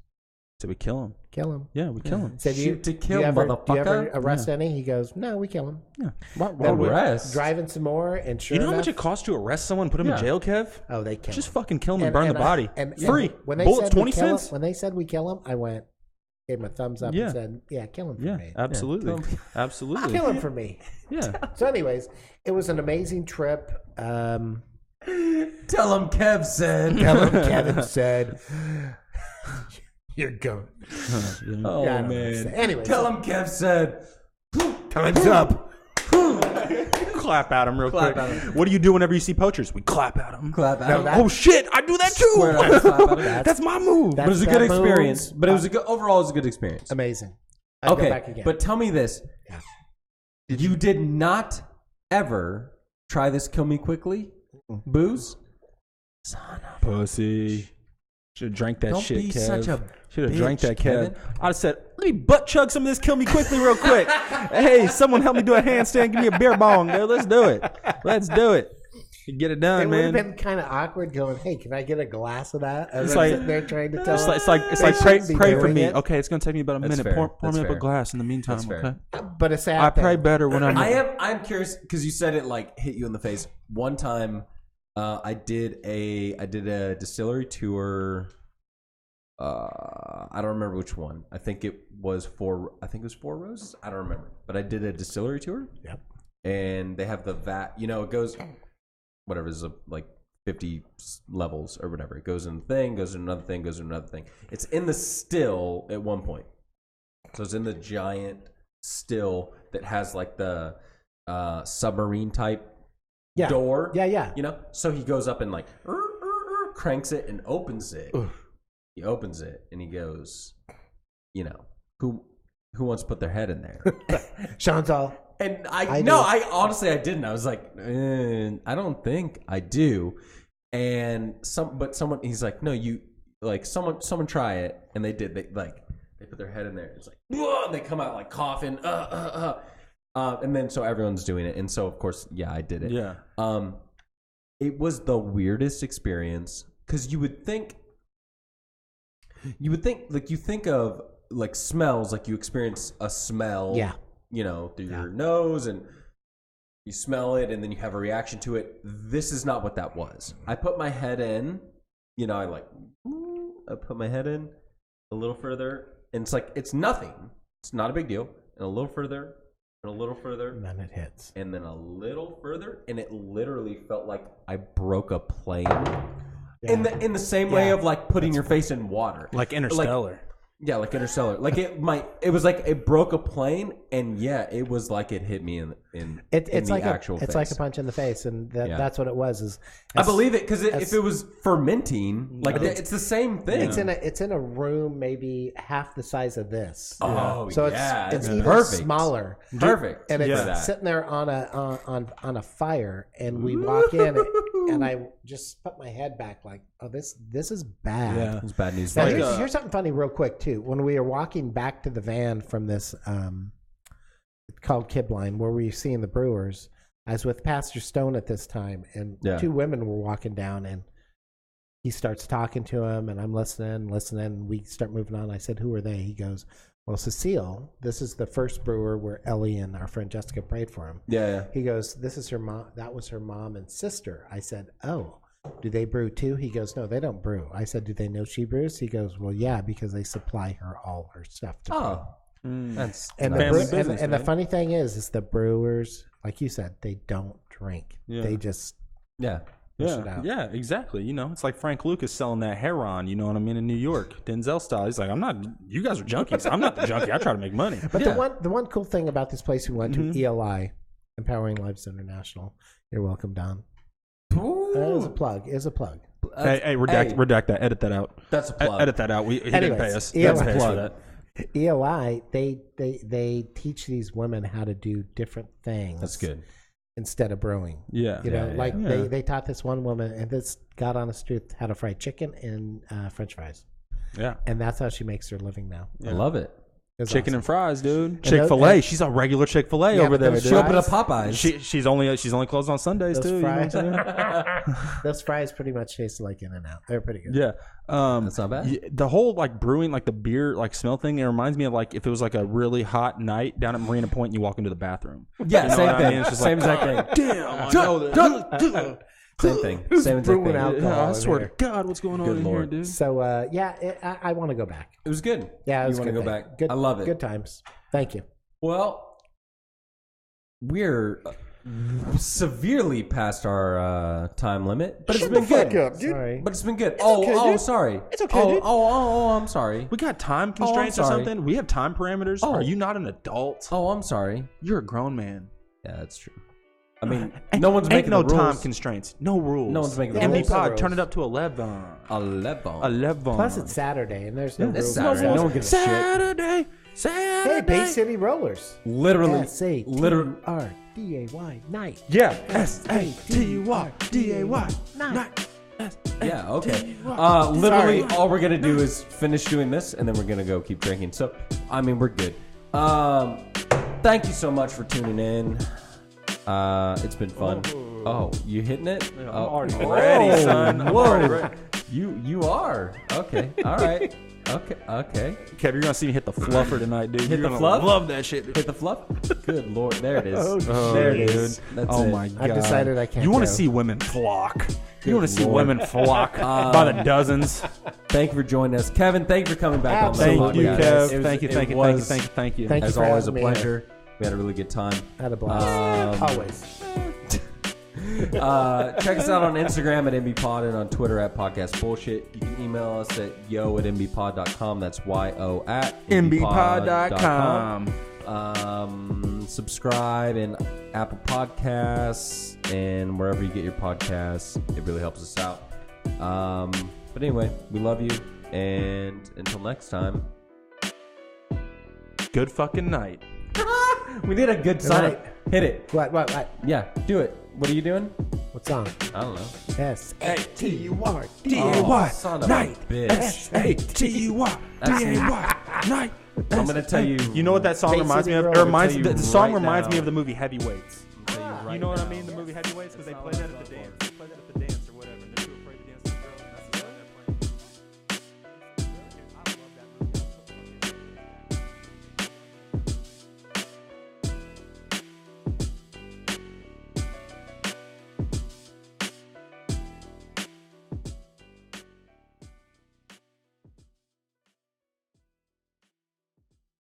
So we kill them. Kill them. Yeah, we kill them. Said, Shoot to do kill, you ever motherfucker. arrest any? He goes, "No, we kill them." Yeah. Then we're Arrest? driving some more, and sure You know how enough, much it costs to arrest someone, put them in jail, Kev? oh, they kill Just them. fucking kill them and burn the body. And Free. when they Bullets, said we 20 kill 'em- cents? when they said we kill them, I went, gave him a thumbs up, Yeah. and said, "Yeah, kill him for Yeah, me. absolutely. Absolutely. Kill him for me." Yeah. So, anyways, it was an amazing trip. Tell him Kev said. Kevin said, "You're going." Oh, Yeah, I don't know what to man. say. Anyways, Tell him Kev said. time's up. Clap at them real Clap quick. at 'em. What do you do whenever you see poachers? We clap at them. Clap at him. that- Oh, shit. I do that Swear to God, too. clap at 'em. That's my move. But it was a that good move. experience. But it was a good, overall, it was a good experience. Amazing. I'd go back Okay, again. but tell me this. Yeah. You did not ever try this kill me quickly booze? Pussy. Should have drank that Don't shit, be Kev. such a Should have drank bitch, that, Kev. Kevin. I'd have said, let me butt chug some of this kill me quickly real quick. Hey, someone help me do a handstand. Give me a beer bong, dude. Let's do it. Let's do it. Get it done, It would have man. been kind of awkward going, hey, can I get a glass of that? And It's then like- sitting there trying to tell It's like They pray shouldn't be for doing me. it. Okay, it's gonna take me about a That's minute. fair. Pour That's me up fair. a glass in the meantime. That's fair. Okay. But it's sad I pray thing. better when I'm. I'm curious because you said it like hit you in the face. One time, I did a distillery tour. I don't remember which one. I think it was Four Roses. I don't remember, but I did a distillery tour. Yep. And they have the vat. You know, it goes whatever is like 50 levels or whatever. It goes in the thing, goes in another thing, goes in another thing. It's in the still at one point. So it's in the giant still that has like the submarine type door. Yeah. You know? So he goes up and like cranks it and opens it. He opens it and he goes, you know, who wants to put their head in there? Sean's all. And I honestly I didn't. I was like, I don't think I do. And someone he's like, no, you like someone try it, and they did. They put their head in there. It's like, whoa, and they come out like coughing, and then so everyone's doing it, and so of course, yeah, I did it. Yeah. It was the weirdest experience because you would think like you think of like smells, like you experience a smell. Yeah. You know, through your nose, and you smell it, and then you have a reaction to it. This is not what that was. I put my head in, you know, I put my head in a little further, and it's like, it's nothing. It's not a big deal. And a little further, and a little further. And then it hits. And then a little further, and it literally felt like I broke a plane. Yeah. In the same way of like putting your face in water. Like Interstellar. Yeah, like Interstellar. Like it was like it broke a plane, and yeah, it was like it hit me in It's the like actual face. It's like a punch in the face, and that's what it was. I believe it because if it was fermenting, like it's the same thing. It's in a room maybe half the size of this. Oh, so yeah, it's even perfect. smaller. Perfect, and it's for that. sitting there on a fire, and we walk in, and I just put my head back like, oh, this is bad. Yeah. It's bad news. Now, here's something funny, real quick too. When we were walking back to the van from this called Kibline, where we were seeing the brewers, I was with Pastor Stone at this time, and two women were walking down, and he starts talking to him, and I'm listening, and we start moving on. I said, "Who are they?" He goes, "Well, Cecile, this is the first brewer where Ellie and our friend Jessica prayed for him." Yeah. He goes, "This is her mom. That was her mom and sister." I said, "Oh, do they brew too?" He goes, "No, they don't brew." I said, "Do they know she brews?" He goes, "Well, yeah, because they supply her all her stuff to brew." That's And family business, and the man. funny thing is the brewers, like you said, they don't drink. Yeah. They just yeah. push it out. Yeah, exactly. You know, it's like Frank Lucas selling that heroin, you know what I mean, in New York. Denzel style. He's like, you guys are junkies. I'm not the junkie. I try to make money. But the one cool thing about this place we went to, ELI, Empowering Lives International. You're welcome, Don. It was a plug. It was a plug. Hey, redact that. Edit that out. That's a plug. Edit that out. He didn't pay us. ELI, That's a plug. ELI, they teach these women how to do different things. That's good. Instead of brewing. Yeah. You know, Yeah. they taught this one woman, and this God honest truth, how to fry chicken and French fries. Yeah. And that's how she makes her living now. I love it. It was Chicken awesome. and fries, dude. And Chick-fil-A. those- She's a regular Chick-fil-A Yeah, over but there, those dude. She opened up Popeyes. She's only closed on Sundays Those too. You know what fries, I'm saying? those fries pretty much tasted like In-N-Out. They're pretty good. Yeah. That's not bad. The whole like brewing, like the beer, like smell thing, it reminds me of like if it was like a really hot night down at Marina Point and you walk into the bathroom. Yeah, You know same what I thing. mean? It's just Same like, exact thing. damn, I know that. Same thing. Same exact brewing thing. alcohol. Yeah, I in swear there. to God, what's going on Good in Lord. here, dude? So I want to go back. It was good. Yeah, it was You want to good go thing. back? Good, I love it. Good times. Thank you. Well, we're severely past our time limit, but it's been good. Sorry. But it's been good. okay, Sorry. It's okay, dude. I'm sorry. We got time constraints or sorry. something? We have time parameters? Oh. Are you not an adult? Oh, I'm sorry. You're a grown man. Yeah, that's true. I mean, no one's Ain't making no the rules. time constraints. No rules. No one's making the Yeah, rules. there's no MBPod, rules. turn it up to 11. 11. Plus, it's Saturday, and there's no It's rules. Saturday. No one gives a shit. Saturday. Hey, Bay City Rollers. Literally. S-A-T-R-D-A-Y. Night. Yeah. S-A-T-Y-D-A-Y. Night. Yeah, okay. Literally, all we're going to do is finish doing this, and then we're going to go keep drinking. So, I mean, we're good. Thank you so much for tuning in. It's been fun. Oh, you hitting it? I'm Oh. already ready, son. I'm already Whoa. ready. You are. Okay. All right. Okay. Kev, you're gonna see me hit the fluffer tonight, dude. Hit You're the gonna fluff? Love that shit, dude. Hit the fluff? Good Lord. There it is. Oh, there it shit. is. That's Oh it. my god. I've decided I can't. You want to go. see women flock? You want to see Lord. women flock by the dozens? Thank you for joining us. Kevin, thank you for coming back Absolutely. on the Thank you, podcast. Kev. It was- Thank you. it Thank you. was, Thank you. Thank you As for always, a having me. pleasure. We had a really good time. I had a blast. Always. Check us out on Instagram at MBPod and on Twitter at Podcast Bullshit. You can email us at yo@mbpod.com. That's yo at MBPod.com. Subscribe in Apple Podcasts and wherever you get your podcasts. It really helps us out. But anyway, we love you. And until next time. Good fucking night. We need a good sign. night. Hit it. What? Yeah, do it. What are you doing? What song? I don't know. S-A-T-U-R-D-A-Y. Son of Night. a bitch. S-A-T-U-R-D-A-Y. Night. I'm gonna tell you. You know what that song Bay reminds me City of? Road. It reminds I'll the tell you song right reminds me now. of the movie Heavyweights. Right You know what I now. mean? The movie Heavyweights because they play that at the dance. They play that at the dance.